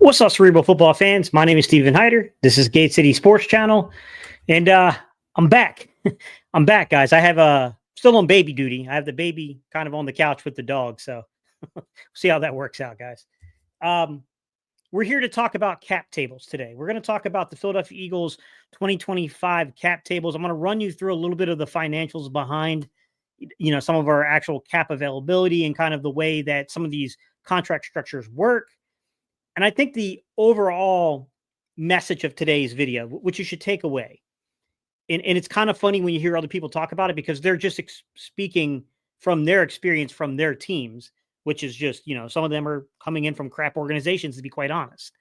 What's up, Cerebral Football fans? My name is Steven Hyder. This is Gate City Sports Channel, and I'm back. I'm back, guys. I have still on baby duty. I have the baby kind of on the couch with the dog, so see how that works out, guys. We're here to talk about cap tables today. We're going to talk about the Philadelphia Eagles 2025 cap tables. I'm going to run you through a little bit of the financials behind, some of our actual cap availability and kind of the way that some of these contract structures work. And I think the overall message of today's video, which you should take away, and it's kind of funny when you hear other people talk about it because they're just speaking from their experience from their teams, which is just, some of them are coming in from crap organizations, to be quite honest.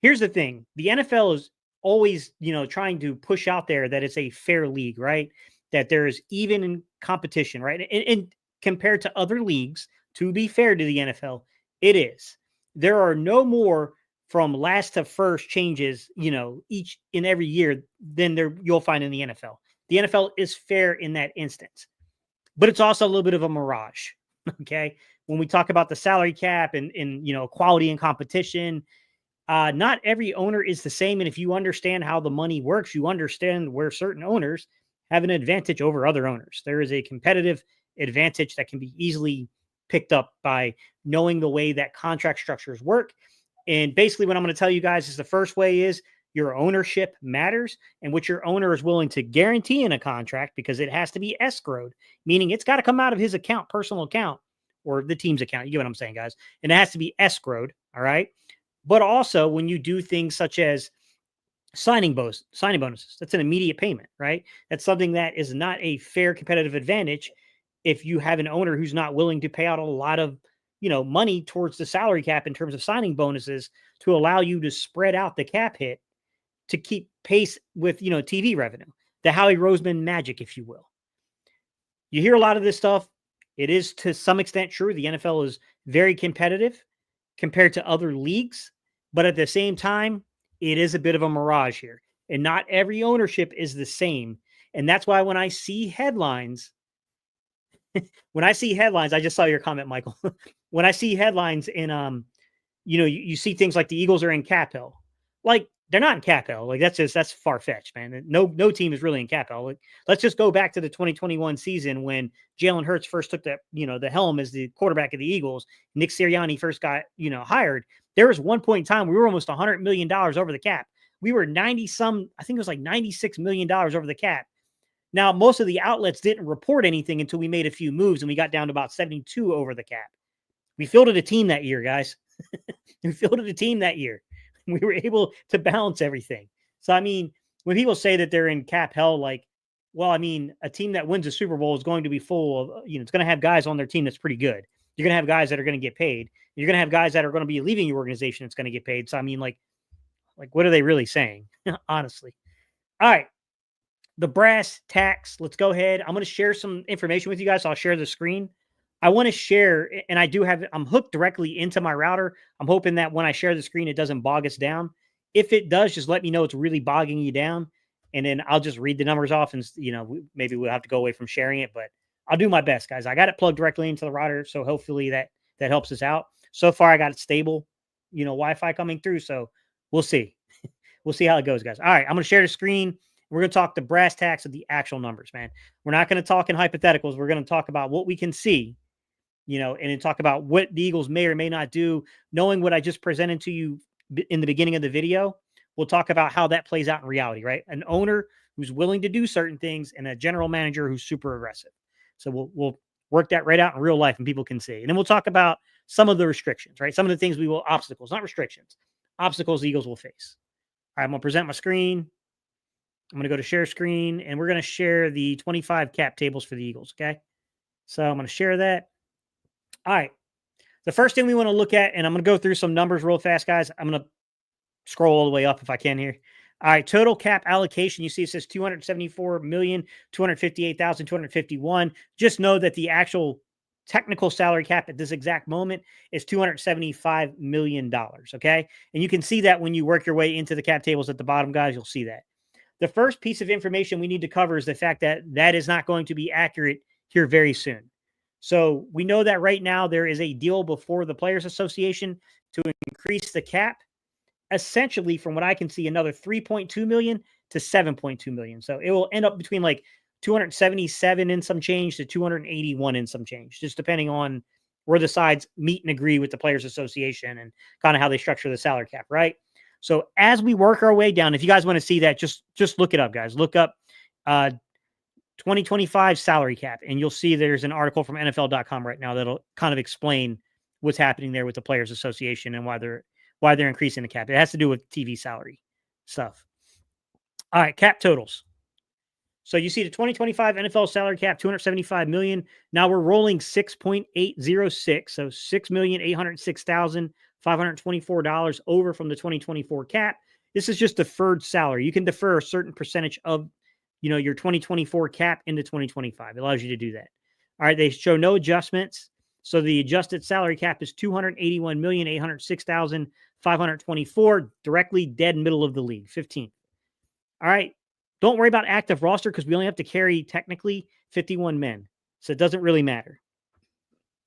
Here's the thing. The NFL is always, trying to push out there that it's a fair league, right? That there's even competition, right? And compared to other leagues, to be fair to the NFL, it is. There are no more from last to first changes, each and every year than you'll find in the NFL. The NFL is fair in that instance, but it's also a little bit of a mirage. Okay. When we talk about the salary cap and quality and competition, not every owner is the same. And if you understand how the money works, you understand where certain owners have an advantage over other owners. There is a competitive advantage that can be easily picked up by knowing the way that contract structures work. And basically what I'm going to tell you guys is the first way is your ownership matters and what your owner is willing to guarantee in a contract, because it has to be escrowed, meaning it's got to come out of his account, personal account, or the team's account. You get what I'm saying, guys? And it has to be escrowed. All right. But also when you do things such as signing bonuses, that's an immediate payment, right? That's something that is not a fair competitive advantage if you have an owner who's not willing to pay out a lot of, money towards the salary cap in terms of signing bonuses to allow you to spread out the cap hit to keep pace with, TV revenue, the Howie Roseman magic, if you will. You hear a lot of this stuff. It is to some extent true. The NFL is very competitive compared to other leagues, but at the same time, it is a bit of a mirage here, and not every ownership is the same. And that's why when I see headlines, I just saw your comment, Michael. When I see headlines and, you see things like the Eagles are in cap hell. Like, they're not in cap hell. Like, that's far-fetched, man. No team is really in cap hell. Like, let's just go back to the 2021 season when Jalen Hurts first took the helm as the quarterback of the Eagles. Nick Sirianni first got, hired. There was one point in time we were almost $100 million over the cap. We were I think it was like $96 million over the cap. Now, most of the outlets didn't report anything until we made a few moves and we got down to about 72 over the cap. We fielded a team that year, guys. We fielded a team that year. We were able to balance everything. So, when people say that they're in cap hell, a team that wins a Super Bowl is going to be full of, it's going to have guys on their team that's pretty good. You're going to have guys that are going to get paid. You're going to have guys that are going to be leaving your organization that's going to get paid. So, what are they really saying? Honestly. All right. The brass tacks. Let's go ahead. I'm going to share some information with you guys. So I'll share the screen. I want to share, and I'm hooked directly into my router. I'm hoping that when I share the screen, it doesn't bog us down. If it does, just let me know it's really bogging you down. And then I'll just read the numbers off and, maybe we'll have to go away from sharing it, but I'll do my best, guys. I got it plugged directly into the router. So hopefully that helps us out. So far, I got it stable, Wi-Fi coming through. So we'll see. We'll see how it goes, guys. All right. I'm going to share the screen. We're going to talk the brass tacks of the actual numbers, man. We're not going to talk in hypotheticals. We're going to talk about what we can see, and then talk about what the Eagles may or may not do. Knowing what I just presented to you in the beginning of the video, we'll talk about how that plays out in reality, right? An owner who's willing to do certain things and a general manager who's super aggressive. So we'll work that right out in real life and people can see. And then we'll talk about some of the restrictions, right? Some of the things obstacles, not restrictions, obstacles the Eagles will face. All right, I'm going to present my screen. I'm going to go to share screen, and we're going to share the 25 cap tables for the Eagles, okay? So I'm going to share that. All right. The first thing we want to look at, and I'm going to go through some numbers real fast, guys. I'm going to scroll all the way up if I can here. All right, total cap allocation. You see it says $274,258,251. Just know that the actual technical salary cap at this exact moment is $275 million, okay? And you can see that when you work your way into the cap tables at the bottom, guys, you'll see that. The first piece of information we need to cover is the fact that that is not going to be accurate here very soon. So we know that right now there is a deal before the Players Association to increase the cap essentially, from what I can see, another 3.2 million to 7.2 million. So it will end up between like 277 in some change to 281 in some change, just depending on where the sides meet and agree with the Players Association and kind of how they structure the salary cap, right? So as we work our way down, if you guys want to see that, just look it up, guys. Look up 2025 salary cap, and you'll see there's an article from NFL.com right now that'll kind of explain what's happening there with the Players Association and why they're increasing the cap. It has to do with TV salary stuff. All right, cap totals. So you see the 2025 NFL salary cap, 275 million. Now we're rolling 6.806, so $6,806,524 over from the 2024 cap. This is just deferred salary. You can defer a certain percentage of, your 2024 cap into 2025. It allows you to do that. All right, they show no adjustments. So the adjusted salary cap is 281,806,524, directly dead middle of the league, 15th. All right. Don't worry about active roster because we only have to carry technically 51 men. So it doesn't really matter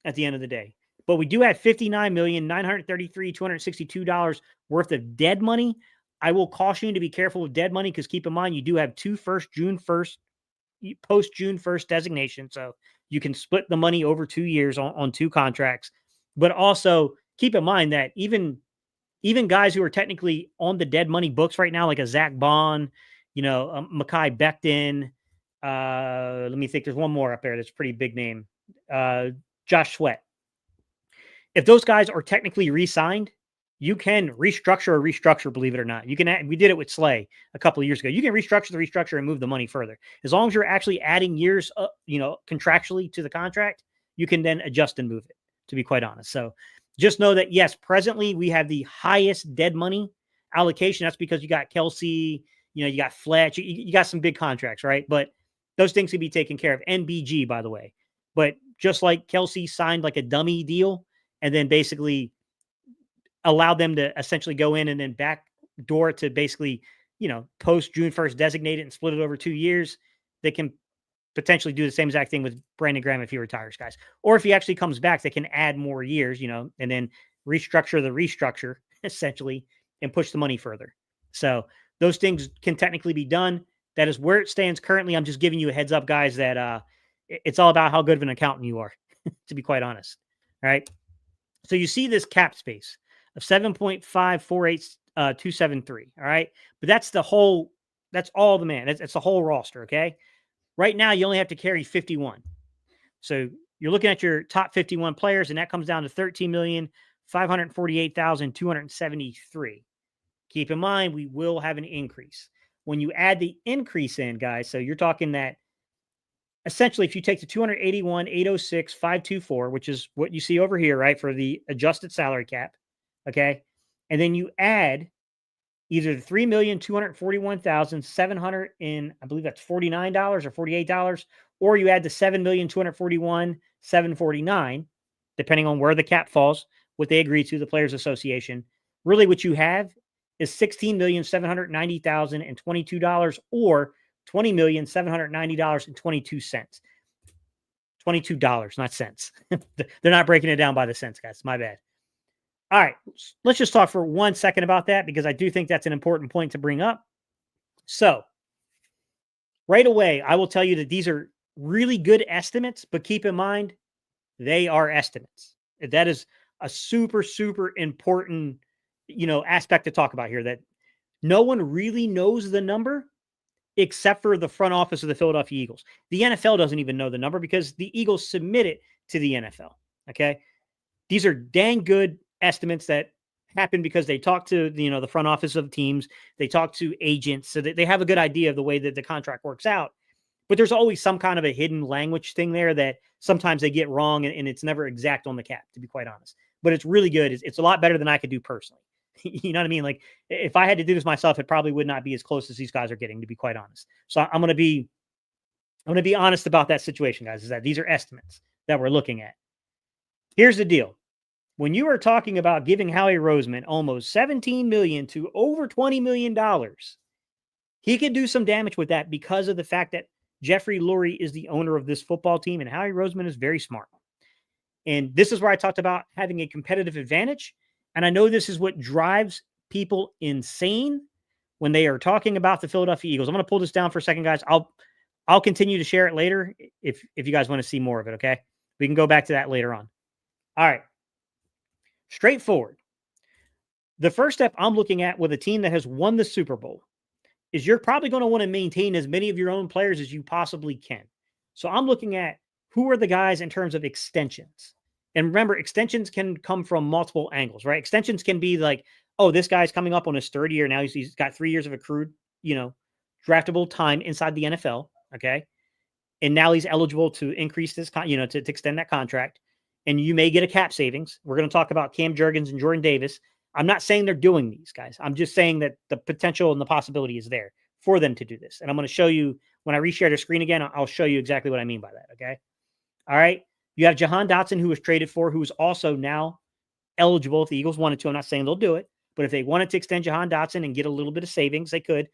at the end of the day. But we do have $59,933,262 worth of dead money. I will caution you to be careful with dead money because keep in mind, you do have two June 1st, post June 1st designation. So you can split the money over 2 years on two contracts. But also keep in mind that even guys who are technically on the dead money books right now, like a Zach Bond, Mekhi Becton. Let me think. There's one more up there that's a pretty big name. Josh Sweat. If those guys are technically re-signed, you can restructure, believe it or not. You can. We did it with Slay a couple of years ago. You can restructure and move the money further. As long as you're actually adding years, contractually to the contract, you can then adjust and move it, to be quite honest. So just know that, yes, presently we have the highest dead money allocation. That's because you got Kelsey, you got Fletch, you got some big contracts, right? But those things can be taken care of. NBG, by the way. But just like Kelsey signed like a dummy deal and then basically allowed them to essentially go in and then backdoor to basically, post June 1st designate it and split it over 2 years, they can potentially do the same exact thing with Brandon Graham if he retires, guys. Or if he actually comes back, they can add more years, and then restructure the restructure essentially and push the money further. So those things can technically be done. That is where it stands currently. I'm just giving you a heads up, guys, that it's all about how good of an accountant you are, to be quite honest. All right. So you see this cap space of 7.548273. All right. But that's all the man. It's the whole roster. Okay. Right now, you only have to carry 51. So you're looking at your top 51 players, and that comes down to 13,548,273. Keep in mind, we will have an increase. When you add the increase in, guys, so you're talking that essentially if you take the 281,806,524, which is what you see over here, right, for the adjusted salary cap, okay, and then you add either the $3,241,700 in, I believe that's $49 or $48, or you add the $7,241,749, depending on where the cap falls, what they agree to, the Players Association. Really, what you have is $16,790,022 or $20,790,022. $22, not cents. They're not breaking it down by the cents, guys. My bad. All right, let's just talk for 1 second about that because I do think that's an important point to bring up. So right away, I will tell you that these are really good estimates, but keep in mind, they are estimates. That is a super, super important, aspect to talk about here, that no one really knows the number except for the front office of the Philadelphia Eagles. The NFL doesn't even know the number because the Eagles submit it to the NFL. Okay. These are dang good estimates that happen because they talk to, the front office of teams. They talk to agents so that they have a good idea of the way that the contract works out. But there's always some kind of a hidden language thing there that sometimes they get wrong and it's never exact on the cap, to be quite honest. But it's really good. It's a lot better than I could do personally. You know what I mean? Like if I had to do this myself, it probably would not be as close as these guys are getting, to be quite honest. So I'm going to be honest about that situation, guys, is that these are estimates that we're looking at. Here's the deal. When you are talking about giving Howie Roseman almost $17 million to over $20 million, he could do some damage with that because of the fact that Jeffrey Lurie is the owner of this football team and Howie Roseman is very smart. And this is where I talked about having a competitive advantage. And I know this is what drives people insane when they are talking about the Philadelphia Eagles. I'm going to pull this down for a second, guys. I'll continue to share it later if you guys want to see more of it, okay? We can go back to that later on. All right. Straightforward. The first step I'm looking at with a team that has won the Super Bowl is you're probably going to want to maintain as many of your own players as you possibly can. So I'm looking at who are the guys in terms of extensions. And remember, extensions can come from multiple angles, right? Extensions can be like, oh, this guy's coming up on his third year. Now he's got 3 years of accrued, draftable time inside the NFL. Okay. And now he's eligible to increase this, to extend that contract. And you may get a cap savings. We're going to talk about Cam Jurgens and Jordan Davis. I'm not saying they're doing these, guys. I'm just saying that the potential and the possibility is there for them to do this. And I'm going to show you when I reshare the screen again, I'll show you exactly what I mean by that. Okay. All right. You have Jahan Dotson, who was traded for, who is also now eligible if the Eagles wanted to. I'm not saying they'll do it, but if they wanted to extend Jahan Dotson and get a little bit of savings, they could.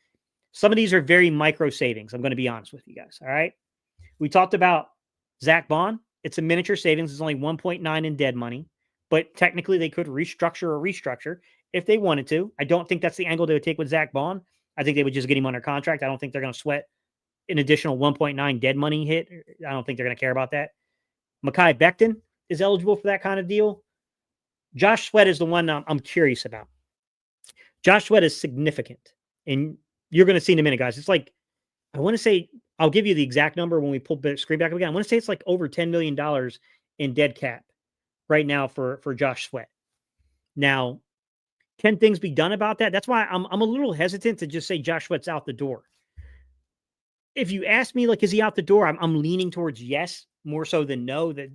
Some of these are very micro savings. I'm going to be honest with you guys. All right. We talked about Zach Bond. It's a miniature savings. It's only 1.9 in dead money, but technically they could restructure if they wanted to. I don't think that's the angle they would take with Zach Bond. I think they would just get him under contract. I don't think they're going to sweat an additional 1.9 dead money hit. I don't think they're going to care about that. Mekhi Becton is eligible for that kind of deal. Josh Sweat is the one I'm curious about. Josh Sweat is significant, and you're going to see in a minute, guys. It's like, I want to say, I'll give you the exact number when we pull the screen back up again. I want to say it's like over $10 million in dead cap right now for Josh Sweat. Now, can things be done about that? That's why I'm a little hesitant to just say Josh Sweat's out the door. If you ask me, like, is he out the door? I'm leaning towards yes, more so than no. That,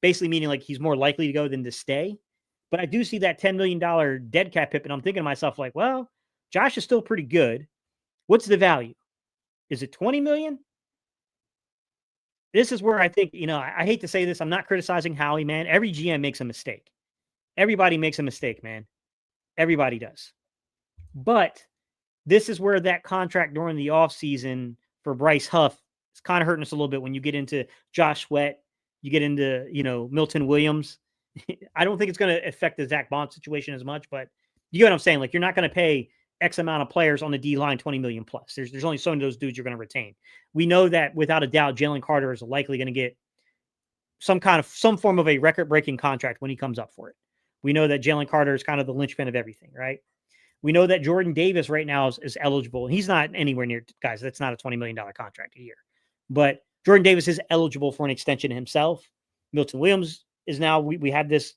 basically meaning like he's more likely to go than to stay. But I do see that $10 million dead cap hit, and I'm thinking to myself, like, well, Josh is still pretty good. What's the value? Is it 20 million? This is where I think, I hate to say this. I'm not criticizing Howie, man. Every GM makes a mistake. Everybody makes a mistake, man. Everybody does. But this is where that contract during the offseason for Bryce Huff is kind of hurting us a little bit when you get into Josh Sweat, you get into, Milton Williams. I don't think it's going to affect the Zach Bond situation as much, but you get what I'm saying? Like, you're not going to pay X amount of players on the D line, 20 million plus. There's only so many of those dudes you're going to retain. We know that without a doubt, Jalen Carter is likely going to get some form of a record breaking contract when he comes up for it. We know that Jalen Carter is kind of the linchpin of everything, right? We know that Jordan Davis right now is eligible. He's not anywhere near, guys. That's not a $20 million contract a year, but Jordan Davis is eligible for an extension himself. Milton Williams is now, we have this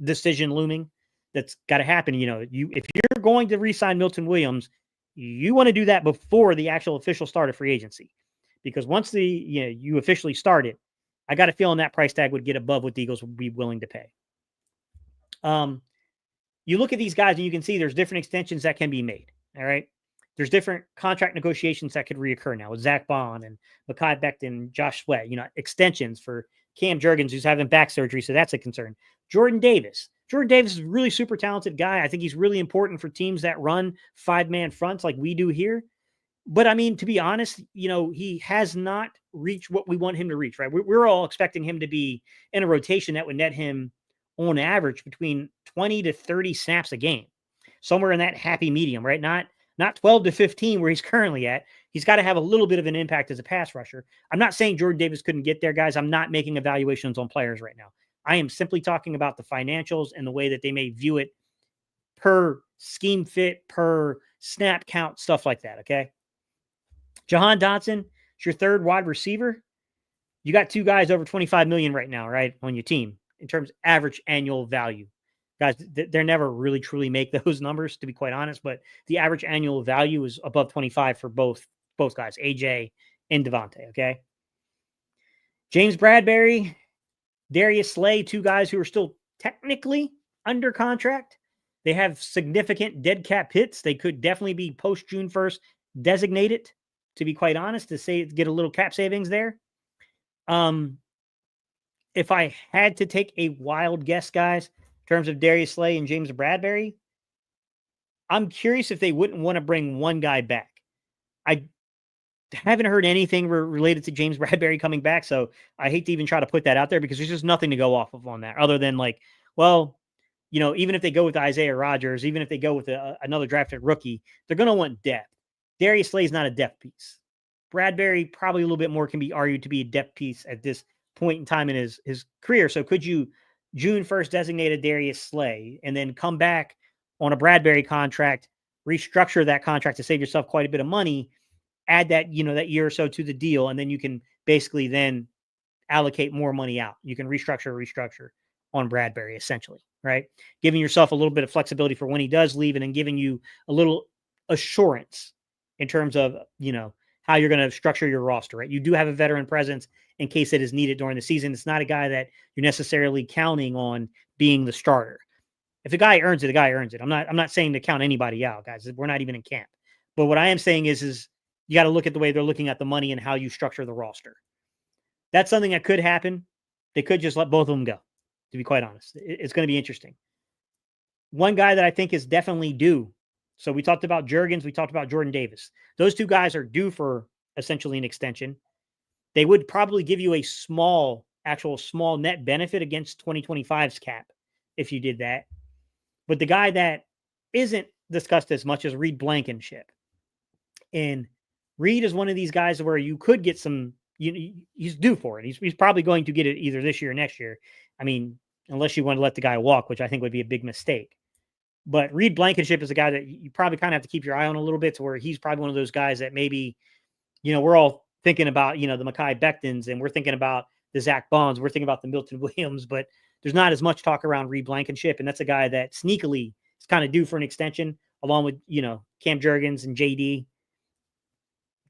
decision looming. That's got to happen. If you're going to re-sign Milton Williams, you want to do that before the actual official start of free agency, because once you officially start it, I got a feeling that price tag would get above what the Eagles would be willing to pay. You look at these guys and you can see there's different extensions that can be made. All right. There's different contract negotiations that could reoccur now with Zach Bond and Mekhi Becton, Josh Sweat, extensions for Cam Jurgens, who's having back surgery. So that's a concern. Jordan Davis is a really super talented guy. I think he's really important for teams that run 5-man fronts like we do here. But I mean, to be honest, he has not reached what we want him to reach, right? We're all expecting him to be in a rotation that would net him on average between 20 to 30 snaps a game, somewhere in that happy medium, right? Not 12 to 15 where he's currently at. He's got to have a little bit of an impact as a pass rusher. I'm not saying Jordan Davis couldn't get there, guys. I'm not making evaluations on players right now. I am simply talking about the financials and the way that they may view it per scheme fit, per snap count, stuff like that, okay? Jahan Dotson is your third wide receiver. You got two guys over 25 million right now, right, on your team in terms of average annual value. Guys, they never really truly make those numbers, to be quite honest, but the average annual value is above 25 for both guys, AJ and Devontae, okay? James Bradbury, Darius Slay, two guys who are still technically under contract. They have significant dead cap hits. They could definitely be post June 1st designated, to be quite honest, to get a little cap savings there. If I had to take a wild guess, guys, in terms of Darius Slay and James Bradbury, I'm curious if they wouldn't want to bring one guy back. I haven't heard anything related to James Bradbury coming back, so I hate to even try to put that out there because there's just nothing to go off of on that other than like, well, even if they go with Isaiah Rodgers, even if they go with another drafted rookie, they're going to want depth. Darius Slay is not a depth piece. Bradbury probably a little bit more can be argued to be a depth piece at this point in time in his career. So could you June 1st designate a Darius Slay and then come back on a Bradbury contract, restructure that contract to save yourself quite a bit of money, add that, that year or so to the deal, and then you can basically then allocate more money out. You can restructure on Bradbury, essentially, right? Giving yourself a little bit of flexibility for when he does leave, and then giving you a little assurance in terms of, how you're going to structure your roster, right? You do have a veteran presence in case it is needed during the season. It's not a guy that you're necessarily counting on being the starter. If a guy earns it, the guy earns it. I'm not saying to count anybody out, guys. We're not even in camp. But what I am saying is you got to look at the way they're looking at the money and how you structure the roster. That's something that could happen. They could just let both of them go, to be quite honest. It's going to be interesting. One guy that I think is definitely due. So we talked about Juergens. We talked about Jordan Davis. Those two guys are due for essentially an extension. They would probably give you a actual small net benefit against 2025's cap if you did that. But the guy that isn't discussed as much as Reed Blankenship. And Reed is one of these guys where you could get some, he's due for it. He's probably going to get it either this year or next year. I mean, unless you want to let the guy walk, which I think would be a big mistake. But Reed Blankenship is a guy that you probably kind of have to keep your eye on a little bit, to where he's probably one of those guys that maybe, we're all thinking about, the Mekhi Bectons, and we're thinking about the Zach Bonds, we're thinking about the Milton Williams, but there's not as much talk around Reed Blankenship. And that's a guy that sneakily is kind of due for an extension, along with, Cam Juergens and JD.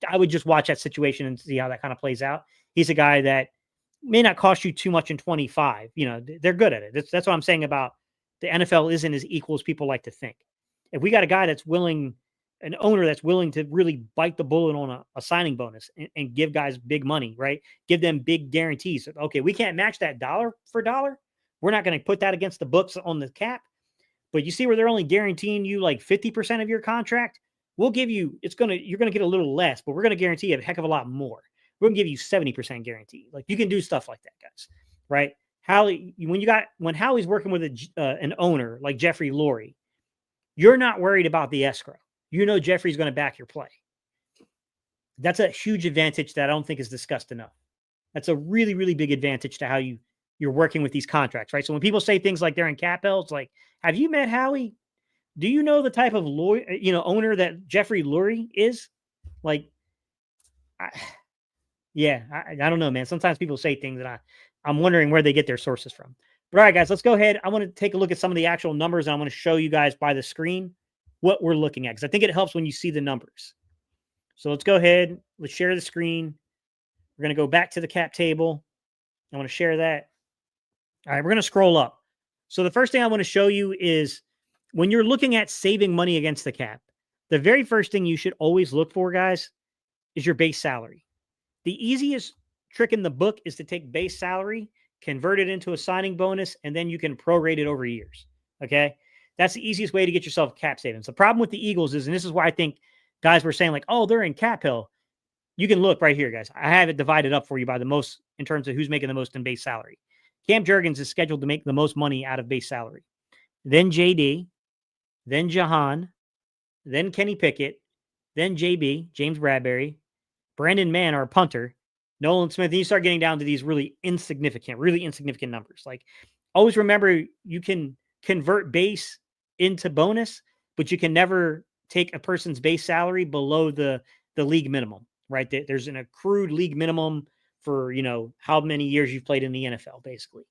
I would just watch that situation and see how that kind of plays out. He's a guy that may not cost you too much in 25. They're good at it. That's what I'm saying about the NFL isn't as equal as people like to think. If we got a guy that's willing, an owner that's willing to really bite the bullet on a signing bonus and give guys big money, right? Give them big guarantees. Okay, we can't match that dollar for dollar. We're not going to put that against the books on the cap. But you see where they're only guaranteeing you like 50% of your contract. We'll give you, you're going to get a little less, but we're going to guarantee you a heck of a lot more. We're going to give you 70% guarantee. Like, you can do stuff like that, guys, right? Howie, when Howie's working with an owner like Jeffrey Lurie, you're not worried about the escrow. Jeffrey's going to back your play. That's a huge advantage that I don't think is discussed enough. That's a really, really big advantage to how you're working with these contracts, right? So when people say things like they're in cap hell, it's like, have you met Howie? Do you know the type of owner that Jeffrey Lurie is? Like, I don't know, man. Sometimes people say things that I'm wondering where they get their sources from. But all right, guys, let's go ahead. I want to take a look at some of the actual numbers, and I want to show you guys by the screen what we're looking at, because I think it helps when you see the numbers. So let's go ahead. Let's share the screen. We're going to go back to the cap table. I want to share that. All right, we're going to scroll up. So the first thing I want to show you is when you're looking at saving money against the cap, the very first thing you should always look for, guys, is your base salary. The easiest trick in the book is to take base salary, convert it into a signing bonus, and then you can prorate it over years. Okay? That's the easiest way to get yourself cap savings. The problem with the Eagles is, and this is why I think guys were saying like, oh, they're in cap hell. You can look right here, guys. I have it divided up for you by the most in terms of who's making the most in base salary. Cam Juergens is scheduled to make the most money out of base salary. Then JD, then Jahan, then Kenny Pickett, then JB, James Bradbury, Brandon Mann, our punter, Nolan Smith. And you start getting down to these really insignificant numbers. Like, always remember, you can convert base into bonus, but you can never take a person's base salary below the league minimum, right? There's an accrued league minimum for, how many years you've played in the NFL, basically.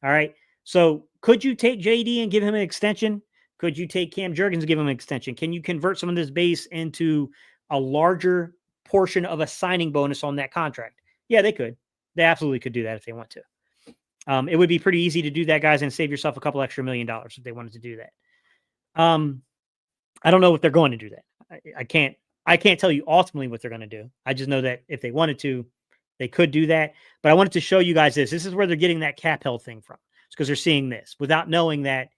All right. So could you take JD and give him an extension? Could you take Cam Juergens and give him an extension? Can you convert some of this base into a larger portion of a signing bonus on that contract? Yeah, they could. They absolutely could do that if they want to. It would be pretty easy to do that, guys, and save yourself a couple extra $1 million if they wanted to do that. I don't know if they're going to do that. I can't tell you ultimately what they're going to do. I just know that if they wanted to, they could do that. But I wanted to show you guys this. This is where they're getting that cap hell thing from. It's because they're seeing this without knowing that,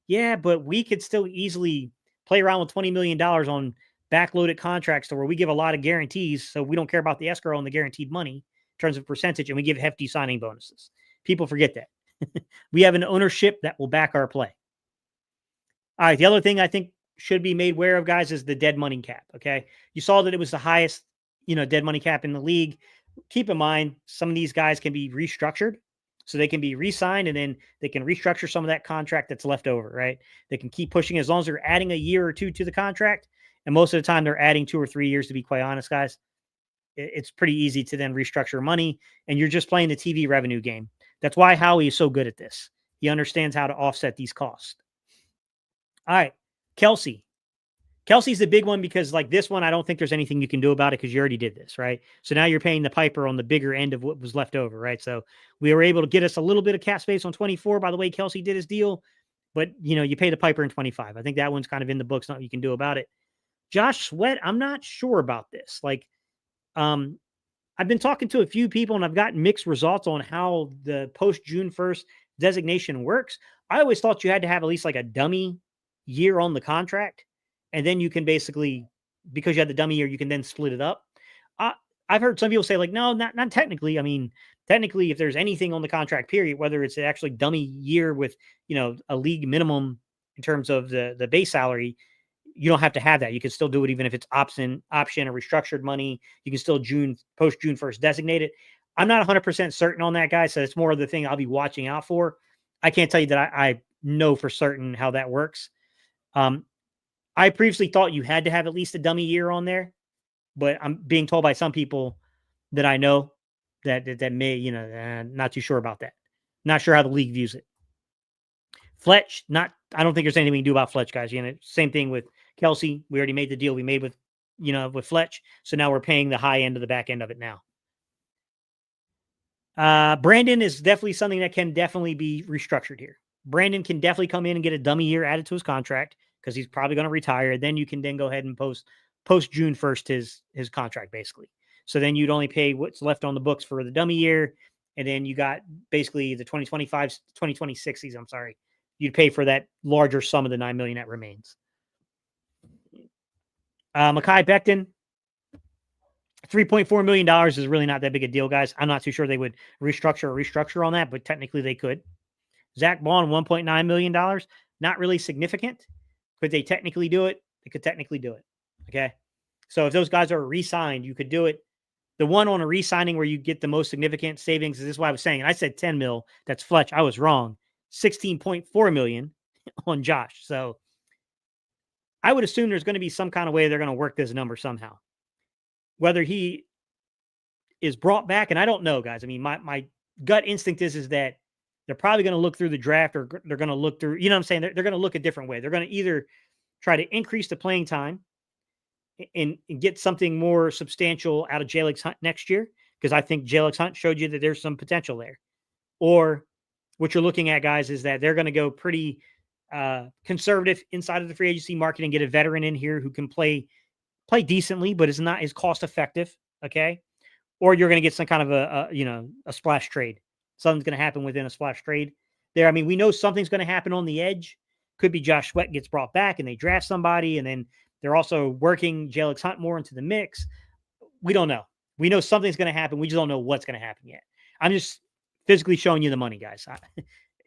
yeah, but we could still easily play around with $20 million on backloaded contracts to where we give a lot of guarantees. So we don't care about the escrow and the guaranteed money in terms of percentage, and we give hefty signing bonuses. People forget that. We have an ownership that will back our play. All right. The other thing I think should be made aware of, guys, is the dead money cap. Okay. You saw that it was the highest, dead money cap in the league. Keep in mind, some of these guys can be restructured. So they can be re-signed and then they can restructure some of that contract that's left over, right? They can keep pushing as long as they're adding a year or two to the contract. And most of the time they're adding 2 or 3 years, to be quite honest, guys. It's pretty easy to then restructure money and you're just playing the TV revenue game. That's why Howie is so good at this. He understands how to offset these costs. All right. Kelsey. Kelsey's the big one because, like, this one, I don't think there's anything you can do about it because you already did this, right? So now you're paying the piper on the bigger end of what was left over, right? So we were able to get us a little bit of cap space on 24 by the way Kelsey did his deal, but you pay the piper in 25. I think that one's kind of in the books, nothing you can do about it. Josh Sweat, I'm not sure about this. Like, I've been talking to a few people and I've gotten mixed results on how the post June 1st designation works. I always thought you had to have at least like a dummy year on the contract. And then you can basically, because you had the dummy year, you can then split it up. I've heard some people say, like, no, not technically. I mean, technically, if there's anything on the contract period, whether it's actually dummy year with, a league minimum in terms of the base salary, you don't have to have that. You can still do it even if it's option or restructured money. You can still post June 1st designate it. I'm not 100% certain on that, guys. So it's more of the thing I'll be watching out for. I can't tell you that I know for certain how that works. I previously thought you had to have at least a dummy year on there, but I'm being told by some people that I know that may, not too sure about that. Not sure how the league views it. Fletch, I don't think there's anything we can do about Fletch, guys. Same thing with Kelsey. We already made the deal we made with Fletch. So now we're paying the high end of the back end of it now. Brandon is definitely something that can definitely be restructured here. Brandon can definitely come in and get a dummy year added to his contract because he's probably going to retire. Then you can then go ahead and post June 1st his contract, basically. So then you'd only pay what's left on the books for the dummy year. And then you got basically the 2025, 2026 season. I'm sorry. You'd pay for that larger sum of the $9 million that remains. Mekhi Becton, $3.4 million is really not that big a deal, guys. I'm not too sure they would restructure on that, but technically they could. Zach Bond, $1.9 million, not really significant. Could they technically do it? They could technically do it. Okay. So if those guys are re-signed, you could do it. The one on a re-signing where you get the most significant savings, this is why I was saying, and I said 10 mil. That's Fletch. I was wrong. 16.4 million on Josh. So I would assume there's going to be some kind of way they're going to work this number somehow. Whether he is brought back, and I don't know, guys. I mean, my gut instinct is that they're probably going to look through the draft or they're going to look through, what I'm saying? They're going to look a different way. They're going to either try to increase the playing time and get something more substantial out of Jalix Hunt next year, because I think Jalix Hunt showed you that there's some potential there. Or what you're looking at, guys, is that they're going to go pretty conservative inside of the free agency market and get a veteran in here who can play decently, but is not as cost effective. Okay. Or you're going to get some kind of a splash trade. Something's going to happen within a splash trade there. I mean, we know something's going to happen on the edge. Could be Josh Sweat gets brought back and they draft somebody, and then they're also working Jalix Hunt more into the mix. We don't know. We know something's going to happen. We just don't know what's going to happen yet. I'm just physically showing you the money, guys.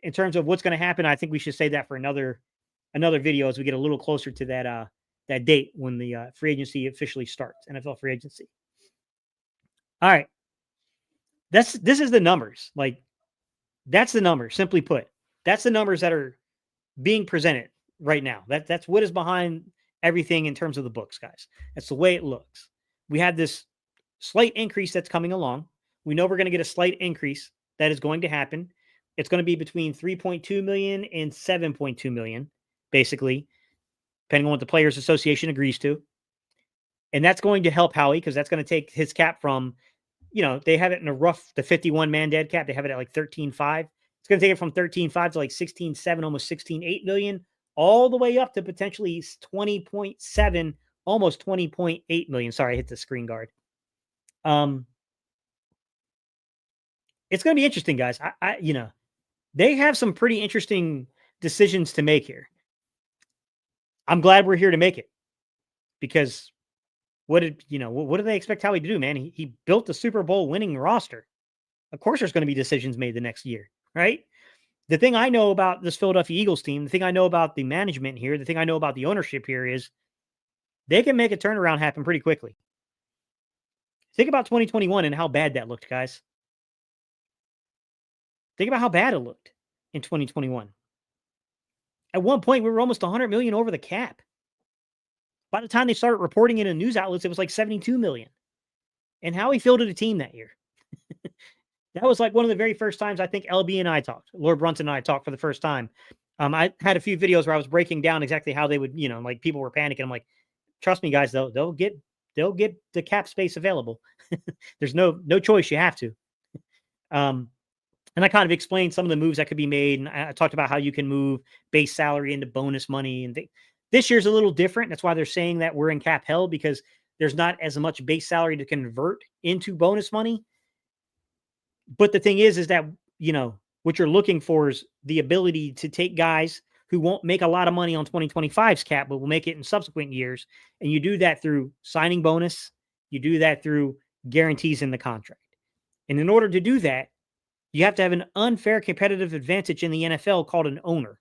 In terms of what's going to happen, I think we should save that for another video as we get a little closer to that date when the free agency officially starts, NFL free agency. All right. This is the numbers. Like, that's the numbers, simply put. That's the numbers that are being presented right now. That's what is behind everything in terms of the books, guys. That's the way it looks. We have this slight increase that's coming along. We know we're going to get a slight increase that is going to happen. It's going to be between 3.2 million and 7.2 million, basically, depending on what the Players Association agrees to. And that's going to help Howie because that's going to take his cap from, they have it in the 51-man dead cap. They have it at like 13.5. It's going to take it from 13.5 to like 16.7, almost 16.8 million, all the way up to potentially 20.7, almost 20.8 million. Sorry, I hit the screen guard. It's going to be interesting, guys. They have some pretty interesting decisions to make here. I'm glad we're here to make it because what do they expect Howie to do, man? He built the Super Bowl winning roster. Of course, there's going to be decisions made the next year, right? The thing I know about this Philadelphia Eagles team, the thing I know about the management here, the thing I know about the ownership here is they can make a turnaround happen pretty quickly. Think about 2021 and how bad that looked, guys. Think about how bad it looked in 2021. At one point, we were almost 100 million over the cap. By the time they started reporting it in news outlets, it was like 72 million. And Howie fielded a team that year. That was like one of the very first times I think LB and I talked. Lord Brunson and I talked for the first time. I had a few videos where I was breaking down exactly how they would, like people were panicking. I'm like, trust me, guys, they'll get the cap space available. There's no choice. You have to. And I kind of explained some of the moves that could be made. And I talked about how you can move base salary into bonus money. And this year's a little different. That's why they're saying that we're in cap hell, because there's not as much base salary to convert into bonus money. But the thing is that, what you're looking for is the ability to take guys who won't make a lot of money on 2025's cap, but will make it in subsequent years. And you do that through signing bonus. You do that through guarantees in the contract. And in order to do that, you have to have an unfair competitive advantage in the NFL called an owner.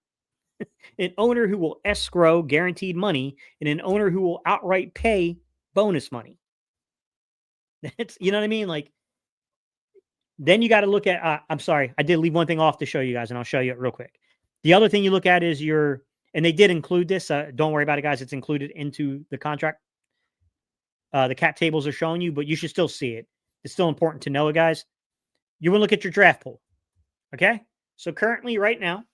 An owner who will escrow guaranteed money and an owner who will outright pay bonus money. That's, you know what I mean? Like, then you got to look at, I'm sorry, I did leave one thing off to show you guys, and I'll show you it real quick. The other thing you look at is and they did include this. Don't worry about it, guys. It's included into the contract. The cap tables are showing you, but you should still see it. It's still important to know it, guys. You want to look at your draft pool. Okay. So currently, right now,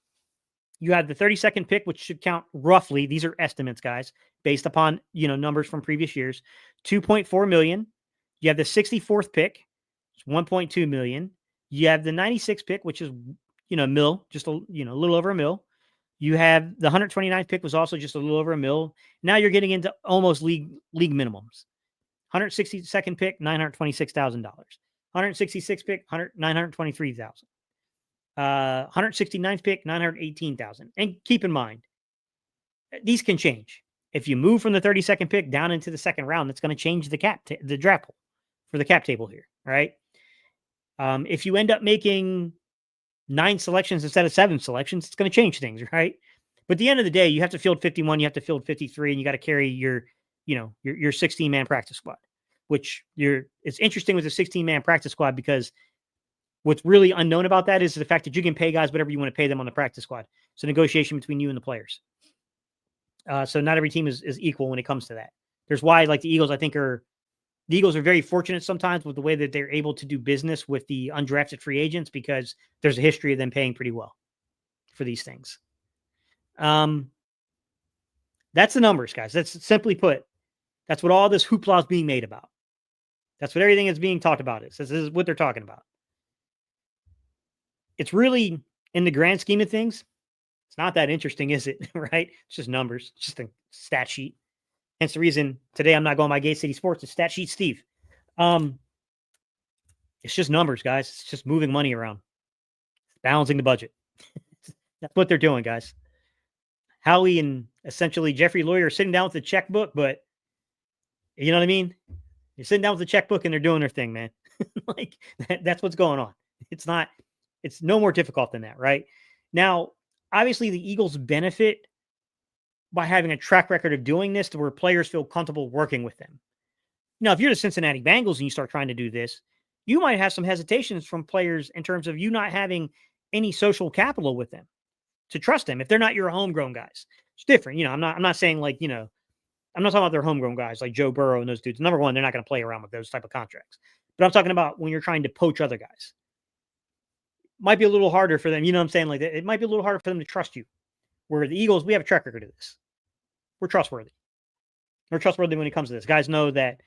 you have the 32nd pick, which should count roughly. These are estimates, guys, based upon, numbers from previous years. 2.4 million. You have the 64th pick. It's 1.2 million. You have the 96th pick, which is, mil, just a little over a mil. You have the 129th pick was also just a little over a mil. Now you're getting into almost league minimums. 162nd pick, $926,000. 166th pick, $923,000. 169th pick, $918,000. And keep in mind, these can change. If you move from the 32nd pick down into the second round, that's going to change the draft pool for the cap table here, right? If you end up making 9 selections instead of 7 selections, it's going to change things, right? But at the end of the day, you have to field 51, you have to field 53, and you got to carry your 16-man practice squad, which it's interesting with the 16-man practice squad, because what's really unknown about that is the fact that you can pay guys whatever you want to pay them on the practice squad. It's a negotiation between you and the players. So not every team is equal when it comes to that. There's why, like, the Eagles, I think the Eagles are very fortunate sometimes with the way that they're able to do business with the undrafted free agents, because there's a history of them paying pretty well for these things. That's the numbers, guys. That's simply put. That's what all this hoopla is being made about. That's what everything is being talked about is. This is what they're talking about. It's really, in the grand scheme of things, it's not that interesting, is it? Right? It's just numbers. It's just a stat sheet. Hence the reason today I'm not going by Gate City Sports. It's Stat Sheet Steve. It's just numbers, guys. It's just moving money around. Balancing the budget. That's what they're doing, guys. Howie and essentially Jeffrey Lawyer are sitting down with the checkbook, but you know what I mean? You're sitting down with the checkbook and they're doing their thing, man. Like, that's what's going on. It's no more difficult than that, right? Now, obviously, the Eagles benefit by having a track record of doing this to where players feel comfortable working with them. Now, if you're the Cincinnati Bengals and you start trying to do this, you might have some hesitations from players in terms of you not having any social capital with them to trust them if they're not your homegrown guys. It's different. I'm not saying, like, I'm not talking about their homegrown guys like Joe Burrow and those dudes. Number one, they're not going to play around with those type of contracts. But I'm talking about when you're trying to poach other guys. Might be a little harder for them. You know what I'm saying? Like, it might be a little harder for them to trust you. Where the Eagles, we have a track record of this. We're trustworthy. We're trustworthy when it comes to this. Guys know that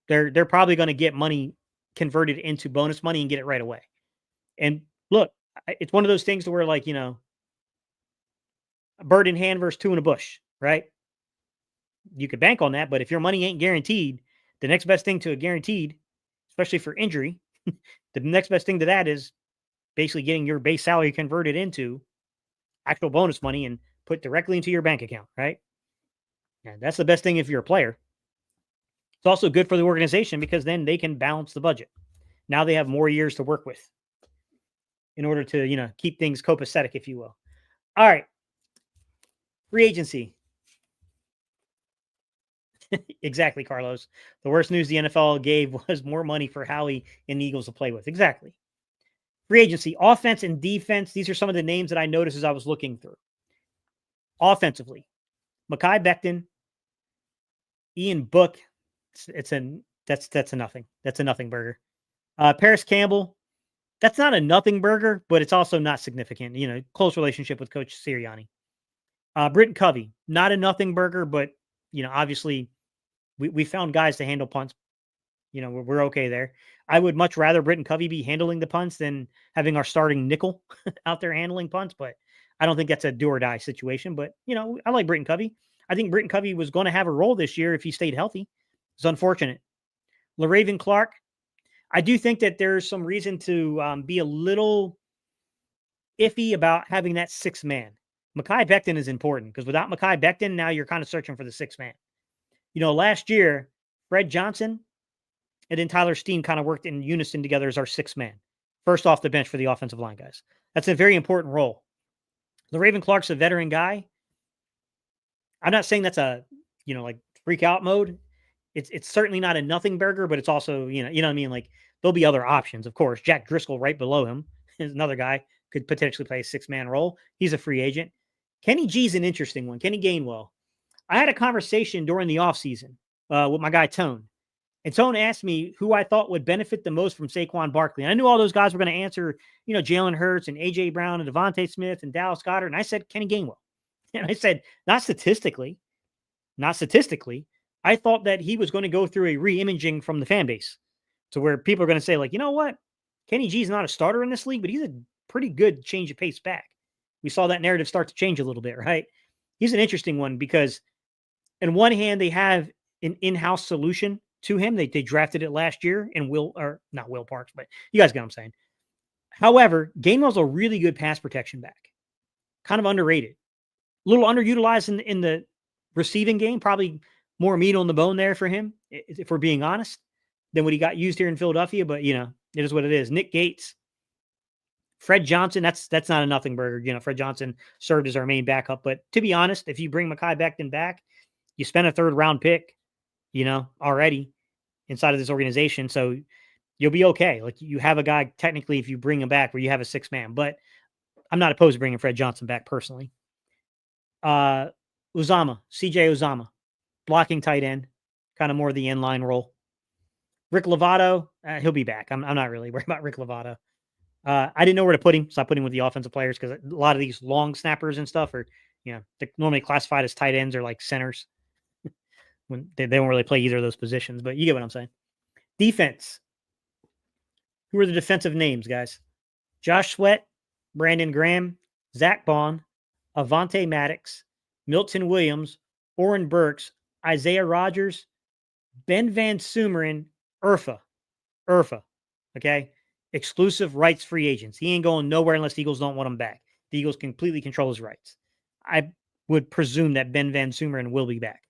they're probably going to get money converted into bonus money and get it right away. And look, it's one of those things to where, like, a bird in hand versus 2 in a bush, right? You could bank on that, but if your money ain't guaranteed, the next best thing to a guaranteed, especially for injury, the next best thing to that is basically getting your base salary converted into actual bonus money and put directly into your bank account, right? And that's the best thing if you're a player. It's also good for the organization because then they can balance the budget. Now they have more years to work with. in order to, keep things copacetic, if you will. All right. Free agency. Exactly, Carlos. The worst news the NFL gave was more money for Howie and the Eagles to play with. Exactly. Free agency, offense and defense. These are some of the names that I noticed as I was looking through. Offensively, Mekhi Becton, Ian Book. That's a nothing. That's a nothing burger. Paris Campbell. That's not a nothing burger, but it's also not significant. Close relationship with Coach Sirianni. Britton Covey, not a nothing burger, but obviously we found guys to handle punts. We're okay there. I would much rather Britton Covey be handling the punts than having our starting nickel out there handling punts, but I don't think that's a do or die situation. But I like Britton Covey. I think Britton Covey was going to have a role this year if he stayed healthy. It's unfortunate. LaRaven Clark, I do think that there's some reason to be a little iffy about having that sixth man. Mekhi Becton is important because without Mekhi Becton, now you're kind of searching for the sixth man. Last year, Fred Johnson and then Tyler Steen kind of worked in unison together as our sixth man. First off the bench for the offensive line guys. That's a very important role. LaRaven Clark's a veteran guy. I'm not saying that's a, like freak out mode. It's certainly not a nothing burger, but it's also, you know what I mean? Like there'll be other options, of course. Jack Driscoll right below him is another guy could potentially play a six-man role. He's a free agent. Kenny G's an interesting one. Kenny Gainwell. I had a conversation during the offseason with my guy Tone. And Tone asked me who I thought would benefit the most from Saquon Barkley. And I knew all those guys were going to answer, Jalen Hurts and A.J. Brown and Devontae Smith and Dallas Goedert. And I said Kenny Gainwell. And I said, not statistically. I thought that he was going to go through a re-imaging from the fan base to where people are going to say, like, you know what? Kenny G's not a starter in this league, but he's a pretty good change of pace back. We saw that narrative start to change a little bit, right? He's an interesting one because on one hand, they have an in-house solution to him. They drafted it last year and not Will Parks, but you guys get what I'm saying. However, Gainwell's a really good pass protection back. Kind of underrated. A little underutilized in the receiving game. Probably more meat on the bone there for him, if we're being honest, than what he got used here in Philadelphia. But, it is what it is. Nick Gates. Fred Johnson, that's not a nothing burger. Fred Johnson served as our main backup. But to be honest, if you bring Mekhi Becton back, you spent a third-round pick, already inside of this organization. So you'll be okay. Like you have a guy technically, if you bring him back, where you have a six man, but I'm not opposed to bringing Fred Johnson back personally. CJ Uzama, blocking tight end, kind of more the inline role. Rick Lovato, he'll be back. I'm not really worried about Rick Lovato. I didn't know where to put him, so I put him with the offensive players because a lot of these long snappers and stuff are, they're normally classified as tight ends or like centers. When they don't really play either of those positions, but you get what I'm saying. Defense. Who are the defensive names, guys? Josh Sweat, Brandon Graham, Zach Bond, Avante Maddox, Milton Williams, Oren Burks, Isaiah Rogers, Ben Van Sumeren, Urfa. Okay? Exclusive rights free agents. He ain't going nowhere unless the Eagles don't want him back. The Eagles completely control his rights. I would presume that Ben Van Sumeren will be back.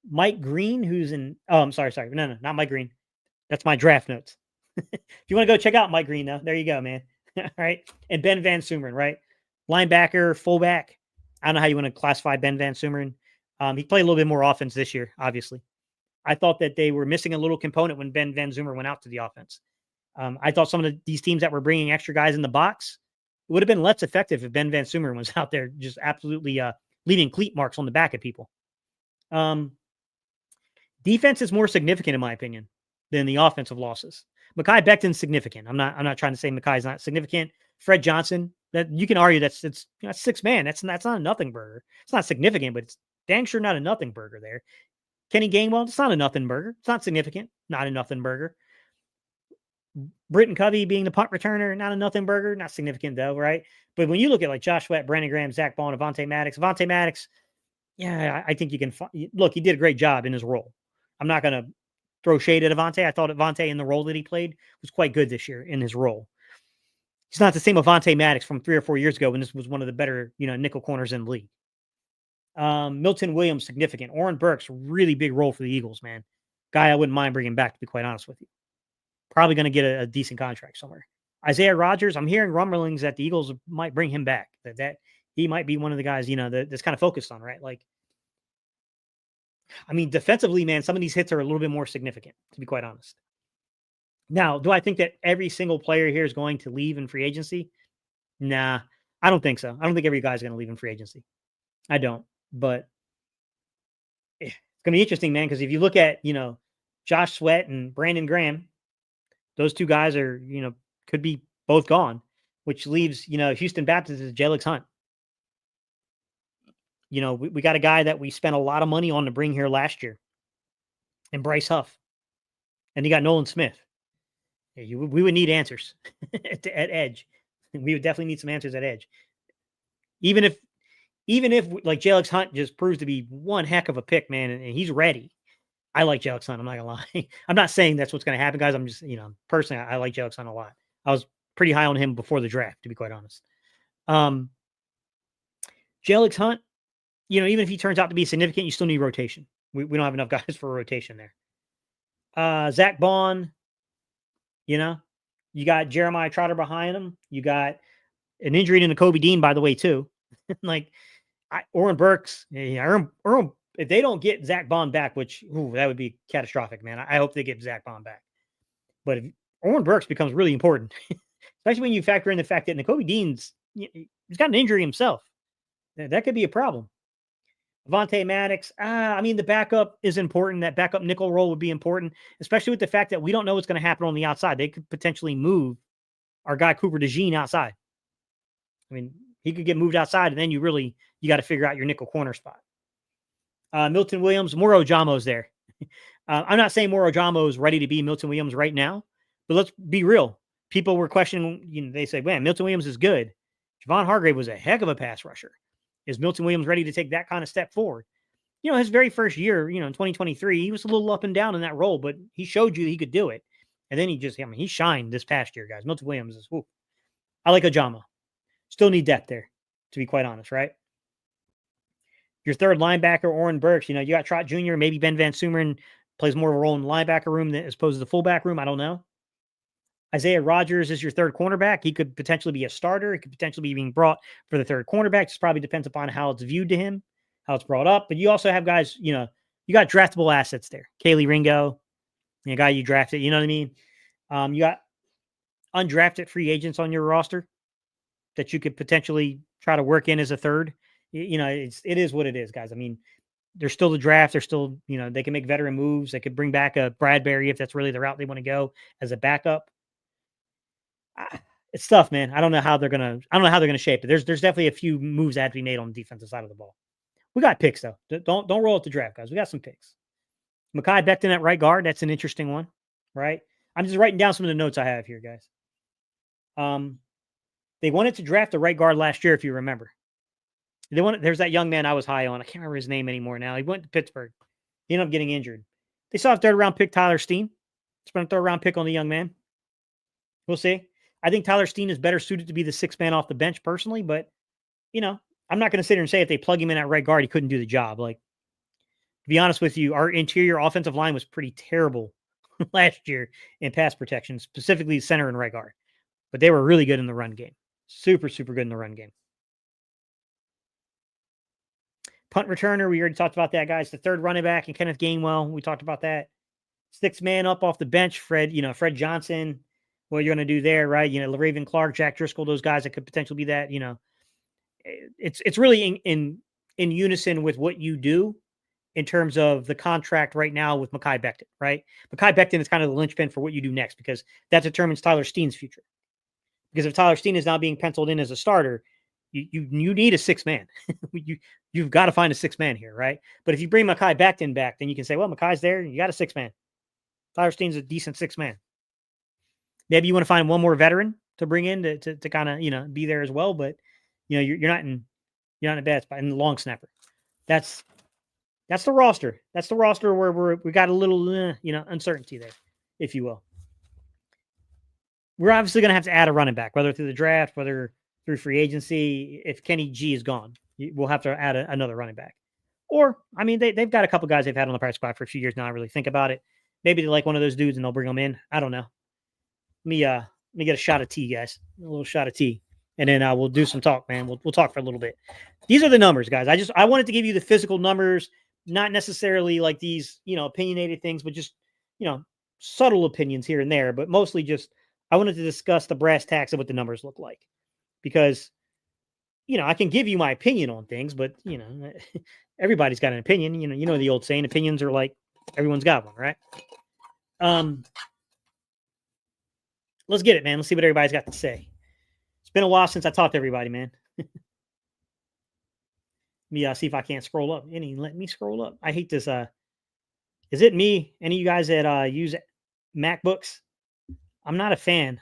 Mike Green, who's in, I'm sorry. No, not Mike Green. That's my draft notes. If you want to go check out Mike Green, though, there you go, man. All right. And Ben Van Sumeren, right? Linebacker, fullback. I don't know how you want to classify Ben Van Sumeren. He played a little bit more offense this year, obviously. I thought that they were missing a little component when Ben Van Sumeren went out to the offense. I thought some of these teams that were bringing extra guys in the box would have been less effective if Ben Van Sumeren was out there just absolutely leaving cleat marks on the back of people. Defense is more significant, in my opinion, than the offensive losses. Mekhi Becton's significant. I'm not trying to say Mekhi's not significant. Fred Johnson, that you can argue it's six man. That's not a nothing burger. It's not significant, but it's dang sure not a nothing burger there. Kenny Gainwell, it's not a nothing burger. It's not significant. Not a nothing burger. Britton Covey being the punt returner, not a nothing burger. Not significant though, right? But when you look at like Josh Sweat, Brandon Graham, Zach Bond, Avante Maddox, yeah, I think you can look. He did a great job in his role. I'm not going to throw shade at Avante. I thought Avante in the role that he played was quite good this year in his role. He's not the same Avante Maddox from 3 or 4 years ago when this was one of the better, nickel corners in the league. Milton Williams, significant. Oren Burks, really big role for the Eagles, man. Guy I wouldn't mind bringing back, to be quite honest with you. Probably going to get a decent contract somewhere. Isaiah Rodgers, I'm hearing rumblings that the Eagles might bring him back. That he might be one of the guys, that's kind of focused on, right? Like, I mean, defensively, man, some of these hits are a little bit more significant, to be quite honest. Now, do I think that every single player here is going to leave in free agency? Nah, I don't think so. I don't think every guy's going to leave in free agency. I don't. But it's going to be interesting, man, because if you look at, Josh Sweat and Brandon Graham, those two guys are, could be both gone, which leaves, Houston Baptist as Jelix Hunt. We got a guy that we spent a lot of money on to bring here last year, and Bryce Huff. And you got Nolan Smith. We would need answers at edge. We would definitely need some answers at edge. Even if like Jelix Hunt just proves to be one heck of a pick, man, and he's ready. I like Jelix Hunt. I'm not gonna lie. I'm not saying that's what's gonna happen, guys. I'm just, personally, I like Jelix Hunt a lot. I was pretty high on him before the draft, to be quite honest. Jelix Hunt, even if he turns out to be significant, you still need rotation. We don't have enough guys for a rotation there. Zach Bond, you got Jeremiah Trotter behind him. You got an injury to Nakobe Dean, by the way, too. Like, Oren Burks, if they don't get Zach Bond back, which that would be catastrophic, man. I hope they get Zach Bond back. But if Oren Burks becomes really important, especially when you factor in the fact that Nakobe he's got an injury himself. That could be a problem. Avonte Maddox, the backup is important. That backup nickel role would be important, especially with the fact that we don't know what's going to happen on the outside. They could potentially move our guy Cooper DeJean outside. I mean, he could get moved outside, and then you got to figure out your nickel corner spot. Milton Williams, Moro Jamo's there. I'm not saying Moro Jamo is ready to be Milton Williams right now, but let's be real. People were questioning, they say, man, Milton Williams is good. Javon Hargrave was a heck of a pass rusher. Is Milton Williams ready to take that kind of step forward? His very first year, in 2023, he was a little up and down in that role, but he showed you he could do it. And then he shined this past year, guys. Milton Williams is, I like Ajama. Still need depth there, to be quite honest, right? Your third linebacker, Oren Burks, you got Trot Jr., maybe Ben Van Sumeren plays more of a role in the linebacker room as opposed to the fullback room. I don't know. Isaiah Rodgers is your third cornerback. He could potentially be a starter. He could potentially be being brought for the third cornerback. This probably depends upon how it's viewed to him, how it's brought up. But you also have guys, you got draftable assets there. Kaylee Ringo, a guy you drafted, you know what I mean? You got undrafted free agents on your roster that you could potentially try to work in as a third. It is what it is, guys. I mean, there's still the draft. There's still, they can make veteran moves. They could bring back a Bradbury if that's really the route they want to go as a backup. It's tough, man. I don't know how they're gonna shape it. There's definitely a few moves that have to be made on the defensive side of the ball. We got picks though. Don't roll at the draft, guys. We got some picks. Mekhi Becton at right guard. That's an interesting one, right? I'm just writing down some of the notes I have here, guys. They wanted to draft a right guard last year, if you remember. There's that young man I was high on. I can't remember his name anymore now. He went to Pittsburgh. He ended up getting injured. They saw a third round pick, Tyler Steen. Spent a third round pick on the young man. We'll see. I think Tyler Steen is better suited to be the sixth man off the bench personally, but I'm not going to sit here and say if they plug him in at right guard, he couldn't do the job. Like, to be honest with you, our interior offensive line was pretty terrible last year in pass protection, specifically center and right guard, but they were really good in the run game. Super, super good in the run game. Punt returner, we already talked about that, guys. The third running back and Kenneth Gainwell, we talked about that. Sixth man up off the bench, Fred Johnson. What you're going to do there, right? Raven Clark, Jack Driscoll, those guys that could potentially be that. It's really in unison with what you do in terms of the contract right now with Mekhi Becton, right? Mekhi Becton is kind of the linchpin for what you do next because that determines Tyler Steen's future. Because if Tyler Steen is now being penciled in as a starter, you need a sixth man. You've got to find a sixth man here, right? But if you bring Mekhi Becton back, then you can say, well, Mekhi's there. You got a sixth man. Tyler Steen's a decent sixth man. Maybe you want to find one more veteran to bring in to kind of, be there as well. But, you're not in a bad spot. And the long snapper. That's the roster. That's the roster where we got a little, uncertainty there, if you will. We're obviously going to have to add a running back, whether through the draft, whether through free agency. If Kenny G is gone, we'll have to add another running back. Or, they've got a couple guys they've had on the practice squad for a few years now. I really think about it. Maybe they like one of those dudes and they'll bring them in. I don't know. Let me get a shot of tea, guys. A little shot of tea, and then we'll do some talk, man. We'll talk for a little bit. These are the numbers, guys. I wanted to give you the physical numbers, not necessarily like these, opinionated things, but just, subtle opinions here and there, but mostly just I wanted to discuss the brass tacks of what the numbers look like, because I can give you my opinion on things, but everybody's got an opinion. You know the old saying, opinions are like everyone's got one, right? Let's get it, man. Let's see what everybody's got to say. It's been a while since I talked to everybody, man. Let me see if I can't scroll up. Any let me scroll up. I hate this. Is it me? Any of you guys that use MacBooks? I'm not a fan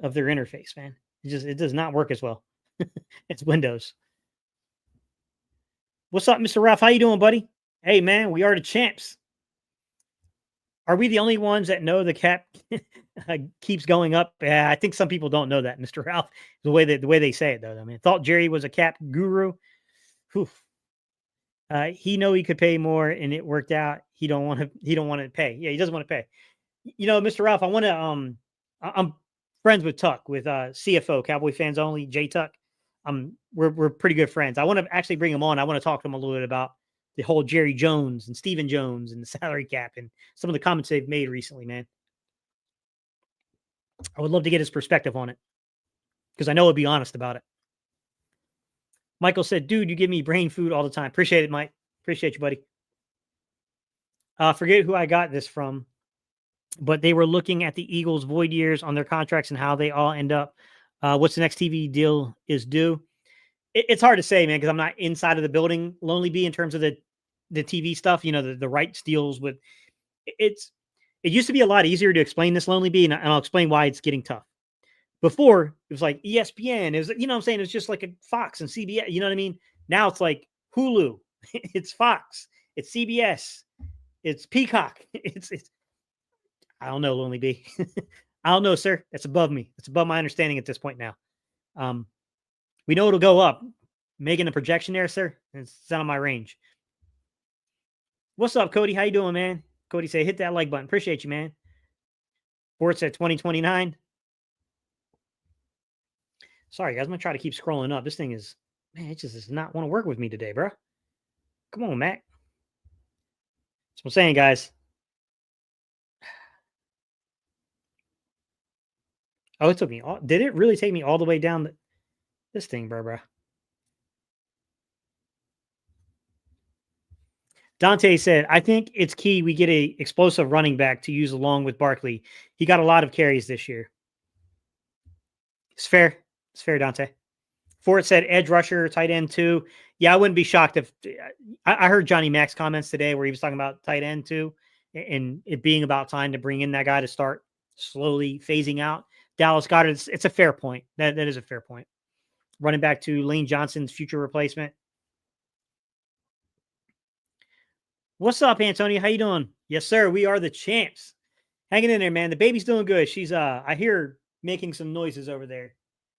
of their interface, man. It does not work as well. It's Windows. What's up, Mr. Ralph? How you doing, buddy? Hey, man, we are the champs. Are we the only ones that know the cap keeps going up? Yeah, I think some people don't know that, Mr. Ralph. The way they say it, though. I mean, thought Jerry was a cap guru. Whew. He know he could pay more, and it worked out. He don't want to pay. Yeah, he doesn't want to pay. Mr. Ralph, I want to. I'm friends with Tuck, with CFO, Cowboy Fans Only, J Tuck. We're pretty good friends. I want to actually bring him on. I want to talk to him a little bit about the whole Jerry Jones and Stephen Jones and the salary cap and some of the comments they've made recently, man. I would love to get his perspective on it, because I know he'll be honest about it. Michael said, dude, you give me brain food all the time. Appreciate it, Mike. Appreciate you, buddy. Forget who I got this from, but they were looking at the Eagles' void years on their contracts and how they all end up. What's the next TV deal is due? It's hard to say, man, because I'm not inside of the building, Lonely Bee, in terms of the TV stuff, the rights deals with it used to be a lot easier to explain this, Lonely Bee, and I'll explain why it's getting tough. Before, it was like ESPN. It was, what I'm saying? It's just like a Fox and CBS. You know what I mean? Now it's like Hulu. It's Fox. It's CBS. It's Peacock. It's I don't know, Lonely Bee. I don't know, sir. That's above me. It's above my understanding at this point now. We know it'll go up. Making a projection there, sir. It's out of my range. What's up, Cody? How you doing, man? Cody say, hit that like button. Appreciate you, man. Sports at 2029. Sorry, guys. I'm going to try to keep scrolling up. This thing is, man, it just does not want to work with me today, bro. Come on, Mac. That's what I'm saying, guys. Oh, it took me all. Did it really take me all the way down this thing, bro? Dante said, I think it's key we get a explosive running back to use along with Barkley. He got a lot of carries this year. It's fair. It's fair, Dante. Ford said edge rusher, tight end too. Yeah, I wouldn't be shocked if I heard Johnny Mac's comments today where he was talking about tight end too, and it being about time to bring in that guy to start slowly phasing out. Dallas Goedert, it's a fair point. That is a fair point. Running back to Lane Johnson's future replacement. What's up, Antonio? How you doing? Yes, sir. We are the champs. Hanging in there, man. The baby's doing good. She's I hear her making some noises over there.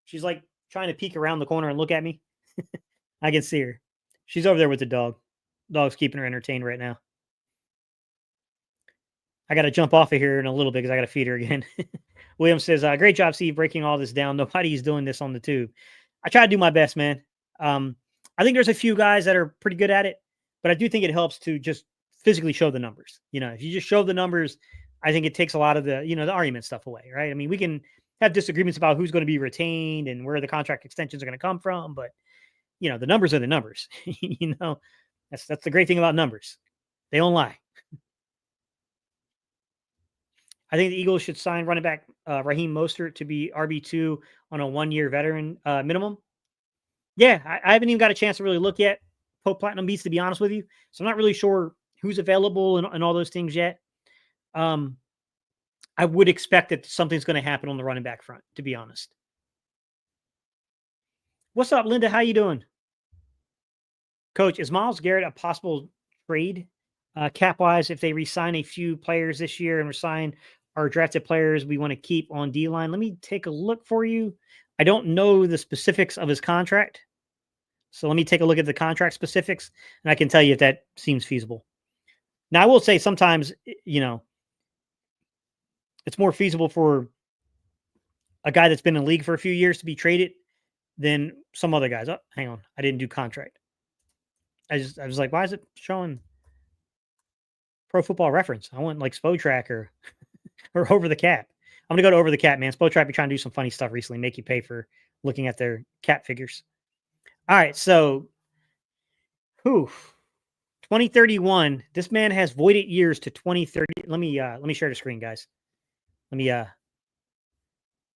She's like trying to peek around the corner and look at me. I can see her. She's over there with the dog. Dog's keeping her entertained right now. I got to jump off of here in a little bit because I got to feed her again. William says, great job, Steve, breaking all this down. Nobody's doing this on the tube. I try to do my best, man. I think there's a few guys that are pretty good at it, but I do think it helps to just physically show the numbers. If you just show the numbers, I think it takes a lot of the, the argument stuff away, right? I mean, we can have disagreements about who's going to be retained and where the contract extensions are going to come from, but the numbers are the numbers. That's the great thing about numbers. They don't lie. I think the Eagles should sign running back Raheem Mostert to be RB2 on a 1-year veteran minimum. Yeah, I haven't even got a chance to really look yet. Pope Platinum Beats, to be honest with you. So I'm not really sure who's available and all those things yet. I would expect that something's going to happen on the running back front, to be honest. What's up, Linda? How you doing? Coach, is Myles Garrett a possible trade cap-wise if they re-sign a few players this year and resign our drafted players we want to keep on D-line? Let me take a look for you. I don't know the specifics of his contract. So let me take a look at the contract specifics, and I can tell you if that seems feasible. Now, I will say sometimes, it's more feasible for a guy that's been in the league for a few years to be traded than some other guys. Oh, hang on. I didn't do contract. I was like, why is it showing Pro Football Reference? I want like Spotrac or Over the Cap. I'm gonna go to Over the Cap, man. Spotrac be trying to do some funny stuff recently, make you pay for looking at their cap figures. All right, so 2031. This man has voided years to 2030. Let me share the screen, guys. Let me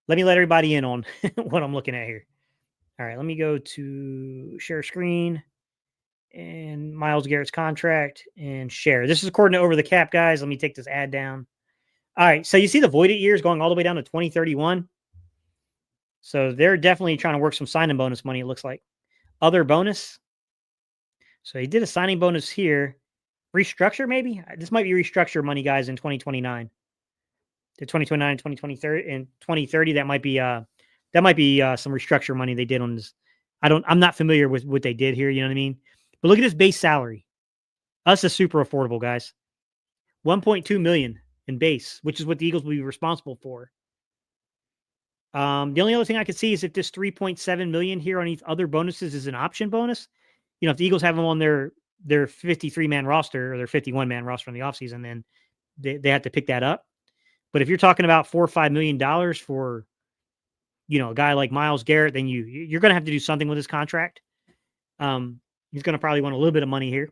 let everybody in on what I'm looking at here. All right, let me go to share screen and Myles Garrett's contract and share. This is according to Over the Cap, guys. Let me take this ad down. All right, so you see the voided years going all the way down to 2031. So they're definitely trying to work some signing bonus money, it looks like. Other bonus. So he did a signing bonus here. Restructure, maybe? This might be restructure money, guys, in 2029. To 2029, 2030, and 2030, that might be some restructure money they did on this. I'm not familiar with what they did here, you know what I mean? But look at his base salary. Us is super affordable, guys. 1.2 million in base, which is what the Eagles will be responsible for. The only other thing I could see is if this 3.7 million here on these other bonuses is an option bonus. You know, if the Eagles have them on their 53-man roster or their 51-man roster in the offseason, then they have to pick that up. But if you're talking about $4 or $5 million for, you know, a guy like Myles Garrett, then you're going to have to do something with his contract. He's going to probably want a little bit of money here.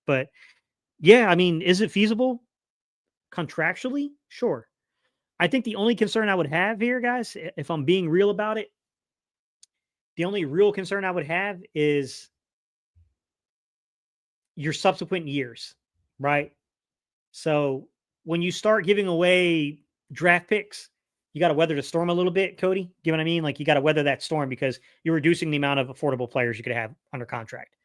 But yeah, I mean, is it feasible contractually? Sure. I think the only concern I would have here, guys, if I'm being real about it, the only real concern I would have is your subsequent years, right? So when you start giving away draft picks, you got to weather the storm a little bit, Cody. You know what I mean? Like you got to weather that storm because you're reducing the amount of affordable players you could have under contract.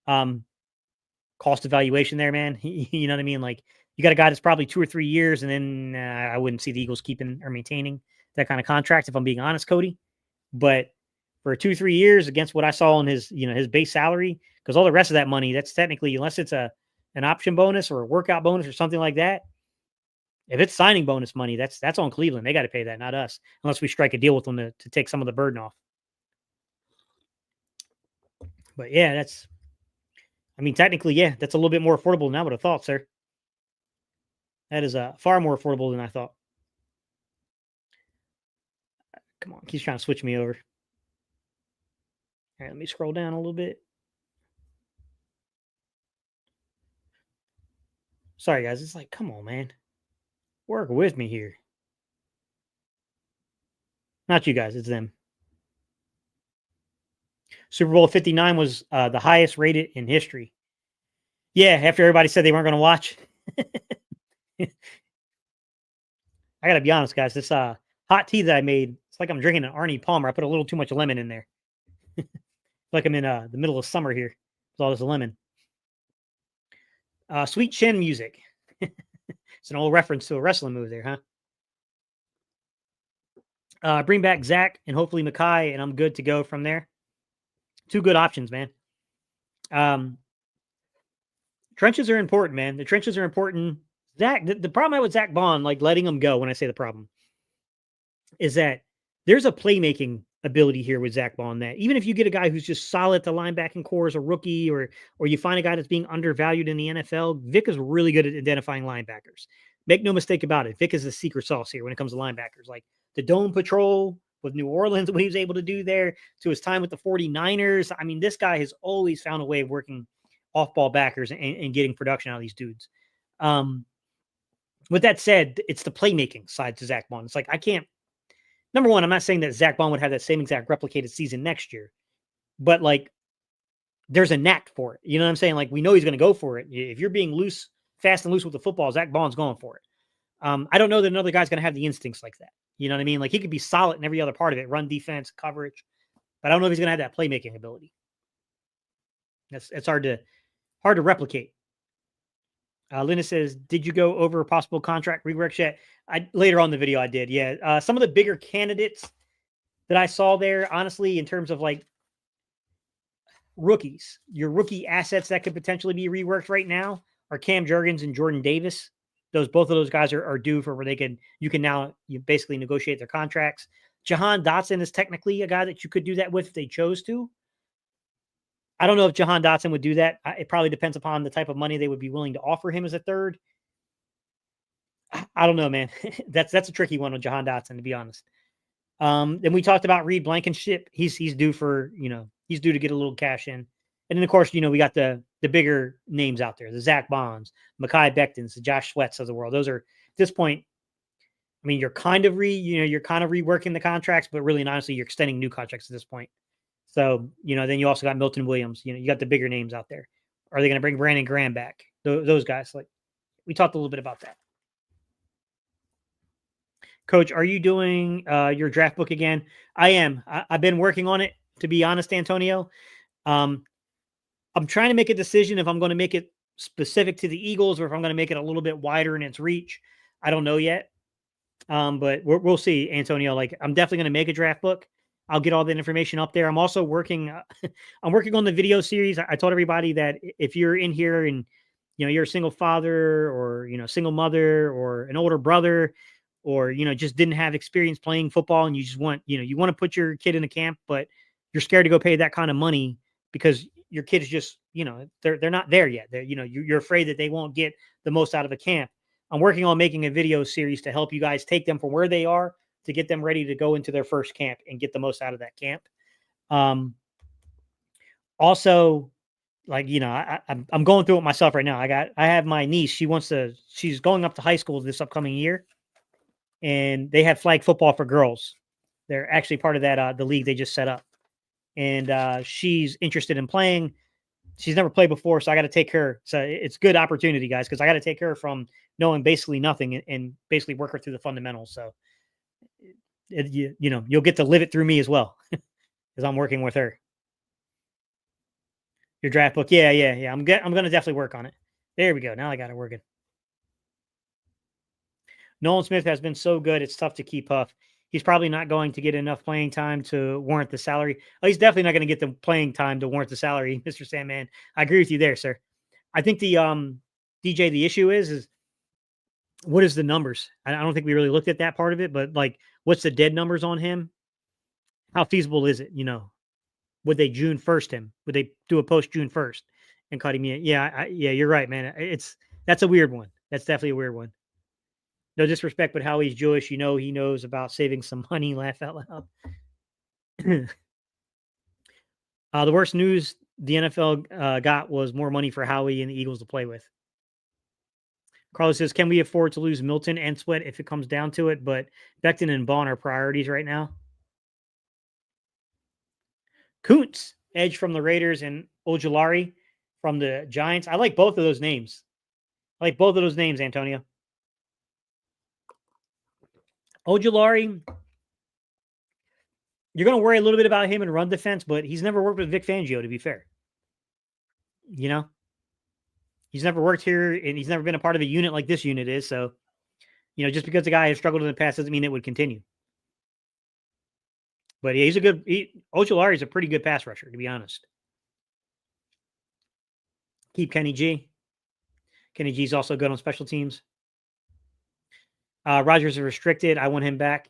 Cost evaluation there, man. You know what I mean? Like you got a guy that's probably 2 or 3 years, and then I wouldn't see the Eagles keeping or maintaining that kind of contract if I'm being honest, Cody. But for 2 or 3 years against what I saw in his, you know, his base salary, because all the rest of that money, that's technically, unless it's an option bonus or a workout bonus or something like that. If it's signing bonus money, that's on Cleveland. They got to pay that, not us, unless we strike a deal with them to take some of the burden off. But yeah, technically, yeah, that's a little bit more affordable than I would have thought, sir. That is far more affordable than I thought. Come on, he's trying to switch me over. All right, let me scroll down a little bit. Sorry, guys. It's like, come on, man. Work with me here. Not you guys, it's them. Super Bowl 59 was the highest rated in history. Yeah, after everybody said they weren't going to watch. I got to be honest, guys. This hot tea that I made, it's like I'm drinking an Arnie Palmer. I put a little too much lemon in there. Like I'm in the middle of summer here with all this lemon. Sweet Chin music. It's an old reference to a wrestling move there, huh? Bring back Zach and hopefully Mackay, and I'm good to go from there. 2 good options, man. Trenches are important, man. The trenches are important. Zach, the problem I have with Zach Bond, like letting him go when I say the problem, is that there's a playmaking ability here with Zach Bond that even if you get a guy who's just solid at the linebacking core as a rookie, or you find a guy that's being undervalued in the NFL, Vic is really good at identifying linebackers. Make no mistake about it. Vic is the secret sauce here when it comes to linebackers. Like the Dome Patrol with New Orleans, what he was able to do there, to his time with the 49ers. I mean, this guy has always found a way of working off-ball backers and getting production out of these dudes. With that said, it's the playmaking side to Zach Bond. It's like, I can't, number one, I'm not saying that Zach Bond would have that same exact replicated season next year, but like there's a knack for it. You know what I'm saying? Like we know he's going to go for it. If you're being loose, fast and loose with the football, Zach Bond's going for it. I don't know that another guy's going to have the instincts like that. You know what I mean? Like he could be solid in every other part of it, run defense, coverage, but I don't know if he's going to have that playmaking ability. It's hard to replicate. Linda says, did you go over possible contract reworks yet? Later on in the video, I did. Yeah. Some of the bigger candidates that I saw there, honestly, in terms of like rookies, your rookie assets that could potentially be reworked right now are Cam Jurgens and Jordan Davis. Both of those guys are due for where you can now basically negotiate their contracts. Jahan Dotson is technically a guy that you could do that with if they chose to. I don't know if Jahan Dotson would do that. It probably depends upon the type of money they would be willing to offer him as a third. I don't know, man. That's a tricky one with Jahan Dotson, to be honest. Then we talked about Reed Blankenship. He's due for, he's due to get a little cash in. And then of course, we got the bigger names out there, the Zach Bonds, Mekhi Bectons, the Josh Sweats of the world. Those are at this point, I mean, you're kind of reworking the contracts, but really and honestly, you're extending new contracts at this point. So, then you also got Milton Williams, you got the bigger names out there. Are they going to bring Brandon Graham back? Those guys, like we talked a little bit about that. Coach, are you doing your draft book again? I am. I've been working on it, to be honest, Antonio. I'm trying to make a decision if I'm going to make it specific to the Eagles or if I'm going to make it a little bit wider in its reach. I don't know yet. But we'll see, Antonio. Like, I'm definitely going to make a draft book. I'll get all the information up there. I'm also working. I'm working on the video series. I told everybody that if you're in here and you're a single father or single mother or an older brother, or just didn't have experience playing football and you just want you want to put your kid in a camp, but you're scared to go pay that kind of money because your kid is just they're not there yet. They're you're afraid that they won't get the most out of a camp. I'm working on making a video series to help you guys take them from where they are to get them ready to go into their first camp and get the most out of that camp. Also, like, I'm going through it myself right now. I have my niece. She's going up to high school this upcoming year, and they have flag football for girls. They're actually part of that, the league they just set up. And she's interested in playing. She's never played before, so I got to take her. So it's good opportunity, guys, because I got to take her from knowing basically nothing and basically work her through the fundamentals. So, you'll get to live it through me as well because I'm working with her. Your draft book. Yeah. I'm going to definitely work on it. There we go. Now I got it working. Nolan Smith has been so good. It's tough to keep up. He's probably not going to get enough playing time to warrant the salary. Oh, he's definitely not going to get the playing time to warrant the salary, Mr. Sandman. I agree with you there, sir. I think the DJ, the issue is what is the numbers? I don't think we really looked at that part of it, but like, what's the dead numbers on him? How feasible is it? Would they June 1st him? Would they do a post June 1st and cut him in? Yeah, you're right, man. That's a weird one. That's definitely a weird one. No disrespect, but Howie's Jewish. He knows about saving some money. Laugh out loud. The worst news the NFL got was more money for Howie and the Eagles to play with. Carlos says, can we afford to lose Milton and Sweat if it comes down to it? But Becton and Bond are priorities right now. Kuntz, edge from the Raiders, and Ojulari from the Giants. I like both of those names. Antonio. Ojulari, you're going to worry a little bit about him in run defense, but he's never worked with Vic Fangio, to be fair. He's never worked here, and he's never been a part of a unit like this unit is. So, just because the guy has struggled in the past doesn't mean it would continue. But yeah, Ojulari is a pretty good pass rusher, to be honest. Keep Kenny G. Kenny G's also good on special teams. Rodgers is restricted. I want him back.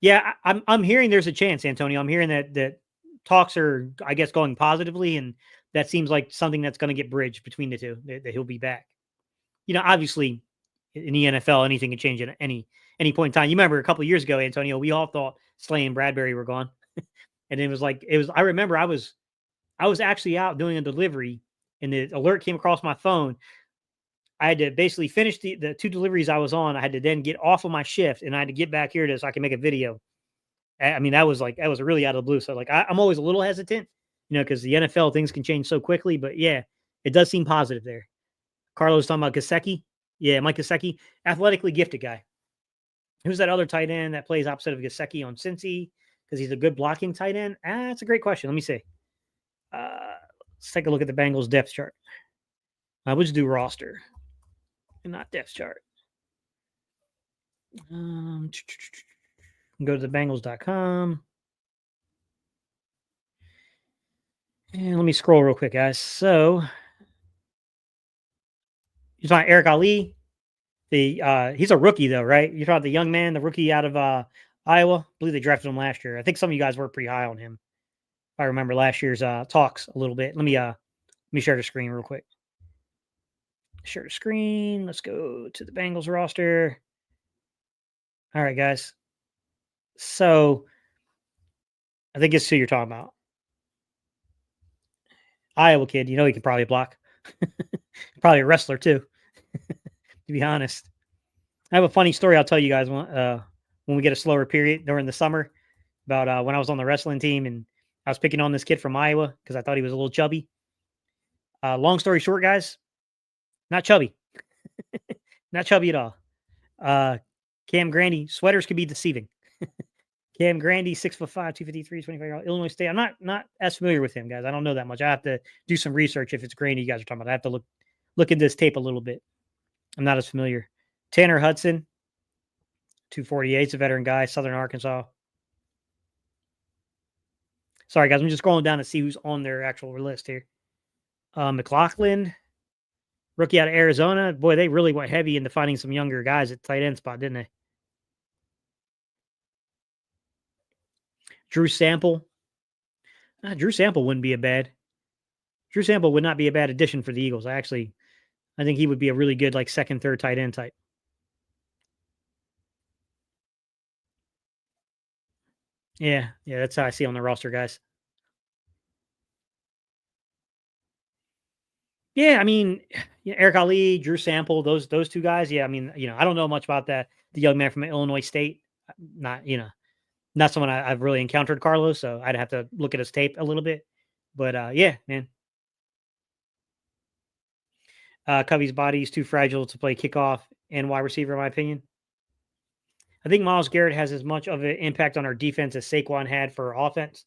Yeah, I'm hearing there's a chance, Antonio. I'm hearing that talks are, I guess, going positively, and that seems like something that's going to get bridged between the two, that he'll be back. Obviously, in the NFL, anything can change at any point in time. You remember a couple of years ago, Antonio, we all thought Slay and Bradbury were gone. And I remember I was actually out doing a delivery, and the alert came across my phone. I had to basically finish the two deliveries I was on. I had to then get off of my shift, and I had to get back here so I can make a video. I mean, that was really out of the blue. So I'm always a little hesitant, because the NFL things can change so quickly. But yeah, it does seem positive there. Carlos talking about Gesicki. Yeah, Mike Gesicki, athletically gifted guy. Who's that other tight end that plays opposite of Gesicki on Cincy? Because he's a good blocking tight end. That's a great question. Let me see. Let's take a look at the Bengals depth chart. We'll just do roster and not depth chart. Go to the Bengals.com. And let me scroll real quick, guys. So you're talking Eric Ali. He's a rookie though, right? You're talking the young man, the rookie out of Iowa. I believe they drafted him last year. I think some of you guys were pretty high on him. If I remember last year's talks a little bit. Let me share the screen real quick. Share the screen. Let's go to the Bengals roster. All right, guys. So I think it's who you're talking about. Iowa kid. You know he can probably block. Probably a wrestler too, to be honest. I have a funny story I'll tell you guys when we get a slower period during the summer about when I was on the wrestling team and I was picking on this kid from Iowa because I thought he was a little chubby. Long story short, guys, not chubby. Not chubby at all. Cam Grandy, sweaters could be deceiving. Cam Grandy, 6'5", 253, 25, Illinois State. I'm not as familiar with him, guys. I don't know that much. I have to do some research if it's Grandy you guys are talking about. I have to look at this tape a little bit. I'm not as familiar. Tanner Hudson, 248, is a veteran guy, Southern Arkansas. Sorry, guys. I'm just scrolling down to see who's on their actual list here. McLaughlin, rookie out of Arizona. Boy, they really went heavy into finding some younger guys at tight end spot, didn't they? Drew Sample. Drew Sample wouldn't be a bad. Drew Sample would not be a bad addition for the Eagles. I think he would be a really good like second, third tight end type. Yeah, that's how I see on the roster, guys. Yeah, I mean, Eric Ali, Drew Sample, those two guys. Yeah, I mean, I don't know much about that. The young man from Illinois State, not not someone I've really encountered, Carlos. So I'd have to look at his tape a little bit. But yeah, man, Covey's body is too fragile to play kickoff and wide receiver, in my opinion. I think Miles Garrett has as much of an impact on our defense as Saquon had for our offense.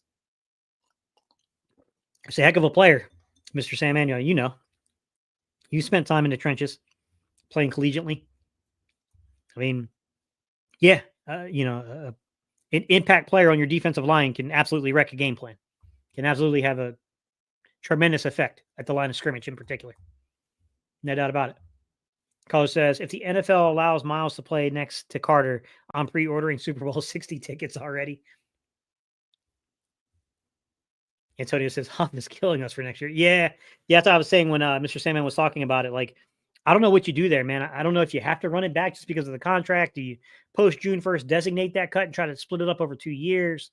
He's a heck of a player, Mr. Sam Manuel. You spent time in the trenches playing collegiately. I mean, yeah, an impact player on your defensive line can absolutely wreck a game plan, can absolutely have a tremendous effect at the line of scrimmage in particular. No doubt about it. Carlos says, if the NFL allows Miles to play next to Carter, I'm pre-ordering Super Bowl 60 tickets already. Antonio says, Huff is killing us for next year. Yeah, that's what I was saying when Mr. Sandman was talking about it. Like, I don't know what you do there, man. I don't know if you have to run it back just because of the contract. Do you post June 1st designate that cut and try to split it up over 2 years?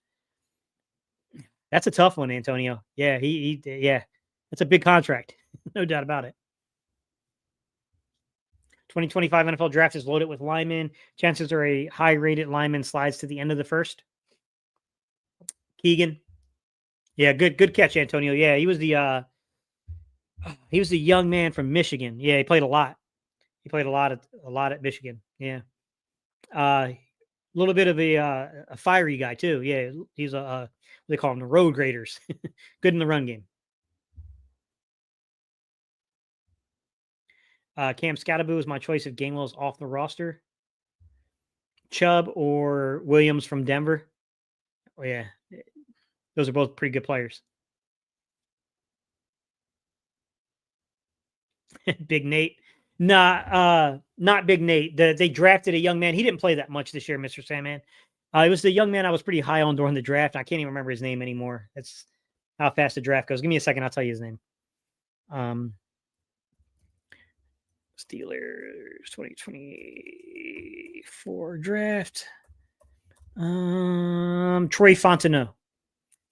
That's a tough one, Antonio. Yeah, yeah, that's a big contract. No doubt about it. 2025 NFL draft is loaded with linemen. Chances are a high-rated lineman slides to the end of the first. Keegan. Yeah, good catch, Antonio. Yeah, he was the young man from Michigan. Yeah, he played a lot. He played a lot at Michigan. Yeah. A little bit of a fiery guy too. Yeah, he's they call him the road graders. Good in the run game. Cam Scattaboo is my choice if Gainwell's off the roster. Chubb or Williams from Denver. Oh yeah, those are both pretty good players. Big Nate. Nah, not Big Nate. They drafted a young man. He didn't play that much this year, Mr. Sandman. It was the young man I was pretty high on during the draft. I can't even remember his name anymore. That's how fast the draft goes. Give me a second. I'll tell you his name. Steelers 2024 draft. Troy Fontenot.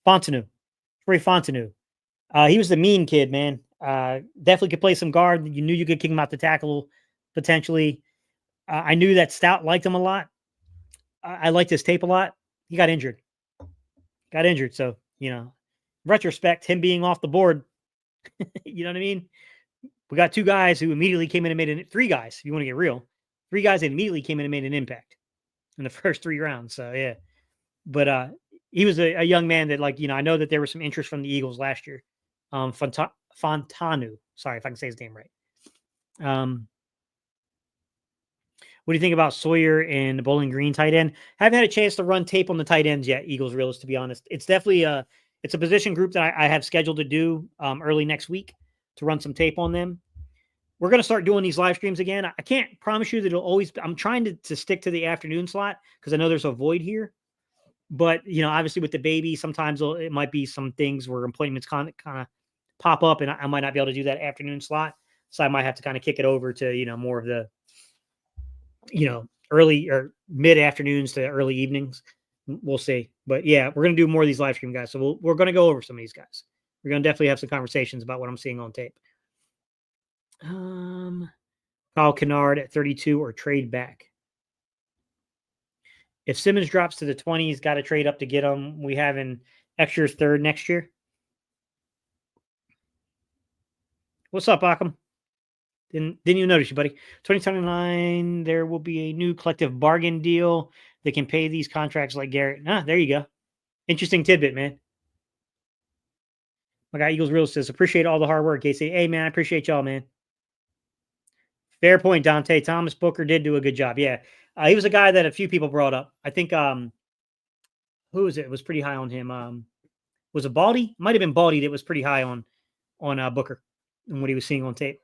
Troy Fontenot. He was the mean kid, man. Definitely could play some guard. You knew you could kick him out the tackle potentially. I knew that Stout liked him a lot. I liked his tape a lot. He got injured. So, retrospect, him being off the board, you know what I mean? We got two guys who immediately came in and made three guys, if you want to get real. Three guys that immediately came in and made an impact in the first 3 rounds. So, yeah. But he was a young man that, I know that there was some interest from the Eagles last year. Fontanu. Sorry if I can say his name right. What do you think about Sawyer and the Bowling Green tight end? Haven't had a chance to run tape on the tight ends yet, Eagles realists, to be honest. It's definitely it's a position group that I have scheduled to do early next week to run some tape on them. We're going to start doing these live streams again. I can't promise you that it'll always – I'm trying to stick to the afternoon slot because I know there's a void here. But obviously with the baby, sometimes it might be some things where appointments kind of pop up, and I might not be able to do that afternoon slot. So I might have to kind of kick it over to more of the early or mid afternoons to early evenings. We'll see. But yeah, we're gonna do more of these live stream guys. So we're gonna go over some of these guys. We're gonna definitely have some conversations about what I'm seeing on tape. Kyle Kennard at 32 or trade back. If Simmons drops to the 20s, got to trade up to get him. We have an extra third next year. What's up, Akam? Didn't even notice you, buddy. 2029, there will be a new collective bargain deal that can pay these contracts like Garrett. There you go. Interesting tidbit, man. My guy Eagles Real says, appreciate all the hard work. Casey, hey, man, I appreciate y'all, man. Fair point, Dante. Thomas Booker did do a good job. Yeah. He was a guy that a few people brought up. I think, who was it? It was pretty high on him. Was it Baldy? Might have been Baldy that was pretty high on Booker and what he was seeing on tape.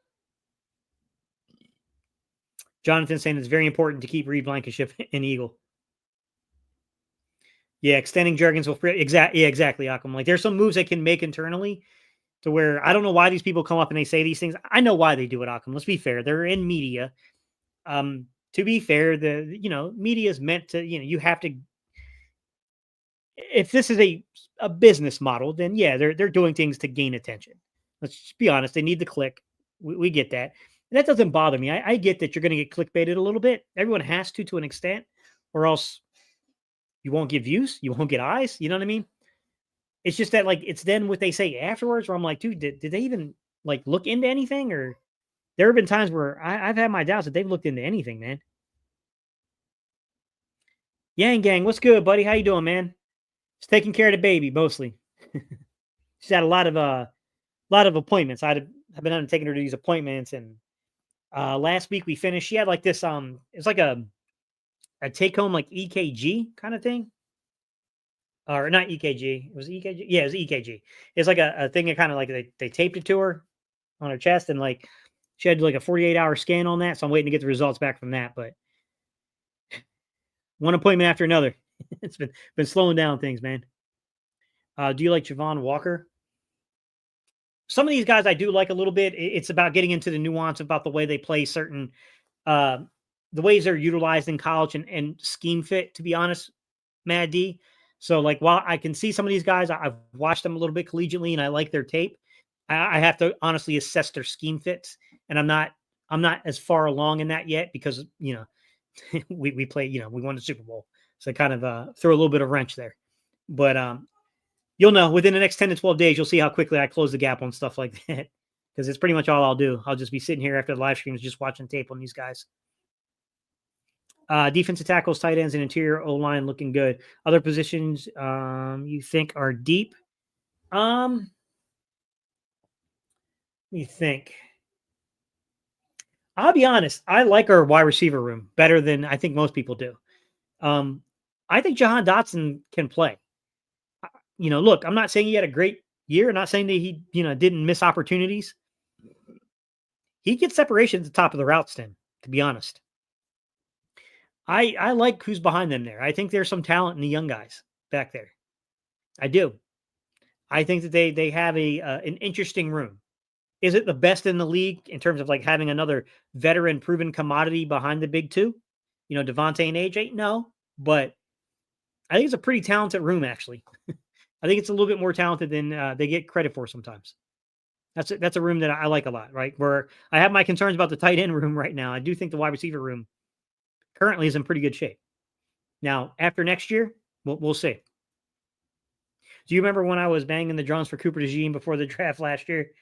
Jonathan saying it's very important to keep Reed Blankenship an Eagle. Yeah, extending Jurgens will exactly. Yeah, exactly. Akam. Like there's some moves they can make internally to where I don't know why these people come up and they say these things. I know why they do it, Akam. Let's be fair. They're in media. To be fair, the media is meant to, you have to. If this is a business model, then yeah, they're doing things to gain attention. Let's just be honest. They need the click. We get that. And that doesn't bother me. I get that you're going to get clickbaited a little bit. Everyone has to an extent, or else you won't get views. You won't get eyes. You know what I mean? It's just that, like, it's then what they say afterwards where I'm like, dude, did they even, like, look into anything? Or there have been times where I've had my doubts that they've looked into anything, man. Yang Gang, what's good, buddy? How you doing, man? Just taking care of the baby, mostly. She's had a lot of appointments. I've been on taking her to these appointments, and last week we finished. She had like this it's like a take home like EKG kind of thing, or not EKG. It was EKG. Yeah, it was EKG. It's like a thing that kind of like they taped it to her on her chest, and like she had like a 48-hour scan on that. So I'm waiting to get the results back from that. But one appointment after another. It's been slowing down things, man. Do you like Javon Walker? Some of these guys I do like a little bit. It's about getting into the nuance about the way they play certain, uh, the ways they're utilized in college and scheme fit, to be honest, Mad D. So, like, while I can see some of these guys, I've watched them a little bit collegiately and I like their tape. I have to honestly assess their scheme fits, and I'm not as far along in that yet because we play, we won the Super Bowl, so kind of throw a little bit of wrench there. But you'll know within the next 10 to 12 days, you'll see how quickly I close the gap on stuff like that. Because it's pretty much all I'll do. I'll just be sitting here after the live streams, just watching tape on these guys. Defensive tackles, tight ends, and interior O-line looking good. Other positions you think are deep? You think? I'll be honest. I like our wide receiver room better than I think most people do. I think Jahan Dotson can play. Look, I'm not saying he had a great year. I'm not saying that he, didn't miss opportunities. He gets separation at the top of the route stem, to be honest. I like who's behind them there. I think there's some talent in the young guys back there. I do. I think that they have an interesting room. Is it the best in the league in terms of like having another veteran proven commodity behind the big two? Devontae and AJ? No, but I think it's a pretty talented room, actually. I think it's a little bit more talented than they get credit for sometimes. That's a room that I like a lot, right? Where I have my concerns about the tight end room right now. I do think the wide receiver room currently is in pretty good shape. Now, after next year, we'll see. Do you remember when I was banging the drums for Cooper DeJean before the draft last year?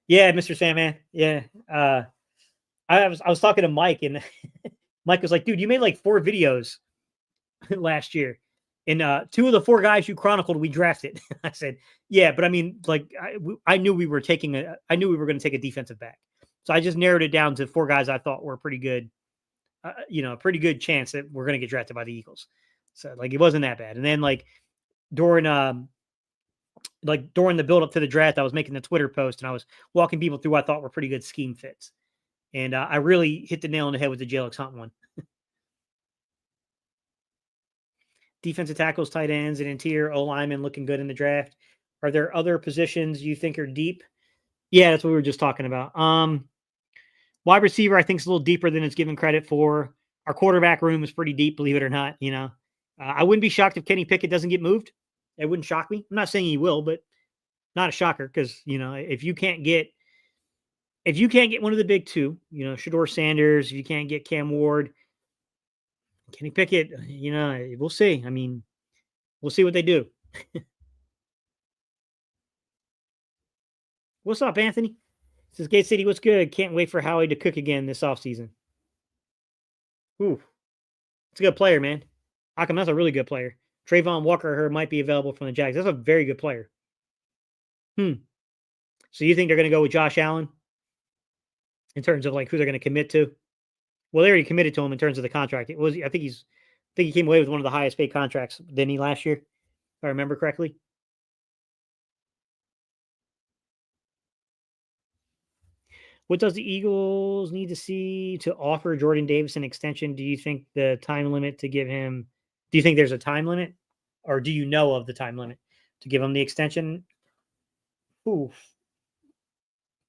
Yeah, Mr. Sandman. Yeah. I was talking to Mike, and Mike was like, dude, you made like 4 videos last year. And 2 of the 4 guys you chronicled, we drafted. I said, yeah, but I mean, like, I knew we were going to take a defensive back. So I just narrowed it down to 4 guys I thought were pretty good, a pretty good chance that we're going to get drafted by the Eagles. So like, it wasn't that bad. And then like during the build up to the draft, I was making the Twitter post and I was walking people through what I thought were pretty good scheme fits. And I really hit the nail on the head with the Jalen Hunt one. defensive tackles, tight ends, and interior O linemen looking good in the draft. Are there other positions you think are deep? Yeah, that's what we were just talking about. Wide receiver, I think, is a little deeper than it's given credit for. Our quarterback room is pretty deep, believe it or not. I wouldn't be shocked if Kenny Pickett doesn't get moved. It wouldn't shock me. I'm not saying he will, but not a shocker because if you can't get one of the big two, Shador Sanders, if you can't get Cam Ward, Kenny Pickett, we'll see. I mean, we'll see what they do. What's up, Anthony? This is Gate City. What's good? Can't wait for Howie to cook again this offseason. Ooh, it's a good player, man. How come that's a really good player? Trayvon Walker, might be available from the Jags. That's a very good player. So you think they're going to go with Josh Allen in terms of like who they're going to commit to? Well, they already committed to him in terms of the contract. I think he came away with one of the highest paid contracts, didn't he, last year? If I remember correctly. What does the Eagles need to see to offer Jordan Davis an extension? Do you think the time limit to give him? Do you think there's a time limit, or do you know of the time limit to give him the extension? Ooh,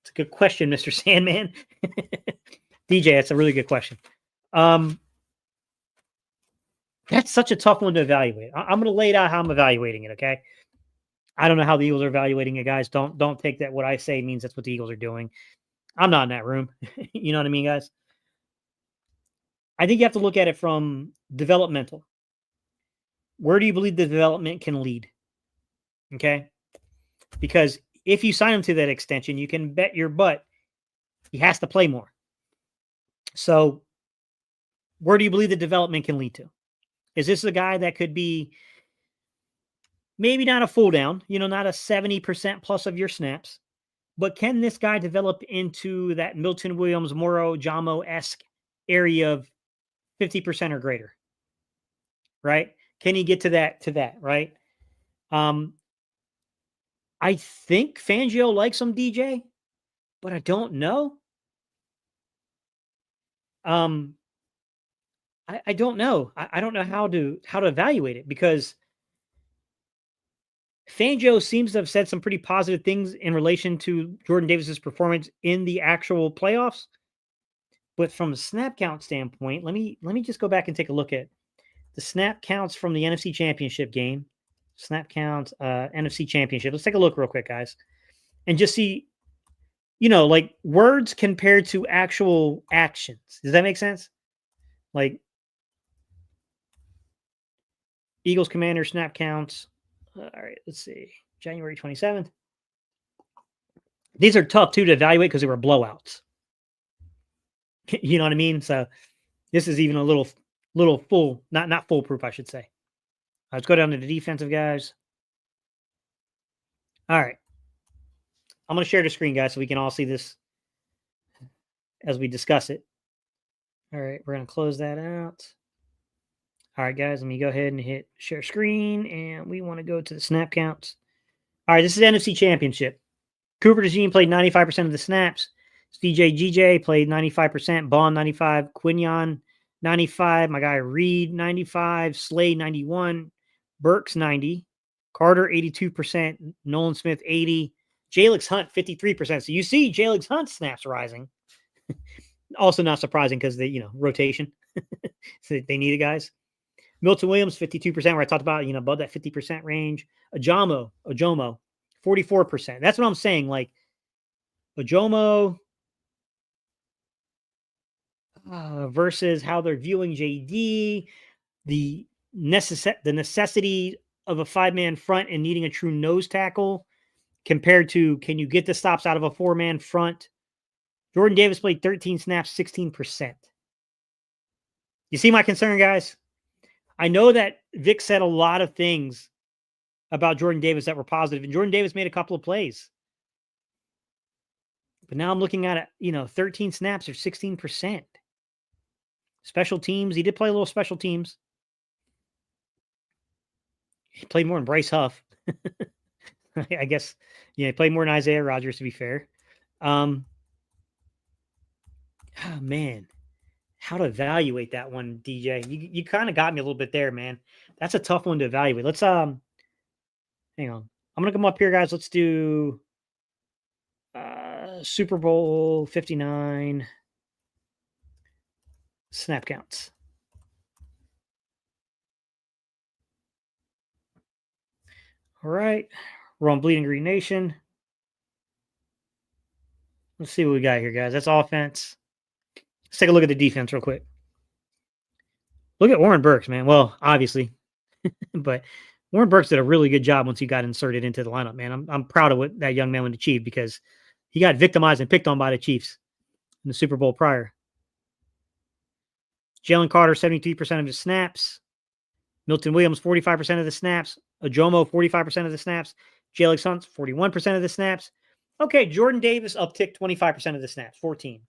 it's a good question, Mr. Sandman. DJ, that's a really good question. That's such a tough one to evaluate. I'm going to lay it out how I'm evaluating it. Okay. I don't know how the Eagles are evaluating it, guys. Don't take that. What I say means that's what the Eagles are doing. I'm not in that room. You know what I mean, guys? I think you have to look at it from developmental. Where do you believe the development can lead? Okay. Because if you sign him to that extension, you can bet your butt he has to play more. So where do you believe the development can lead to? Is this a guy that could be maybe not a full down, not a 70% plus of your snaps, but can this guy develop into that Milton Williams, Moro, Jamo-esque area of 50% or greater? Right? Can he get to that, right? I think Fangio likes him, DJ, but I don't know. I don't know. I don't know how to evaluate it because Fangio seems to have said some pretty positive things in relation to Jordan Davis's performance in the actual playoffs. But from a snap count standpoint, let me just go back and take a look at the snap counts from the NFC Championship game. Snap count, NFC Championship. Let's take a look real quick, guys, and just see, like words compared to actual actions. Does that make sense? Like Eagles Commander snap counts. All right, let's see. January 27th. These are tough too to evaluate because they were blowouts. You know what I mean? So this is even a little full, not foolproof, I should say. Let's go down to the defensive guys. All right. I'm going to share the screen, guys, so we can all see this as we discuss it. All right. We're going to close that out. All right, guys, let me go ahead and hit share screen, and we want to go to the snap counts. All right, this is NFC Championship. Cooper DeJean played 95% of the snaps. DJ GJ played 95%. Bond 95. Quinion 95. My guy Reed 95. Slade 91. Burks 90. Carter 82%. Nolan Smith 80. Jalix Hunt 53%. So you see Jalix Hunt snaps rising. Also not surprising because they, rotation. So they needed guys. Milton Williams 52%, where I talked about, above that 50% range. Ojomo, 44%. That's what I'm saying. Like Ojomo versus how they're viewing JD, the necessity of a 5-man front and needing a true nose tackle compared to can you get the stops out of a 4-man front? Jordan Davis played 13 snaps, 16%. You see my concern, guys? I know that Vic said a lot of things about Jordan Davis that were positive, and Jordan Davis made a couple of plays. But now I'm looking at it, 13 snaps or 16%. Special teams, he did play a little special teams. He played more than Bryce Huff. I guess, he played more than Isaiah Rodgers, to be fair. Oh, man. How to evaluate that one, DJ? You kind of got me a little bit there, man. That's a tough one to evaluate. Let's hang on. I'm gonna come up here, guys. Let's do Super Bowl 59 snap counts. All right. We're on Bleeding Green Nation. Let's see what we got here, guys. That's offense. Let's take a look at the defense real quick. Look at Warren Burks, man. Well, obviously, but Warren Burks did a really good job once he got inserted into the lineup, man. I'm proud of what that young man would achieve because he got victimized and picked on by the Chiefs in the Super Bowl prior. Jalen Carter, 73% of his snaps. Milton Williams, 45% of the snaps. Ajomo, 45% of the snaps. Jalen Hunt, 41% of the snaps. Okay, Jordan Davis upticked 25% of the snaps, 14.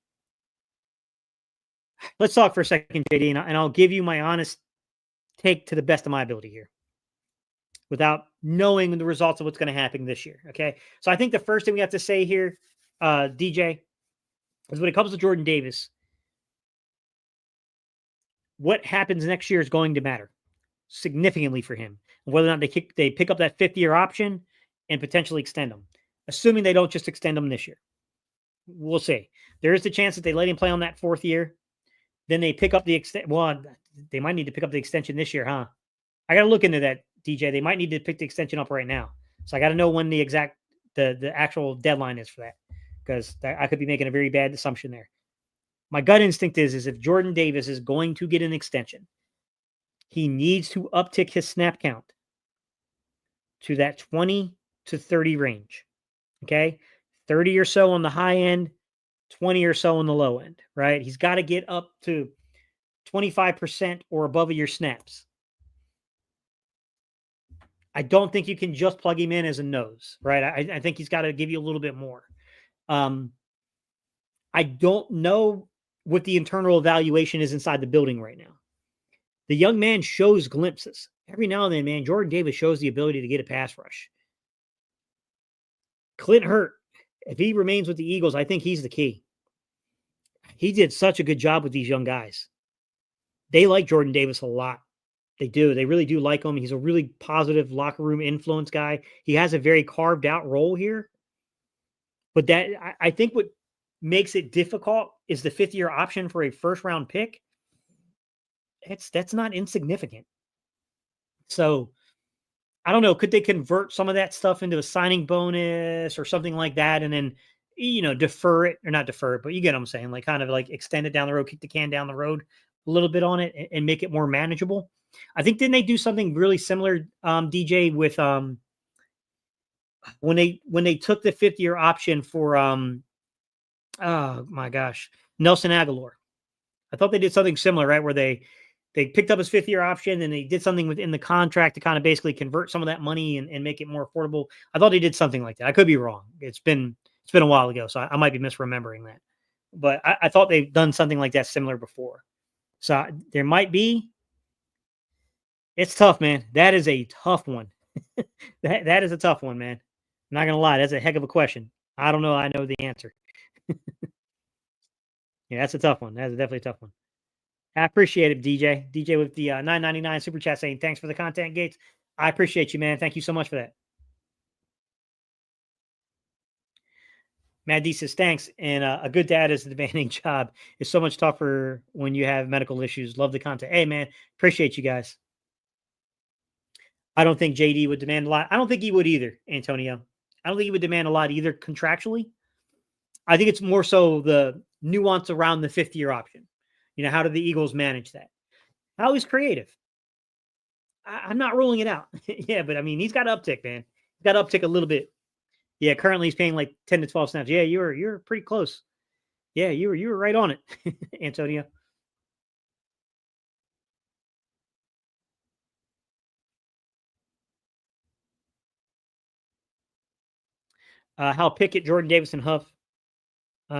Let's talk for a second, JD, and I'll give you my honest take to the best of my ability here without knowing the results of what's going to happen this year, okay? So I think the first thing we have to say here, DJ, is when it comes to Jordan Davis, what happens next year is going to matter significantly for him. Whether or not they pick up that 5th-year option and potentially extend him, assuming they don't just extend him this year. We'll see. There is the chance that they let him play on that 4th year. Then they pick up the extent. Well, they might need to pick up the extension this year, huh? I got to look into that, DJ. They might need to pick the extension up right now. So I got to know when the actual deadline is for that, because I could be making a very bad assumption there. My gut instinct is if Jordan Davis is going to get an extension, he needs to uptick his snap count to that 20 to 30 range. Okay? 30 or so on the high end, 20 or so on the low end, right? He's got to get up to 25% or above of your snaps. I don't think you can just plug him in as a nose, right? I think he's got to give you a little bit more. I don't know what the internal evaluation is inside the building right now. The young man shows glimpses. Every now and then, man, Jordan Davis shows the ability to get a pass rush. Clint Hurt, if he remains with the Eagles, I think he's the key. He did such a good job with these young guys. They like Jordan Davis a lot. They do. They really do like him. He's a really positive locker room influence guy. He has a very carved out role here. But that I think what makes it difficult is the 5th-year option for a first-round pick. That's not insignificant. So I don't know. Could they convert some of that stuff into a signing bonus or something like that, and then defer it or not defer it, but you get what I'm saying, like kind of like extend it down the road, kick the can down the road a little bit on it, and make it more manageable. I think didn't they do something really similar, DJ, with when they took the 5th-year option for oh my gosh, Nelson Aguilar. I thought they did something similar, right? Where they picked up his 5th-year option and they did something within the contract to kind of basically convert some of that money and make it more affordable. I thought they did something like that. I could be wrong. It's been a while ago, so I might be misremembering that. But I thought they've done something like that similar before. So there might be. It's tough, man. That is a tough one. that is a tough one, man. I'm not gonna lie. That's a heck of a question. I don't know. I know the answer. Yeah, that's a tough one. That's definitely a tough one. I appreciate it, DJ. DJ with the $9.99 super chat saying thanks for the content, Gates. I appreciate you, man. Thank you so much for that. Matt D says thanks, and a good dad is a demanding job. It's so much tougher when you have medical issues. Love the content. Hey, man, appreciate you guys. I don't think JD would demand a lot. I don't think he would either, Antonio. I don't think he would demand a lot either contractually. I think it's more so the nuance around the 5th-year option. How do the Eagles manage that? How is creative? I'm not ruling it out. Yeah, but I mean, he's got to uptick, man. He's got to uptick a little bit. Yeah, currently he's paying like 10 to 12 snaps. Yeah, you're pretty close. Yeah, you were right on it, Antonio. Hal Pickett, Jordan Davis, and Huff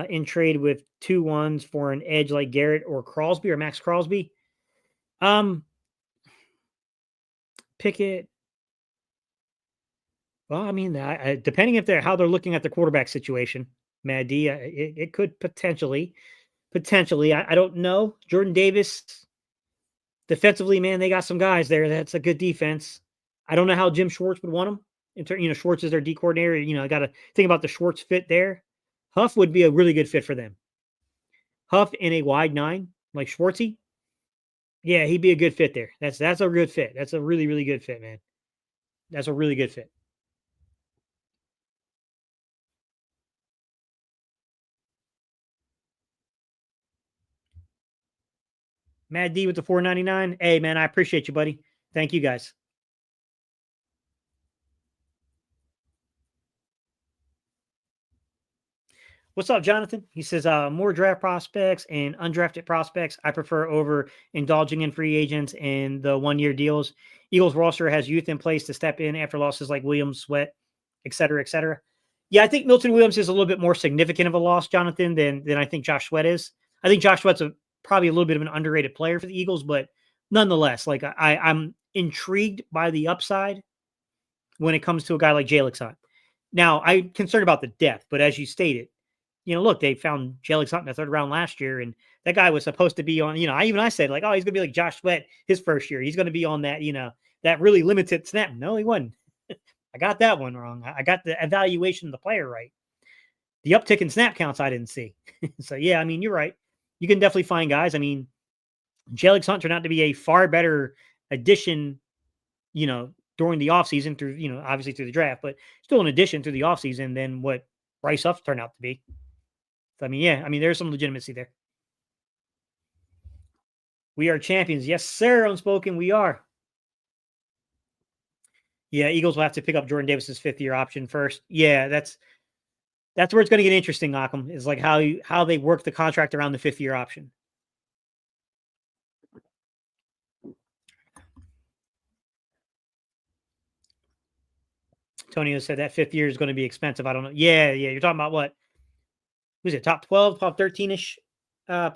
in trade with 2 1s for an edge like Garrett or Crosby or Max Crosby. Pickett. Well, I mean, depending how they're looking at the quarterback situation, Mad D, it could potentially. I don't know. Jordan Davis, Defensively, man, they got some guys there. That's a good defense. I don't know how Jim Schwartz would want them. Schwartz is their D coordinator. I got to think about the Schwartz fit there. Huff would be a really good fit for them. Huff in a wide nine like Schwartzy. Yeah, he'd be a good fit there. That's a good fit. That's a really, really good fit, man. That's a really good fit. Mad D with the 499. Hey, man, I appreciate you, buddy. Thank you, guys. What's up, Jonathan? He says, more draft prospects and undrafted prospects. I prefer over indulging in free agents and the 1 year deals. Eagles roster has youth in place to step in after losses like Williams, Sweat, et cetera, et cetera. Yeah, I think Milton Williams is a little bit more significant of a loss, Jonathan, than I think Josh Sweat is. I think Josh Sweat's probably a little bit of an underrated player for the Eagles, but nonetheless, like I'm intrigued by the upside when it comes to a guy like Jalen Hunt. Now, I'm concerned about the depth, but as you stated, look, they found Jalen Hunt in the third round last year, and that guy was supposed to be on, I said, like, oh, he's going to be like Josh Sweat his first year. He's going to be on that, that really limited snap. No, he wasn't. I got that one wrong. I got the evaluation of the player right. The uptick in snap counts I didn't see. So, yeah, I mean, you're right. You can definitely find guys. I mean, Jalen Hunt turned out to be a far better addition, during the offseason through, obviously through the draft, but still an addition through the offseason than what Bryce Huff turned out to be. So, I mean, yeah, there's some legitimacy there. We are champions. Yes, sir. Unspoken. We are. Yeah, Eagles will have to pick up Jordan Davis's 5th-year option first. Yeah, that's where it's going to get interesting, Malcolm, is like how they work the contract around the 5th-year option. Antonio said that 5th year is going to be expensive. I don't know. Yeah. You're talking about what? Who's it? Top 12, top 13-ish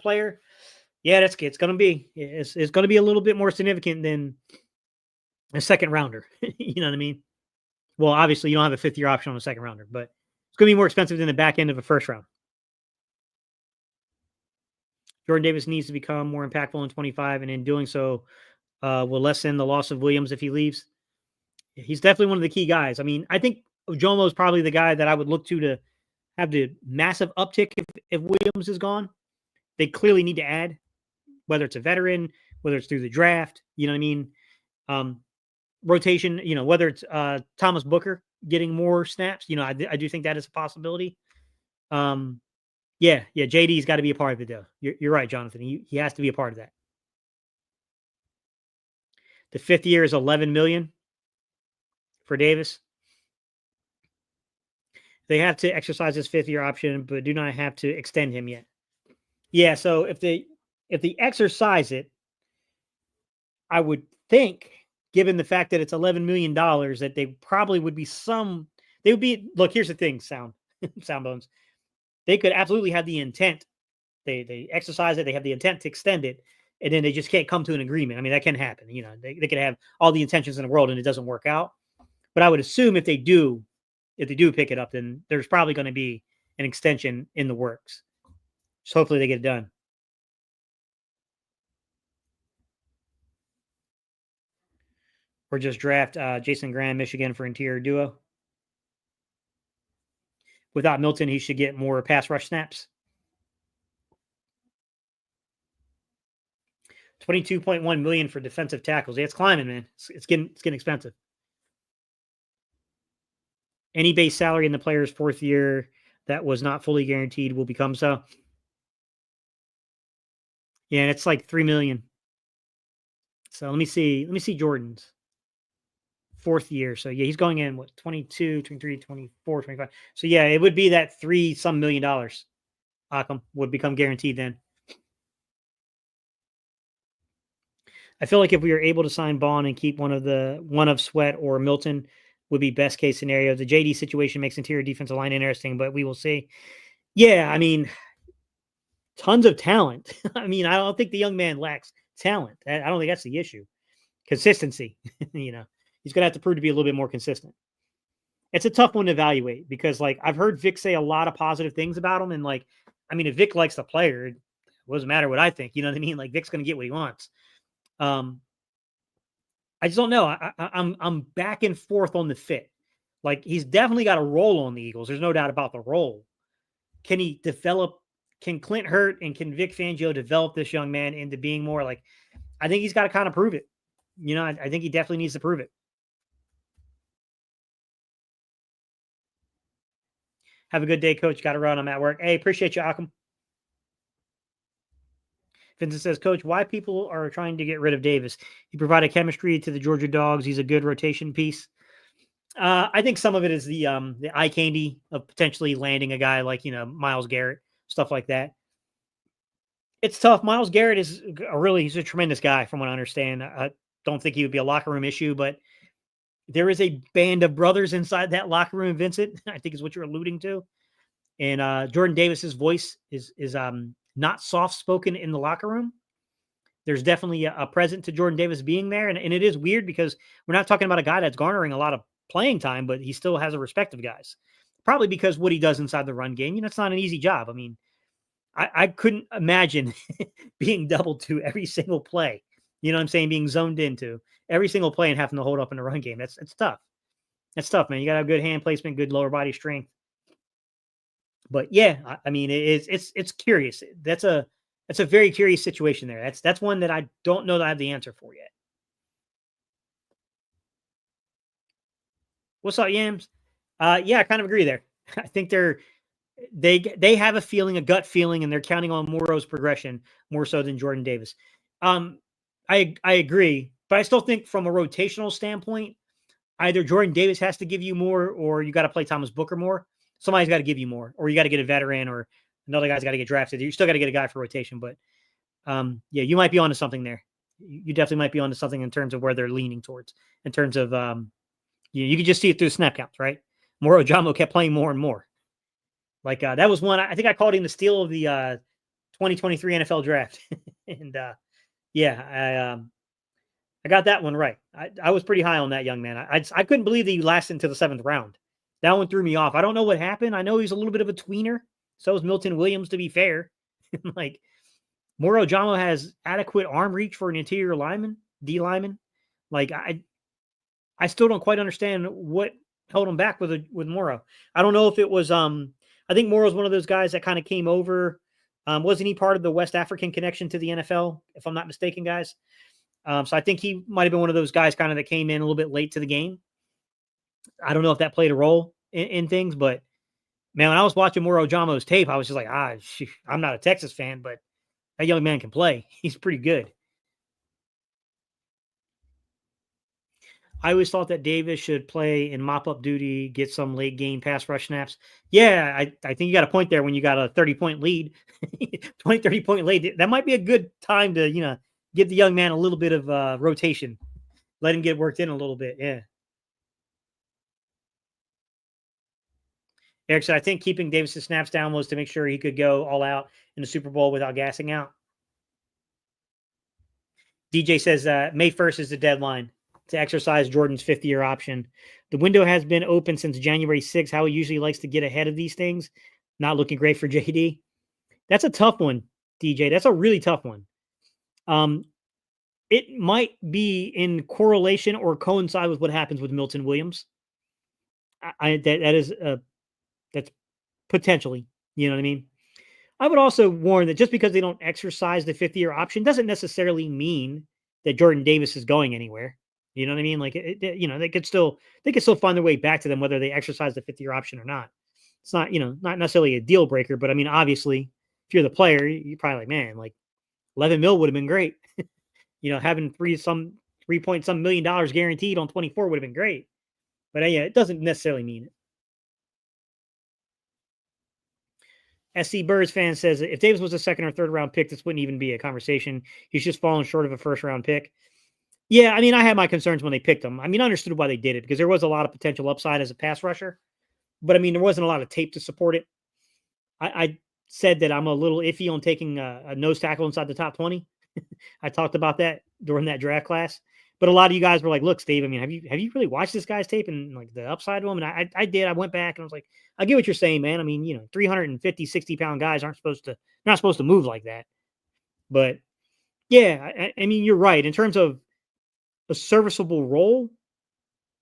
player? Yeah, it's going to be. It's going to be a little bit more significant than a second rounder. You know what I mean? Well, obviously, you don't have a 5th-year option on a second rounder, but it's going to be more expensive than the back end of a first round. Jordan Davis needs to become more impactful in 25, and in doing so, will lessen the loss of Williams if he leaves. He's definitely one of the key guys. I mean, I think Jomo is probably the guy that I would look to have the massive uptick if Williams is gone. They clearly need to add, whether it's a veteran, whether it's through the draft, you know what I mean? Rotation, whether it's Thomas Booker getting more snaps, I do think that is a possibility. Yeah, JD's got to be a part of it, though. You're right, Jonathan. He has to be a part of that. The 5th year is $11 million for Davis. They have to exercise his 5th-year option, but do not have to extend him yet. Yeah, so if they exercise it, I would think, given the fact that it's $11 million, that they probably would be look, here's the thing, sound bones. They could absolutely have the intent. They exercise it, they have the intent to extend it, and then they just can't come to an agreement. I mean, that can happen. They could have all the intentions in the world and it doesn't work out. But I would assume if they do pick it up, then there's probably going to be an extension in the works. So hopefully they get it done. Or just draft Jason Graham, Michigan, for interior duo. Without Milton, he should get more pass rush snaps. 22.1 million for defensive tackles. Yeah, it's climbing, man. It's getting expensive. Any base salary in the player's 4th year that was not fully guaranteed will become so. Yeah, and it's like 3 million. So let me see Jordan's 4th year. So yeah, he's going in 22, 23, 24, 25. So yeah, it would be that $3-some million. Occam would become guaranteed then. I feel like if we were able to sign Bond and keep one of Sweat or Milton would be best case scenario. The JD situation makes interior defensive line interesting, but we will see. Yeah, I mean, tons of talent. I mean, I don't think the young man lacks talent. I don't think that's the issue. Consistency. He's going to have to prove to be a little bit more consistent. It's a tough one to evaluate because, like, I've heard Vic say a lot of positive things about him. And, like, I mean, if Vic likes the player, it doesn't matter what I think. You know what I mean? Like, Vic's going to get what he wants. Um, I just don't know. I'm back and forth on the fit. Like he's definitely got a role on the Eagles. There's no doubt about the role. Can he develop? Can Clint Hurt and can Vic Fangio develop this young man into being more like? I think he's got to kind of prove it. I think he definitely needs to prove it. Have a good day, Coach. Got to run. I'm at work. Hey, appreciate you, Akam. Vincent says, Coach, why people are trying to get rid of Davis? He provided chemistry to the Georgia Dogs. He's a good rotation piece. I think some of it is the eye candy of potentially landing a guy like Myles Garrett, stuff like that. It's tough. Myles Garrett is he's a tremendous guy, from what I understand. I don't think he would be a locker room issue, but there is a band of brothers inside that locker room, Vincent. I think is what you're alluding to. And Jordan Davis's voice is not soft spoken in the locker room. There's definitely a present to Jordan Davis being there, and it is weird because we're not talking about a guy that's garnering a lot of playing time, but he still has a respect of guys. Probably because what he does inside the run game, it's not an easy job. I mean, I couldn't imagine being doubled to every single play. You know what I'm saying? Being zoned into every single play and having to hold up in the run game. It's tough. That's tough, man. You got to have good hand placement, good lower body strength. But yeah, I mean, it's curious. That's a very curious situation there. That's one that I don't know that I have the answer for yet. What's up, Yams? Yeah, I kind of agree there. I think they have a feeling, a gut feeling, and they're counting on Moro's progression more so than Jordan Davis. I agree, but I still think from a rotational standpoint, either Jordan Davis has to give you more, or you got to play Thomas Booker more. Somebody's got to give you more, or you got to get a veteran, or another guy's got to get drafted. You still got to get a guy for rotation, but yeah, you might be onto something there. You definitely might be onto something in terms of where they're leaning towards. In terms of you could just see it through the snap counts, right? Moro Jamo kept playing more and more. Like that was one. I think I called him the steal of the 2023 NFL draft, and yeah, I got that one right. I was pretty high on that young man. I couldn't believe that he lasted into the 7th round. That one threw me off. I don't know what happened. I know he's a little bit of a tweener. So is Milton Williams, to be fair. Like Moro Jamo has adequate arm reach for an interior lineman, D lineman. Like I still don't quite understand what held him back with Moro. I don't know if it was I think Moro's one of those guys that kind of came over. Wasn't he part of the West African connection to the NFL, if I'm not mistaken, guys? So I think he might have been one of those guys kind of that came in a little bit late to the game. I don't know if that played a role in things, but man, when I was watching Moro Jamo's tape, I was just like, I'm not a Texas fan, but that young man can play. He's pretty good. I always thought that Davis should play in mop-up duty, get some late game pass rush snaps. Yeah, I think you got a point there when you got a 30-point lead, 20, 30-point lead. That might be a good time to, give the young man a little bit of rotation. Let him get worked in a little bit. Yeah. Eric said, I think keeping Davis's snaps down was to make sure he could go all out in the Super Bowl without gassing out. DJ says May 1st is the deadline to exercise Jordan's 5th-year option. The window has been open since January 6th. How he usually likes to get ahead of these things. Not looking great for JD. That's a tough one, DJ. That's a really tough one. It might be in correlation or coincide with what happens with Milton Williams. That's potentially, you know what I mean? I would also warn that just because they don't exercise the 5th-year option doesn't necessarily mean that Jordan Davis is going anywhere. You know what I mean? Like, they could still find their way back to them, whether they exercise the 5th-year option or not. It's not, not necessarily a deal breaker, but I mean, obviously, if you're the player, you're probably like, man, like 11 mil would have been great. Having $3 point some million guaranteed on 24 would have been great. But yeah, it doesn't necessarily mean it. SC Birds fan says if Davis was a 2nd or 3rd round pick, this wouldn't even be a conversation. He's just fallen short of a 1st round pick. Yeah, I mean, I had my concerns when they picked him. I mean, I understood why they did it because there was a lot of potential upside as a pass rusher. But I mean, there wasn't a lot of tape to support it. I said that I'm a little iffy on taking a nose tackle inside the top 20. I talked about that during that draft class. But a lot of you guys were like, look, Steve, I mean, have you really watched this guy's tape and like the upside of him? And I did. I went back and I was like, I get what you're saying, man. I mean, 350, 60-pound guys not supposed to move like that. But Yeah, I mean, you're right. In terms of a serviceable role,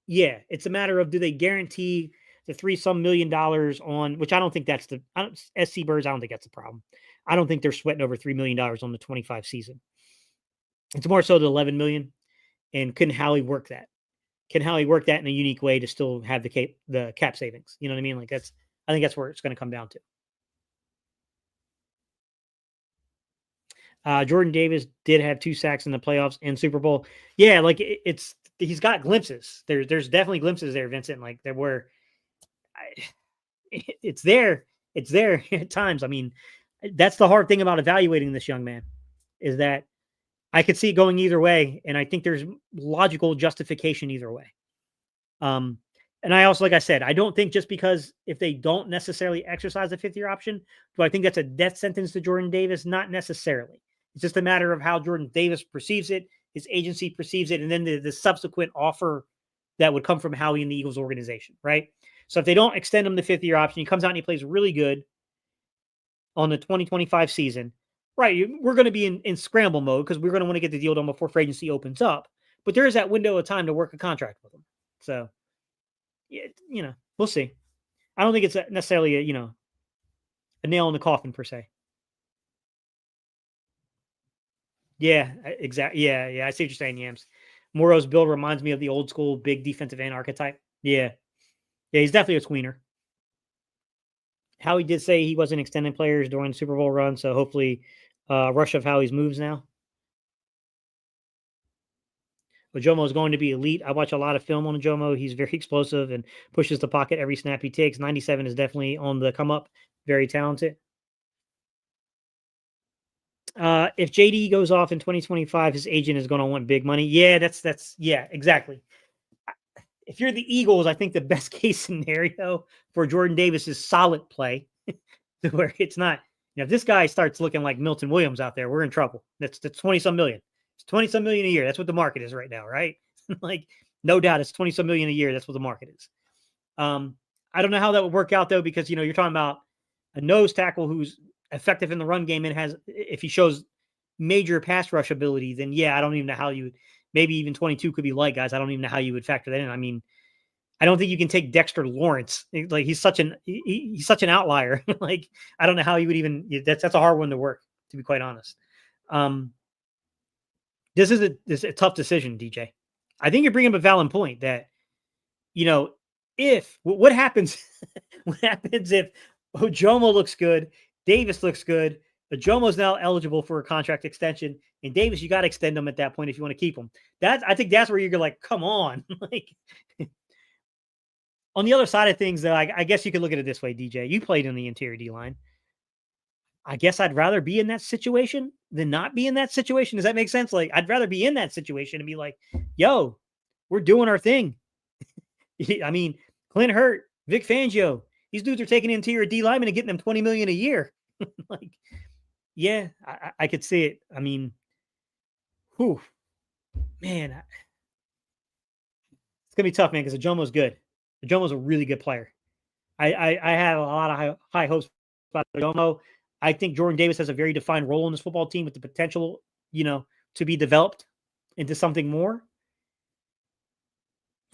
yeah, it's a matter of do they guarantee the three some $1 million on which I don't think that's the I don't, SC Birds. I don't think that's the problem. I don't think they're sweating over $3 million on the 25 season. It's more so the 11 million. And can Howie work that? Can Howie work that in a unique way to still have the cap savings? You know what I mean? Like I think that's where it's going to come down to. Jordan Davis did have 2 sacks in the playoffs and Super Bowl. Yeah, like it's he's got glimpses. There's definitely glimpses there, Vincent. Like there were, I, it's there. It's there at times. I mean, that's the hard thing about evaluating this young man is that I could see it going either way, and I think there's logical justification either way. Um, and I also, like I said, I don't think just because if they don't necessarily exercise the 5th year option, do I think that's a death sentence to Jordan Davis? Not necessarily. It's just a matter of how Jordan Davis perceives it, his agency perceives it, and then the subsequent offer that would come from Howie and the Eagles organization, right? So if they don't extend him the 5th year option, he comes out and he plays really good on the 2025 season, right? We're going to be in scramble mode because we're going to want to get the deal done before free agency opens up. But there is that window of time to work a contract with him. So, yeah, we'll see. I don't think it's necessarily a nail in the coffin per se. Yeah, exactly. Yeah, yeah. I see what you're saying, Yams. Moro's build reminds me of the old school big defensive end archetype. Yeah, yeah. He's definitely a tweener. Howie did say he wasn't extending players during the Super Bowl run, so hopefully, rush of Howie's moves now. Ojomo is going to be elite. I watch a lot of film on Ojomo. He's very explosive and pushes the pocket every snap he takes. 97 is definitely on the come up. Very talented. If JD goes off in 2025, his agent is going to want big money. Yeah, yeah, exactly. If you're the Eagles, I think the best case scenario for Jordan Davis is solid play, where it's not. If this guy starts looking like Milton Williams out there, we're in trouble. That's 20 some million. It's 20 some million a year. That's what the market is right now, right? Like, no doubt, it's 20 some million a year. That's what the market is. I don't know how that would work out though, because you're talking about a nose tackle who's effective in the run game and if he shows major pass rush ability, then yeah, I don't even know how you would. Maybe even 22 could be light, guys. I don't even know how you would factor that in. I mean, I don't think you can take Dexter Lawrence. Like he's such an outlier. Like I don't know how you would even. That's a hard one to work, to be quite honest. This is a tough decision, DJ. I think you're bringing up a valid point that if what happens, what happens if Ojomo looks good, Davis looks good, Ojomo's now eligible for a contract extension, and Davis, you got to extend him at that point if you want to keep him. I think that's where you're like, come on. Like on the other side of things, though, I guess you could look at it this way, DJ. You played in the interior D line. I guess I'd rather be in that situation than not be in that situation. Does that make sense? Like, I'd rather be in that situation and be like, yo, we're doing our thing. I mean, Clint Hurt, Vic Fangio, these dudes are taking interior D linemen and getting them 20 million a year. Like, yeah, I could see it. I mean, whew, man, it's gonna be tough, man, because Ajomo's good. Ajomo's a really good player. I have a lot of high hopes about Ajomo. I think Jordan Davis has a very defined role in this football team with the potential, to be developed into something more.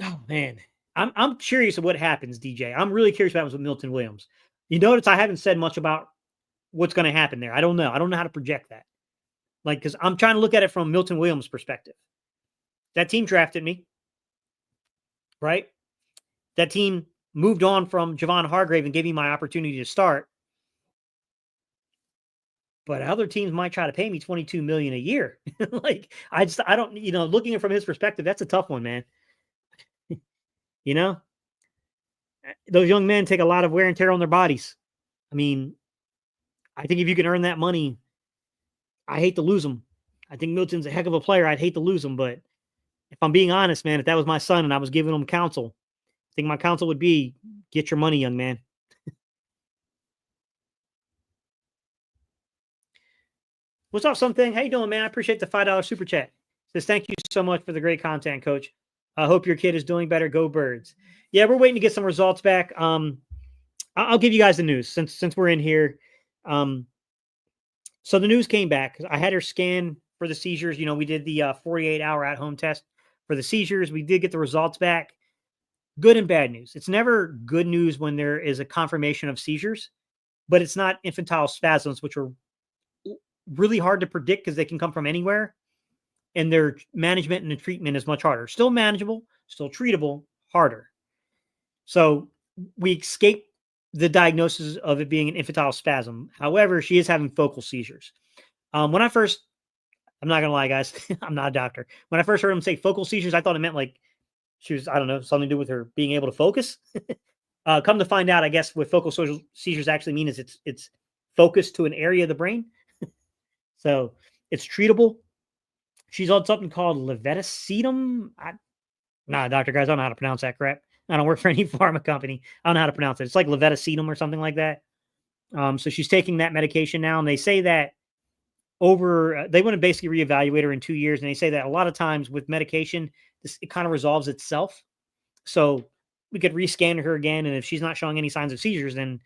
Oh man, I'm curious of what happens, DJ. I'm really curious what happens with Milton Williams. You notice I haven't said much about what's going to happen there. I don't know. I don't know how to project that. Like, because I'm trying to look at it from Milton Williams' perspective. That team drafted me, right? That team moved on from Javon Hargrave and gave me my opportunity to start. But other teams might try to pay me $22 million a year. Like, I don't, looking at it from his perspective, that's a tough one, man. You know, those young men take a lot of wear and tear on their bodies. I mean, I think if you can earn that money, I hate to lose him. I think Milton's a heck of a player. I'd hate to lose him, but if I'm being honest, man, if that was my son and I was giving him counsel, I think my counsel would be get your money, young man. What's up, something? How you doing, man? I appreciate the $5 super chat. Says thank you so much for the great content, coach. I hope your kid is doing better. Go Birds. Yeah, we're waiting to get some results back. I'll give you guys the news since we're in here. So the news came back. I had her scan for the seizures. We did the 48-hour at-home test for the seizures. We did get the results back. Good and bad news. It's never good news when there is a confirmation of seizures, but it's not infantile spasms, which are really hard to predict because they can come from anywhere, and their management and the treatment is much harder. Still manageable, still treatable, harder. So we escape the diagnosis of it being an infantile spasm. However, she is having focal seizures. When I first, I'm not gonna lie, guys, I'm not a doctor. When I first heard him say focal seizures, I thought it meant like she was, I don't know, something to do with her being able to focus. Come to find out, I guess what focal seizures actually mean is it's focused to an area of the brain. So it's treatable. She's on something called levetiracetam. Nah, doctor, guys, I don't know how to pronounce that crap. I don't work for any pharma company. I don't know how to pronounce it. It's like levetiracetam or something like that. So she's taking that medication now, and they say that they want to basically reevaluate her in 2 years, and they say that a lot of times with medication, it kind of resolves itself. So we could rescan her again, and if she's not showing any signs of seizures, then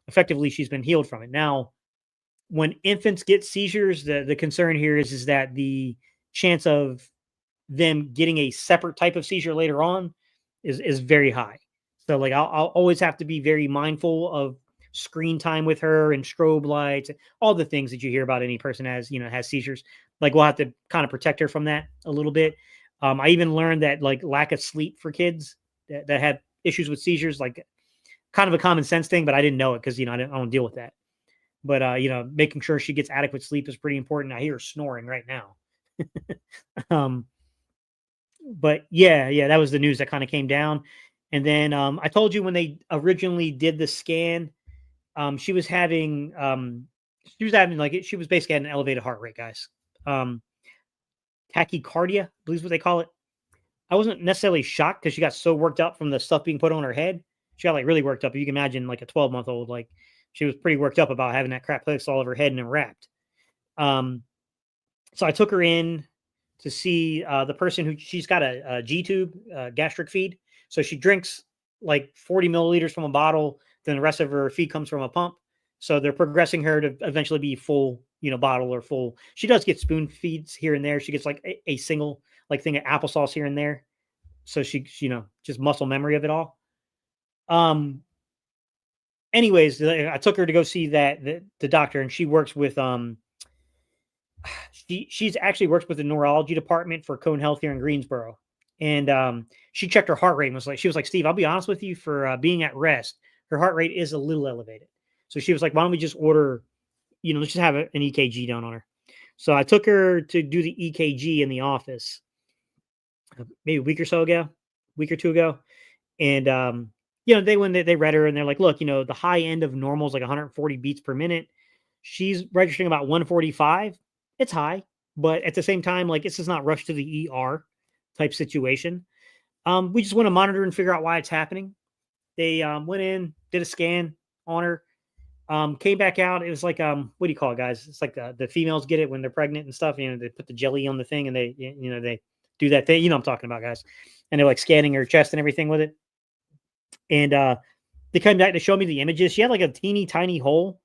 effectively she's been healed from it. Now, when infants get seizures, the concern here is that the chance of them getting a separate type of seizure later on is very high. So like I'll always have to be very mindful of screen time with her and strobe lights, all the things that you hear about any person has seizures. Like we'll have to kind of protect her from that a little bit. I even learned that like lack of sleep for kids that have issues with seizures, like kind of a common sense thing, but I didn't know it because I don't deal with that. But making sure she gets adequate sleep is pretty important. I hear her snoring right now. But yeah, that was the news that kind of came down. And then I told you when they originally did the scan, she was having she was basically at an elevated heart rate, guys. Tachycardia, I believe is what they call it. I wasn't necessarily shocked because she got so worked up from the stuff being put on her head. She got like really worked up. You can imagine like a 12-month-old, like she was pretty worked up about having that crap placed all over her head and then wrapped. So I took her in to see the person who she's got a G tube gastric feed. So she drinks like 40 milliliters from a bottle. Then the rest of her feed comes from a pump. So they're progressing her to eventually be full, bottle or full. She does get spoon feeds here and there. She gets like a single like thing of applesauce here and there. So she just muscle memory of it all. Anyways, I took her to go see the doctor, and she works with she's actually works with the neurology department for Cone Health here in Greensboro. And she checked her heart rate and she was like, Steve, I'll be honest with you, for being at rest, her heart rate is a little elevated. So she was like, why don't we just order, let's just have an EKG done on her. So I took her to do the EKG in the office maybe a week or two ago. And, when they read her and they're like, look, the high end of normal is like 140 beats per minute. She's registering about 145. It's high, but at the same time, like this is not rush to the ER type situation. We just want to monitor and figure out why it's happening. They went in, did a scan on her, came back out. It was like what do you call it, guys? It's like the females get it when they're pregnant and stuff. They put the jelly on the thing and they they do that thing. I'm talking about, guys. And they're like scanning her chest and everything with it. And they came back to show me the images. She had like a teeny tiny hole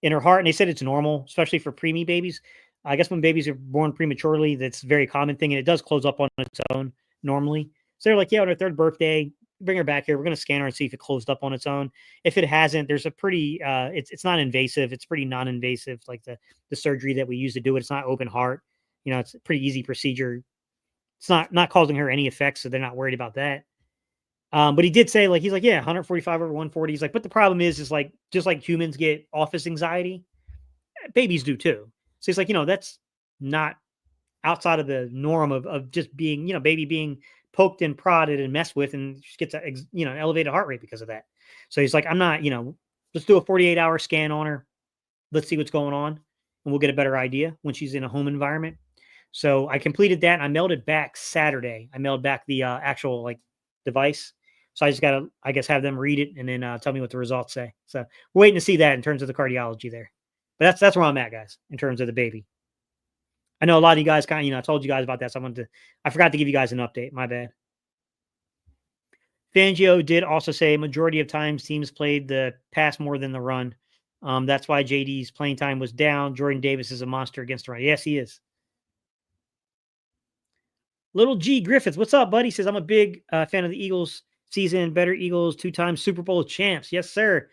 in her heart, and they said it's normal, especially for preemie babies. I guess when babies are born prematurely, that's a very common thing, and it does close up on its own normally. So they're like, yeah, on her third birthday, bring her back here. We're going to scan her and see if it closed up on its own. If it hasn't, there's a pretty, it's not invasive. It's pretty non-invasive, like the surgery that we use to do it. It's not open heart. It's a pretty easy procedure. It's not causing her any effects, so they're not worried about that. But he did say, like, he's like, yeah, 145 over 140. He's like, but the problem is like, just like humans get office anxiety, babies do too. So he's like, that's not outside of the norm of just being, baby being poked and prodded and messed with and just gets an elevated heart rate because of that. So he's like, I'm not, let's do a 48-hour scan on her. Let's see what's going on. And we'll get a better idea when she's in a home environment. So I completed that. And I mailed it back Saturday. I mailed back the actual like device. So I just got to, I guess, have them read it and then tell me what the results say. So we're waiting to see that in terms of the cardiology there. But that's where I'm at, guys, in terms of the baby. I know a lot of you guys kind of, I told you guys about that. So I forgot to give you guys an update. My bad. Fangio did also say majority of times teams played the pass more than the run. That's why JD's playing time was down. Jordan Davis is a monster against the run. Yes, he is. Little G Griffiths, what's up, buddy? Says I'm a big fan of the Eagles season. Better Eagles, 2 times Super Bowl champs. Yes, sir.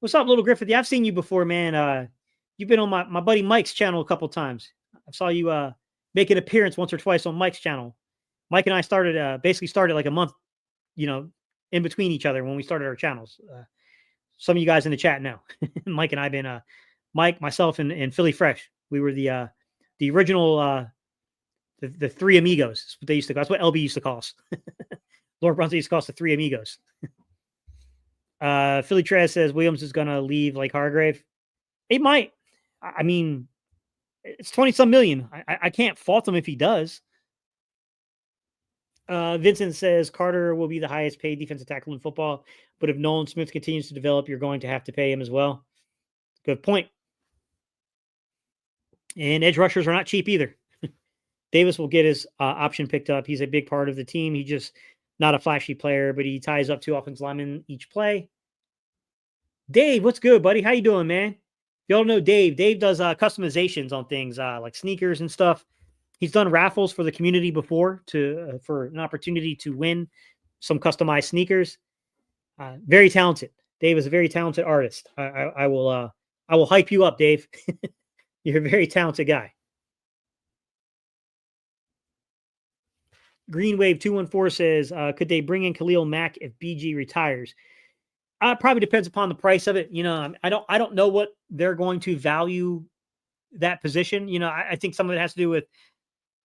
What's up, little Griffith? Yeah, I've seen you before, man. You've been on my buddy Mike's channel a couple times. I saw you make an appearance once or twice on Mike's channel. Mike and I basically started like a month, you know, in between each other when we started our channels. Some of you guys in the chat now. Mike and I've been Mike, myself, and Philly Fresh. We were the original the three amigos. That's what they used to call. That's what LB used to call us. Lord Brunson used to call us the three amigos. Philly Trez says Williams is going to leave like Hargrave. It might. I mean, it's 20 some million. I can't fault him if he does. Vincent says Carter will be the highest paid defensive tackle in football, but if Nolan Smith continues to develop, you're going to have to pay him as well. Good point. And edge rushers are not cheap either. Davis will get his option picked up. He's a big part of the team. He's just not a flashy player, but he ties up 2 offensive linemen each play. Dave, what's good, buddy? How you doing, man? You all know Dave. Dave does customizations on things like sneakers and stuff. He's done raffles for the community before for an opportunity to win some customized sneakers. Very talented. Dave is a very talented artist. I will hype you up, Dave. You're a very talented guy. Green Wave 214 says, could they bring in Khalil Mack if BG retires? Probably depends upon the price of it. You know, I don't know what they're going to value that position. You know, I think some of it has to do with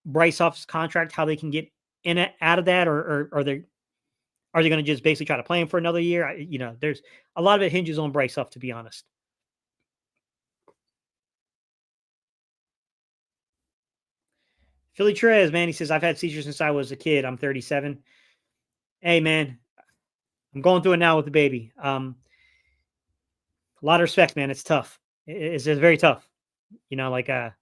Bryce Huff's contract, how they can get in it out of that, or are they going to just basically try to play him for another year? You know, there's a lot of it hinges on Bryce Huff, to be honest. Philly Trez, man, he says, I've had seizures since I was a kid. I'm 37. Hey, man, I'm going through it now with the baby. A lot of respect, man. It's tough. It's very tough. You know, like I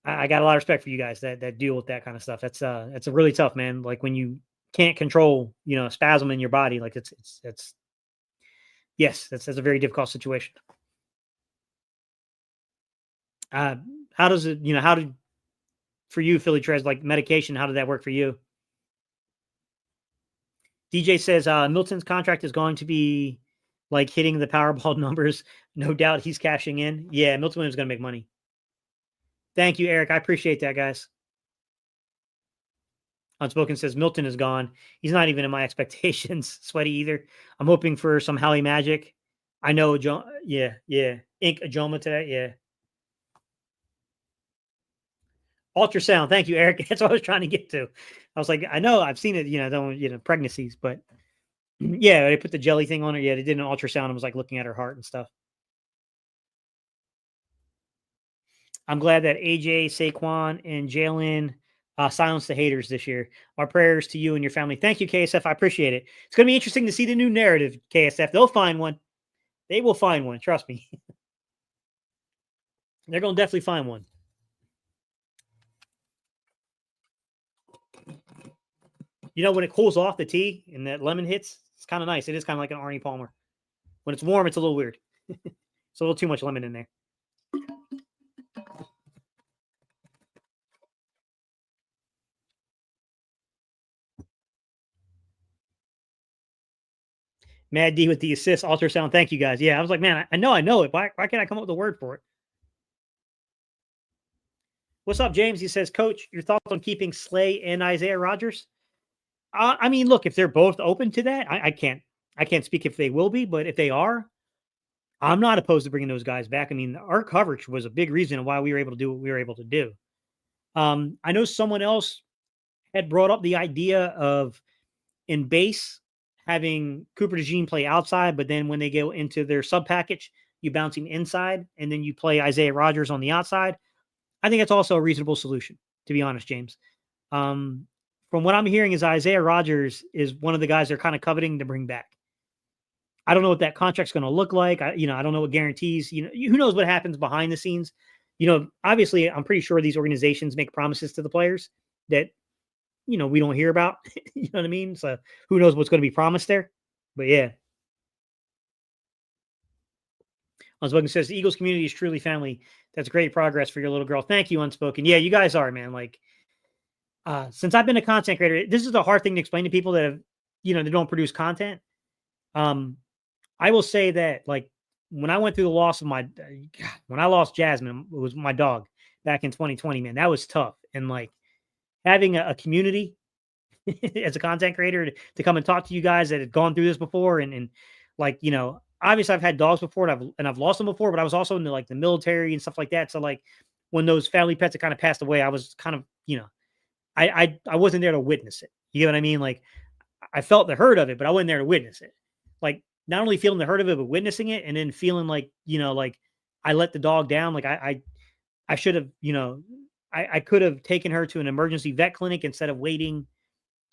got a lot of respect for you guys that deal with that kind of stuff. That's a really tough, man. Like when you can't control, you know, spasm in your body, like it's yes, that's a very difficult situation. How does it, you know, how did for you, Philly Trez, like medication, how did that work for you? DJ says Milton's contract is going to be like hitting the Powerball numbers. No doubt he's cashing in. Yeah, Milton Williams is going to make money. Thank you, Eric. I appreciate that, guys. Unspoken says Milton is gone. He's not even in my expectations. Sweaty either. I'm hoping for some Howie magic. I know, yeah. Ink Ajoma today, yeah. Ultrasound. Thank you, Eric. That's what I was trying to get to. I was like, I know I've seen it, pregnancies, but yeah, they put the jelly thing on her. Yeah, they did an ultrasound and was like looking at her heart and stuff. I'm glad that AJ, Saquon, and Jalen silenced the haters this year. Our prayers to you and your family. Thank you, KSF. I appreciate it. It's going to be interesting to see the new narrative, KSF. They'll find one. They will find one. Trust me. They're going to definitely find one. You know, when it cools off the tea and that lemon hits, it's kind of nice. It is kind of like an Arnie Palmer. When it's warm, it's a little weird. It's a little too much lemon in there. Mad D with the assist ultrasound. Thank you, guys. Yeah, I was like, man, I know it. Why can't I come up with a word for it? What's up, James? He says, Coach, your thoughts on keeping Slay and Isaiah Rodgers? I mean, look, if they're both open to that, I can't speak if they will be, but if they are, I'm not opposed to bringing those guys back. I mean, our coverage was a big reason why we were able to do what we were able to do. I know someone else had brought up the idea of in base having Cooper DeJean play outside, but then when they go into their sub package, you bounce him inside, and then you play Isaiah Rodgers on the outside. I think that's also a reasonable solution, to be honest, James. From what I'm hearing is Isaiah Rodgers is one of the guys they're kind of coveting to bring back. I don't know what that contract's going to look like. I don't know what guarantees, who knows what happens behind the scenes. Obviously I'm pretty sure these organizations make promises to the players that, we don't hear about, you know what I mean? So who knows what's going to be promised there, but yeah. Unspoken says the Eagles community is truly family. That's great progress for your little girl. Thank you, Unspoken. Yeah, you guys are, man. Like, Since I've been a content creator, this is a hard thing to explain to people that have, they don't produce content. Um, I will say that, like, when I went through the loss of when I lost Jasmine, it was my dog back in 2020, man, that was tough. And like having a community as a content creator to come and talk to you guys that had gone through this before, and like, obviously I've had dogs before, and I've lost them before, but I was also in the military and stuff like that. So like when those family pets had kind of passed away, I was kind of, I wasn't there to witness it. You know what I mean? Like I felt the hurt of it, but I wasn't there to witness it. Like not only feeling the hurt of it, but witnessing it, and then feeling like, like I let the dog down. Like I should have, I could have taken her to an emergency vet clinic instead of waiting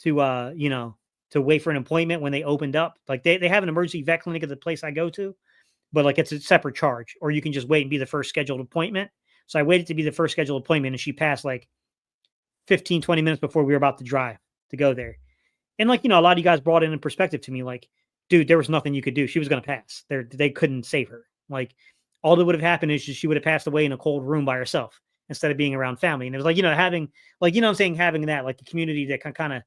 to, to wait for an appointment when they opened up. Like they have an emergency vet clinic at the place I go to, but like it's a separate charge, or you can just wait and be the first scheduled appointment. So I waited to be the first scheduled appointment, and she passed like 15, 20 minutes before we were about to drive to go there. And like, a lot of you guys brought it in perspective to me, like, dude, there was nothing you could do. She was going to pass. They couldn't save her. Like, all that would have happened is she would have passed away in a cold room by herself instead of being around family. And it was like, having, like, I'm saying, having that, like, the community that can kind of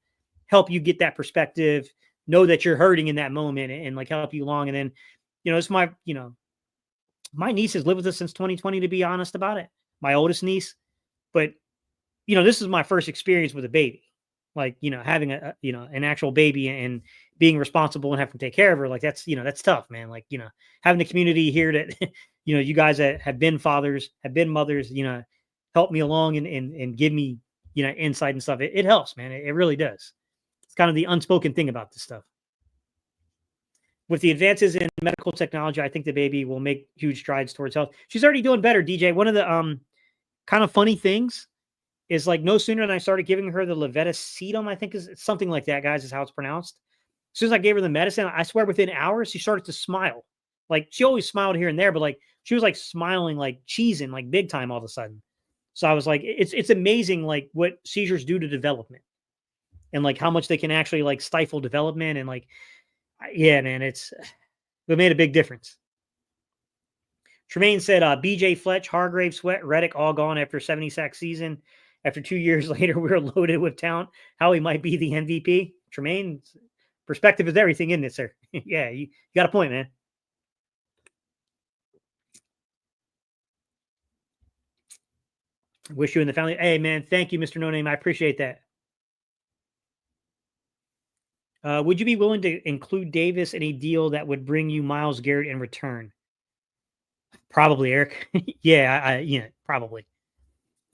help you get that perspective, know that you're hurting in that moment, and like help you along. And then, it's my niece has lived with us since 2020, to be honest about it. My oldest niece. But, this is my first experience with a baby. Like, having an actual baby and being responsible and having to take care of her. Like that's tough, man. Like, having the community here that, you guys that have been fathers, have been mothers, help me along and give me, insight and stuff. It helps, man. It really does. It's kind of the unspoken thing about this stuff. With the advances in medical technology, I think the baby will make huge strides towards health. She's already doing better, DJ. One of the kind of funny things is, like, no sooner than I started giving her the levetiracetam, I think it's something like that, guys, is how it's pronounced. As soon as I gave her the medicine, I swear within hours, she started to smile. Like, she always smiled here and there, but like she was like smiling, like cheesing, like big time all of a sudden. So I was like, it's amazing, like what seizures do to development, and like how much they can actually like stifle development. And like, yeah, man, it made a big difference. Tremaine said, BJ, Fletch, Hargrave, Sweat, Reddick, all gone after 70 sack season. After 2 years later, we're loaded with talent. Howie might be the MVP. Tremaine, perspective is everything, isn't it, sir? Yeah, you got a point, man. Wish you and the family. Hey, man, thank you, Mr. No Name. I appreciate that. Would you be willing to include Davis in a deal that would bring you Myles Garrett in return? Probably, Eric. Yeah, probably.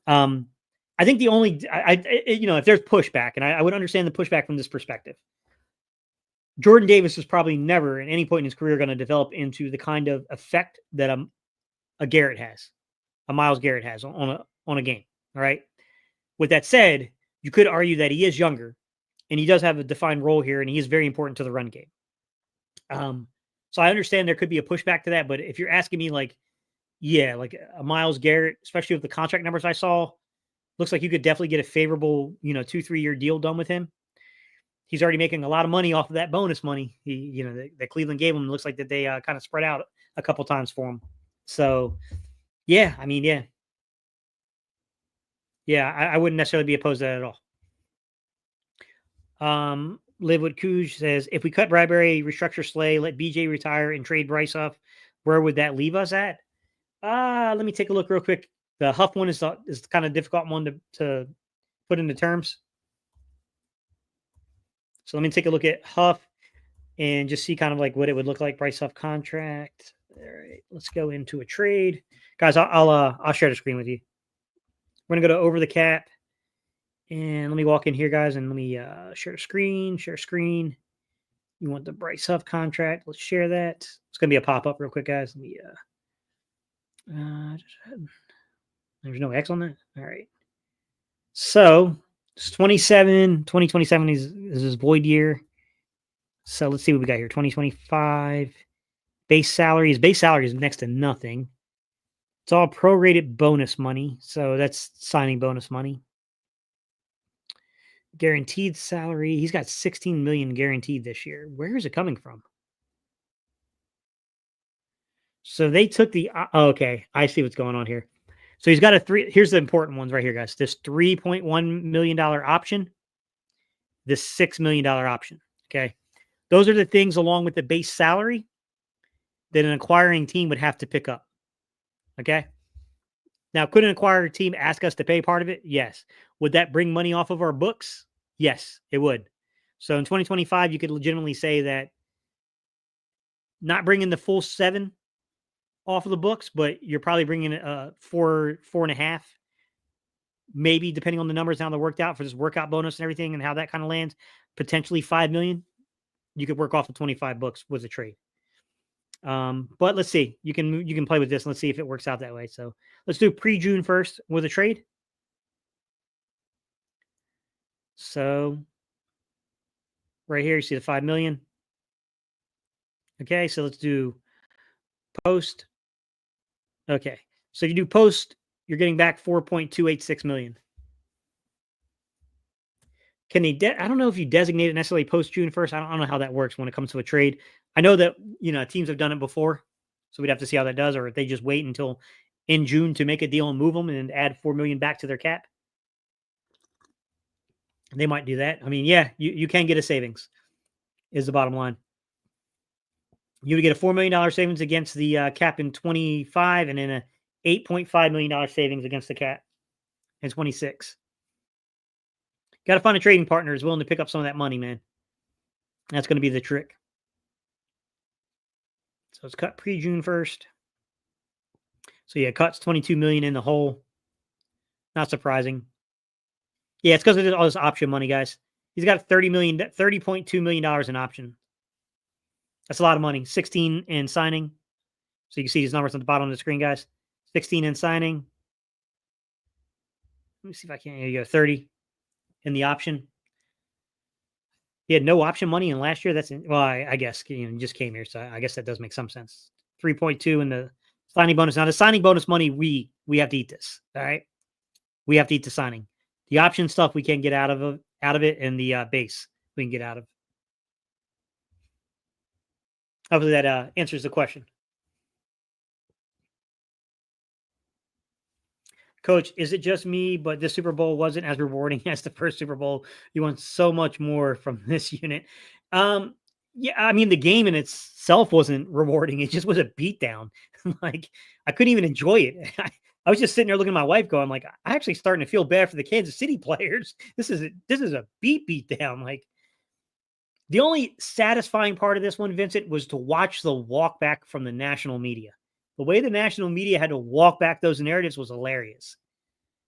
I think the only, if there's pushback, and I would understand the pushback from this perspective, Jordan Davis is probably never at any point in his career going to develop into the kind of effect that a Garrett has, a Myles Garrett has on a game. All right. With that said, you could argue that he is younger, and he does have a defined role here, and he is very important to the run game. So I understand there could be a pushback to that, but if you're asking me, like, yeah, like a Myles Garrett, especially with the contract numbers I saw, looks like you could definitely get a favorable, 2-3 year deal done with him. He's already making a lot of money off of that bonus money. That Cleveland gave him. Looks like that they kind of spread out a couple times for him. So, yeah, I mean, I wouldn't necessarily be opposed to that at all. Live with Cooge says, if we cut Bradbury, restructure Slay, let BJ retire, and trade Bryce off, where would that leave us at? Let me take a look real quick. The Huff one is kind of difficult one to put into terms. So let me take a look at Huff and just see kind of like what it would look like. Bryce Huff contract. All right, let's go into a trade, guys. I'll share the screen with you. We're gonna go to over the cap, and let me walk in here, guys, and let me share screen. Share screen. You want the Bryce Huff contract? Let's share that. It's gonna be a pop up real quick, guys. Let me. There's no X on that. All right. So it's 2027 is his void year. So let's see what we got here. 2025 base salary. His base salary is next to nothing. It's all prorated bonus money. So that's signing bonus money. Guaranteed salary. He's got 16 million guaranteed this year. Where is it coming from? So they took okay. I see what's going on here. So he's got a three. Here's the important ones right here, guys. This $3.1 million option, this $6 million option. Okay. Those are the things along with the base salary that an acquiring team would have to pick up. Okay. Now, could an acquiring team ask us to pay part of it? Yes. Would that bring money off of our books? Yes, it would. So in 2025, you could legitimately say that not bringing the full 7 off of the books, but you're probably bringing 4.5, maybe depending on the numbers how they're worked out for this workout bonus and everything and how that kind of lands, potentially 5 million. You could work off the 25 books with a trade. But let's see. You can play with this. Let's see if it works out that way. So let's do pre-June 1st with a trade. So right here, you see the 5 million. Okay, so let's do post. Okay, so if you do post, you're getting back 4.286 million. Can they? I don't know if you designate it necessarily post June 1st. I don't know how that works when it comes to a trade. I know that teams have done it before, so we'd have to see how that does, or if they just wait until in June to make a deal and move them and add 4 million back to their cap. They might do that. I mean, yeah, you can get a savings. Is the bottom line. You would get a $4 million savings against the cap in 25, and then a $8.5 million savings against the cap in 26. Got to find a trading partner who's willing to pick up some of that money, man. That's going to be the trick. So it's cut pre-June 1st. So yeah, cuts 22 million in the hole. Not surprising. Yeah, it's because of all this option money, guys. He's got $30.2 million in option. That's a lot of money. 16 in signing. So you can see his numbers on the bottom of the screen, guys. 16 in signing. Let me see if I can. Here you go. 30 in the option. He had no option money in last year. I guess he just came here, so I guess that does make some sense. 3.2 in the signing bonus. Now the signing bonus money, we have to eat this. All right, we have to eat the signing. The option stuff we can't get out of it, and the base we can get out of. Hopefully that answers the question. Coach, is it just me, but this Super Bowl wasn't as rewarding as the first Super Bowl? You want so much more from this unit. Yeah, I mean, the game in itself wasn't rewarding. It just was a beatdown. Like, I couldn't even enjoy it. I was just sitting there looking at my wife going, like, I actually starting to feel bad for the Kansas City players. This is a beat down. Like, the only satisfying part of this one, Vincent, was to watch the walk back from the national media. The way the national media had to walk back those narratives was hilarious.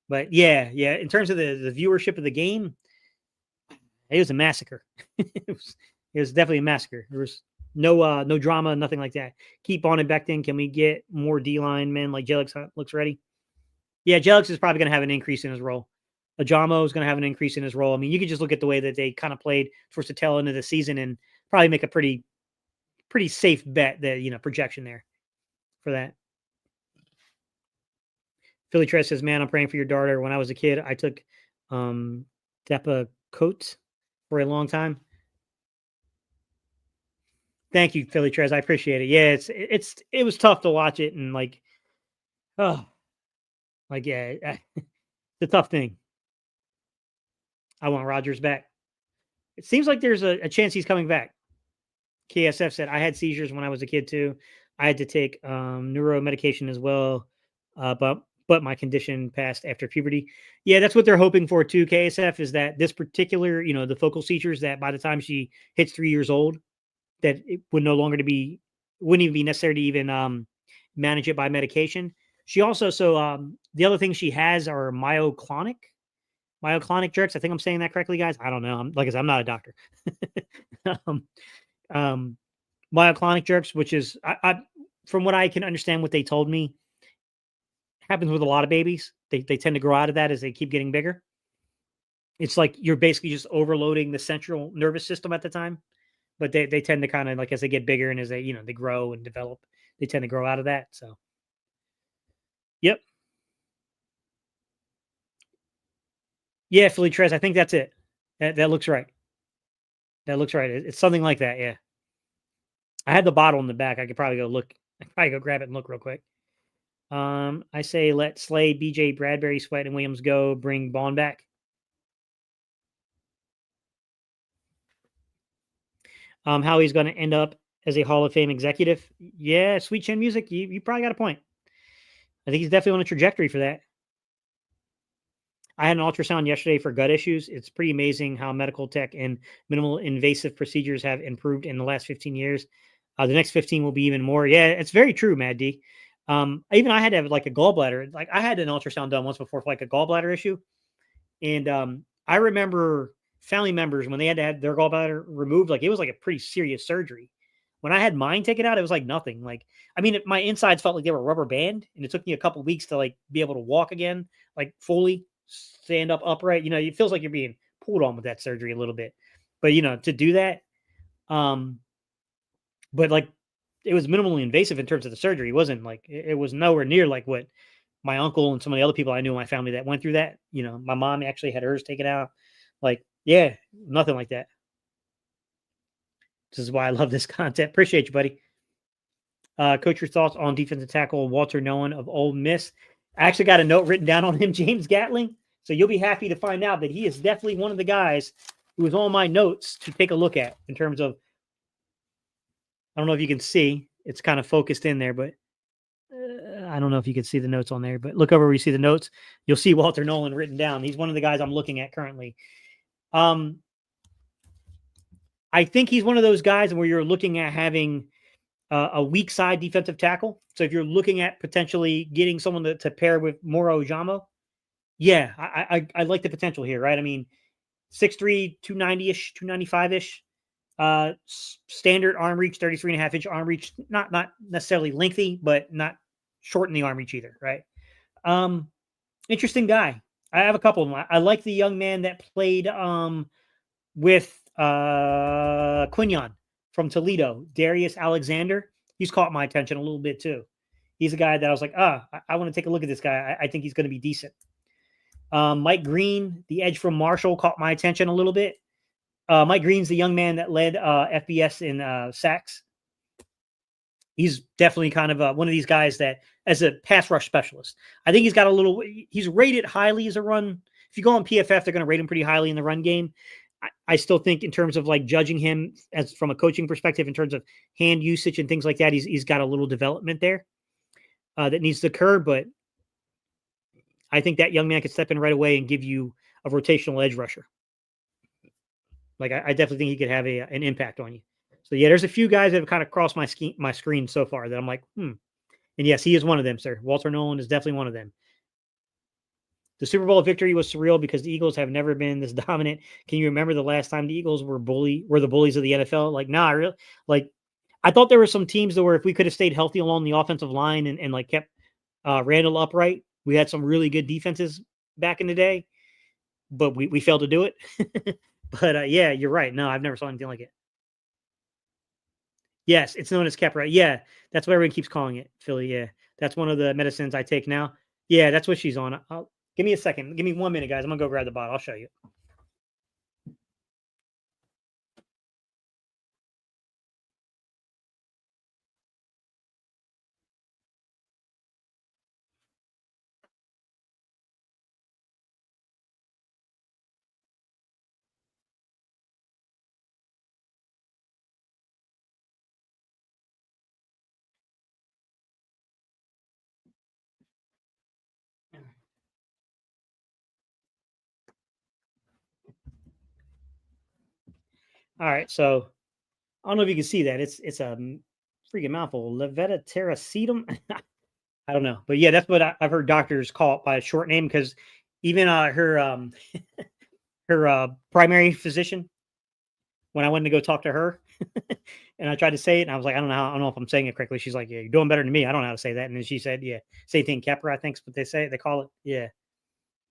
But yeah, in terms of the viewership of the game, it was a massacre. it was definitely a massacre. There was no drama, nothing like that. Keep on investing. Can we get more D-line men like Jelix looks ready? Yeah, Jelix is probably going to have an increase in his role. Ajamo is going to have an increase in his role. I mean, you could just look at the way that they kind of played towards the tail end of the season and probably make a pretty safe bet that, projection there for that. Philly Tress says, man, I'm praying for your daughter. When I was a kid, I took Depakote for a long time. Thank you, Philly Trez. I appreciate it. Yeah, it was tough to watch it and yeah, it's a tough thing. I want Rodgers back. It seems like there's a chance he's coming back. KSF said, I had seizures when I was a kid too. I had to take neuro medication as well, but my condition passed after puberty. Yeah, that's what they're hoping for too. KSF is that this particular, the focal seizures, that by the time she hits 3 years old, that it would no longer wouldn't even be necessary to even manage it by medication. She also, the other thing she has are myoclonic jerks. I think I'm saying that correctly, guys. I don't know. Like I said, I'm not a doctor. Myoclonic jerks, which is, I from what I can understand, what they told me, happens with a lot of babies. They tend to grow out of that as they keep getting bigger. It's like you're basically just overloading the central nervous system at the time. But they tend to kind of, like, as they get bigger and as they, they grow and develop, they tend to grow out of that. So, yep. Yeah, Philly Trez, I think that's it. That looks right. That looks right. It's something like that. Yeah. I had the bottle in the back. I could probably go look. I could probably go grab it and look real quick. I say let Slay, BJ, Bradbury, Sweat, and Williams go. Bring Bond back. How he's going to end up as a Hall of Fame executive. Yeah, Sweet Chin Music. You probably got a point. I think he's definitely on a trajectory for that. I had an ultrasound yesterday for gut issues. It's pretty amazing how medical tech and minimal invasive procedures have improved in the last 15 years. The next 15 will be even more. Yeah, it's very true, Mad D. Even I had to have like a gallbladder. Like I had an ultrasound done once before for like a gallbladder issue. And I remember family members when they had to have their gallbladder removed, like it was like a pretty serious surgery. When I had mine taken out, it was like nothing. Like, I mean, my insides felt like they were rubber band, and it took me a couple weeks to like be able to walk again, like fully stand up upright. It feels like you're being pulled on with that surgery a little bit. But to do that, um, but like it was minimally invasive in terms of the surgery. It wasn't like it was nowhere near like what my uncle and some of the other people I knew in my family that went through that. My mom actually had hers taken out. Like, yeah, nothing like that. This is why I love this content. Appreciate you, buddy. Coach, your thoughts on defensive tackle Walter Nolan of Ole Miss? I actually got a note written down on him, James Gatling. So you'll be happy to find out that he is definitely one of the guys who is on my notes to take a look at in terms of. I don't know if you can see. It's kind of focused in there, but I don't know if you can see the notes on there. But look over where you see the notes. You'll see Walter Nolan written down. He's one of the guys I'm looking at currently. I think he's one of those guys where you're looking at having a weak side defensive tackle. So if you're looking at potentially getting someone to pair with Moro Ojamo, yeah, I like the potential here, right? I mean, 6'3", 290-ish, 295-ish. Standard arm reach, 33.5-inch arm reach. Not necessarily lengthy, but not short in the arm reach either, right? Interesting guy. I have a couple of them. I like the young man that played with Quinion from Toledo, Darius Alexander. He's caught my attention a little bit too. He's a guy that I was like, I want to take a look at this guy. I think he's going to be decent. Mike Green, the edge from Marshall, caught my attention a little bit. Mike Green's the young man that led FBS in sacks. He's definitely kind of one of these guys that, as a pass rush specialist, I think he's got a little. He's rated highly as a run. If you go on PFF, they're going to rate him pretty highly in the run game. I still think in terms of like judging him as from a coaching perspective, in terms of hand usage and things like that, he's got a little development there that needs to occur. But I think that young man could step in right away and give you a rotational edge rusher. Like I definitely think he could have an impact on you. So yeah, there's a few guys that have kind of crossed my screen so far that I'm like, And yes, he is one of them, sir. Walter Nolan is definitely one of them. The Super Bowl victory was surreal because the Eagles have never been this dominant. Can you remember the last time the Eagles were the bullies of the NFL? Like, nah, really. Like, I thought there were some teams that were, if we could have stayed healthy along the offensive line and like kept Randall upright, we had some really good defenses back in the day, but we failed to do it. But yeah, you're right. No, I've never saw anything like it. Yes, it's known as Keppra. Yeah, that's what everyone keeps calling it, Philly. Yeah, that's one of the medicines I take now. Yeah, that's what she's on. Give me a second. Give me 1 minute, guys. I'm gonna go grab the bottle. I'll show you. All right, so I don't know if you can see that. It's a freaking mouthful. Levetta terracetum. I don't know, but yeah, that's what I've heard doctors call it by a short name because even her primary physician, when I went to go talk to her, and I tried to say it, and I was like, I don't know if I'm saying it correctly. She's like, yeah, you're doing better than me. I don't know how to say that. And then she said, yeah, same thing, Keppra, I think is what they call it. Yeah,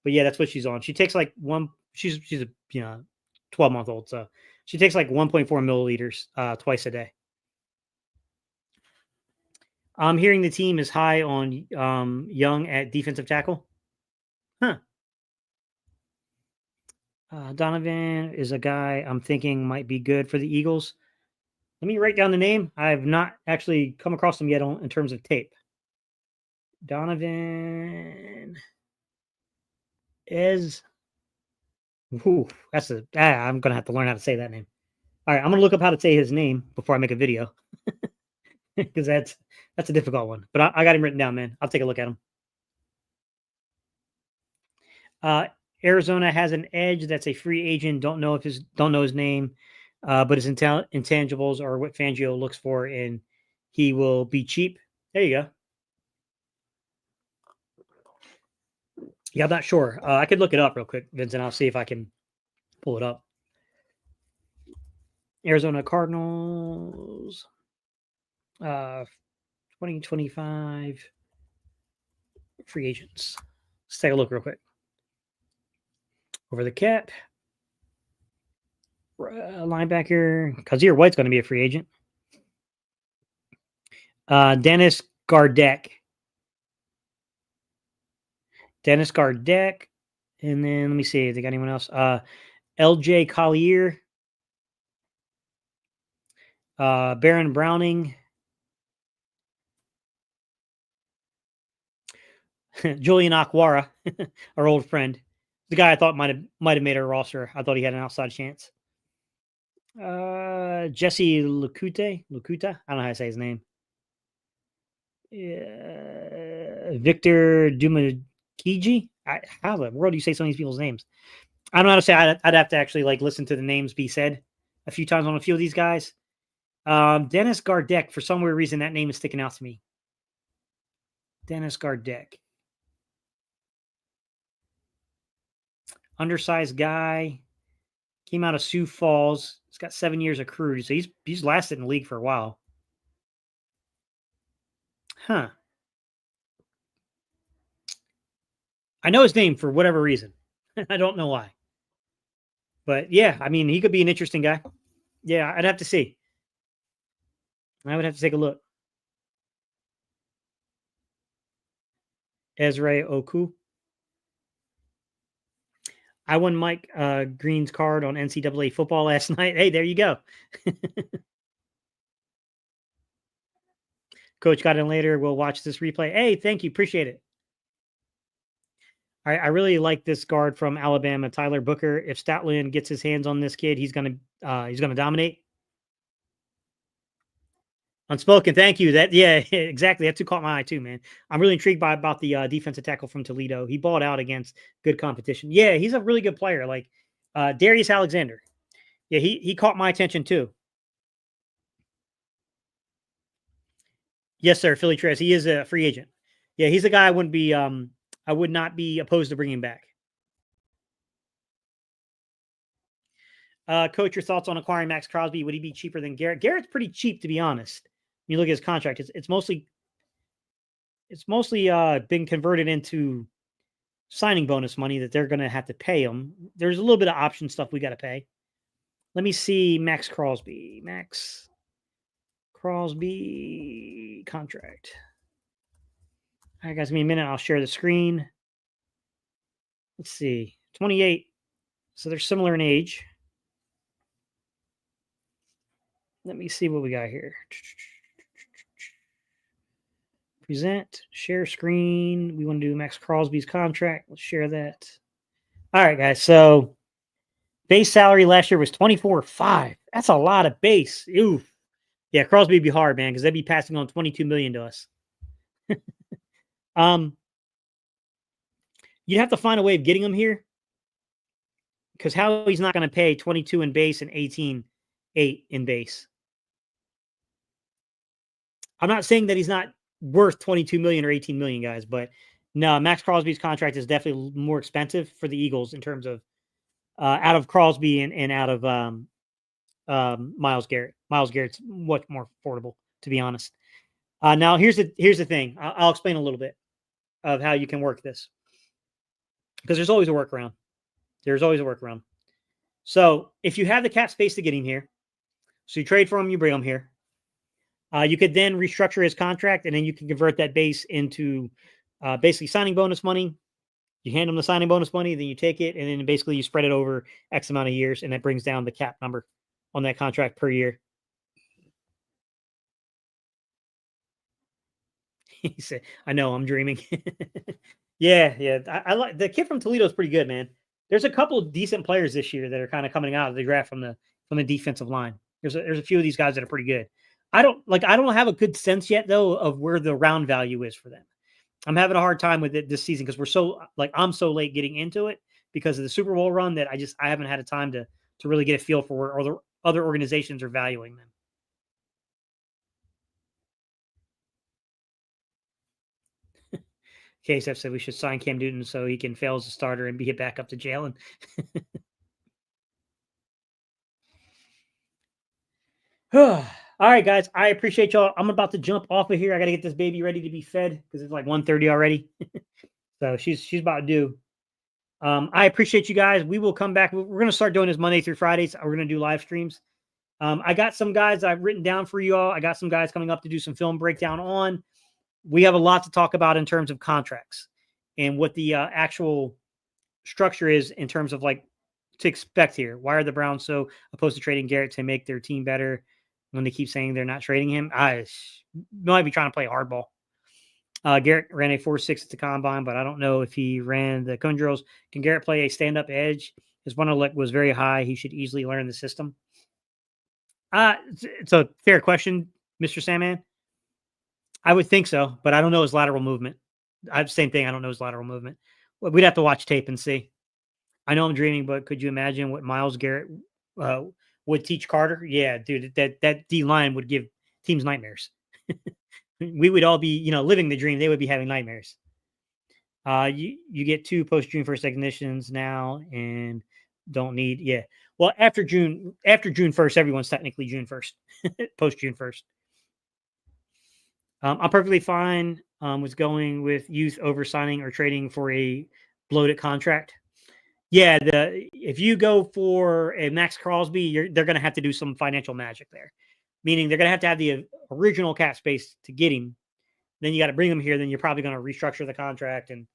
but yeah, that's what she's on. She takes like one. She's a 12-month-old, so she takes like 1.4 milliliters twice a day. I'm hearing the team is high on Young at defensive tackle. Huh. Donovan is a guy I'm thinking might be good for the Eagles. Let me write down the name. I have not actually come across him yet in terms of tape. Donovan is. Ooh, I'm gonna have to learn how to say that name. All right, I'm gonna look up how to say his name before I make a video because that's a difficult one. But I got him written down, man. I'll take a look at him. Uh, Arizona has an edge that's a free agent. Don't know his name, but his intangibles are what Fangio looks for, and he will be cheap. There you go. Yeah, I'm not sure. I could look it up real quick, Vincent. I'll see if I can pull it up. Arizona Cardinals, 2025 free agents. Let's take a look real quick. Over the cap, linebacker Kazir White's going to be a free agent. Dennis Gardeck. And then let me see if they got anyone else. LJ Collier. Baron Browning. Julian Aquara, our old friend. The guy I thought might have made our roster. I thought he had an outside chance. Jesse Lakuta. I don't know how to say his name. Victor Dumakiji. How the world do you say some of these people's names? I don't know how to say. I'd have to actually listen to the names be said a few times on a few of these guys. Dennis Gardeck. For some weird reason, that name is sticking out to me. Dennis Gardeck. Undersized guy. Came out of Sioux Falls. He's got 7 years accrued, so he's lasted in the league for a while. Huh. I know his name for whatever reason. I don't know why. But yeah, I mean, he could be an interesting guy. Yeah, I'd have to see. I would have to take a look. Ezra Oku. I won Mike Green's card on NCAA football last night. Hey, there you go. Coach got in later. We'll watch this replay. Hey, thank you. Appreciate it. I really like this guard from Alabama, Tyler Booker. If Statland gets his hands on this kid, he's gonna dominate. Unspoken, thank you. Exactly. That's who caught my eye too, man. I'm really intrigued about the defensive tackle from Toledo. He balled out against good competition. Yeah, he's a really good player. Like Darius Alexander. Yeah, he caught my attention too. Yes, sir. Philly Trez. He is a free agent. Yeah, he's a guy I would not be opposed to bringing back. Coach, your thoughts on acquiring Max Crosby? Would he be cheaper than Garrett? Garrett's pretty cheap, to be honest. When you look at his contract, it's mostly been converted into signing bonus money that they're going to have to pay him. There's a little bit of option stuff we got to pay. Let me see Max Crosby. Max Crosby contract. All right, guys, give me a minute. I'll share the screen. Let's see. 28. So they're similar in age. Let me see what we got here. Present, share screen. We want to do Max Crosby's contract. Let's share that. All right, guys. So base salary last year was 24.5. That's a lot of base. Ooh. Yeah, Crosby would be hard, man, because they'd be passing on $22 million to us. You'd have to find a way of getting him here. Because Howie's not going to pay 22 in base and 18.8 in base. I'm not saying that he's not worth 22 million or 18 million, guys, but no, Max Crosby's contract is definitely more expensive for the Eagles in terms of out of Crosby and out of Myles Garrett. Myles Garrett's much more affordable, to be honest. Now here's the thing. I'll explain a little bit of how you can work this, because there's always a workaround. So if you have the cap space to get him here, so you trade for him, you bring him here. You could then restructure his contract, and then you can convert that base into basically signing bonus money. You hand him the signing bonus money, then you take it, and then basically you spread it over X amount of years, and that brings down the cap number on that contract per year. He said, "I know, I'm dreaming." Yeah, yeah. I like the kid from Toledo is pretty good, man. There's a couple of decent players this year that are kind of coming out of the draft from the defensive line. There's a few of these guys that are pretty good. I don't have a good sense yet though of where the round value is for them. I'm having a hard time with it this season because we're so I'm so late getting into it because of the Super Bowl run that I haven't had a time to really get a feel for where other organizations are valuing them. KSF said we should sign Cam Newton so he can fail as a starter and be hit back up to Jalen. All right, guys. I appreciate y'all. I'm about to jump off of here. I got to get this baby ready to be fed because it's like 1:30 already. So she's about to do. I appreciate you guys. We will come back. We're going to start doing this Monday through Fridays. We're going to do live streams. I got some guys I've written down for you all. I got some guys coming up to do some film breakdown on. We have a lot to talk about in terms of contracts and what the actual structure is in terms of like to expect here. Why are the Browns so opposed to trading Garrett to make their team better when they keep saying they're not trading him? I might be trying to play hardball. Garrett ran a 4.6 at the combine, but I don't know if he ran the cone drills. Can Garrett play a stand-up edge? His one elect was very high. He should easily learn the system. It's a fair question, Mr. Sandman. I would think so, but I don't know his lateral movement. Same thing. I don't know his lateral movement. We'd have to watch tape and see. I know I'm dreaming, but could you imagine what Myles Garrett uh, would teach Carter? Yeah, dude, that D line would give teams nightmares. We would all be, living the dream. They would be having nightmares. You get 2 post June 1st ignitions now, and don't need Well, after June 1st, everyone's technically June 1st, post June 1st. I'm perfectly fine with going with youth over signing or trading for a bloated contract. Yeah, if you go for a Max Crosby, they're going to have to do some financial magic there, meaning they're going to have the original cap space to get him. Then you got to bring him here. Then you're probably going to restructure the contract, and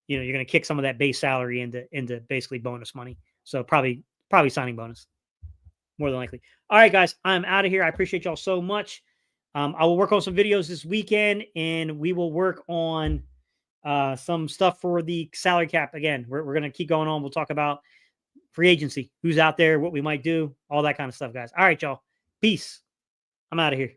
you're going to kick some of that base salary into basically bonus money. So probably signing bonus, more than likely. All right, guys, I'm out of here. I appreciate y'all so much. I will work on some videos this weekend, and we will work on some stuff for the salary cap. Again, we're going to keep going on. We'll talk about free agency, who's out there, what we might do, all that kind of stuff, guys. All right, y'all. Peace. I'm out of here.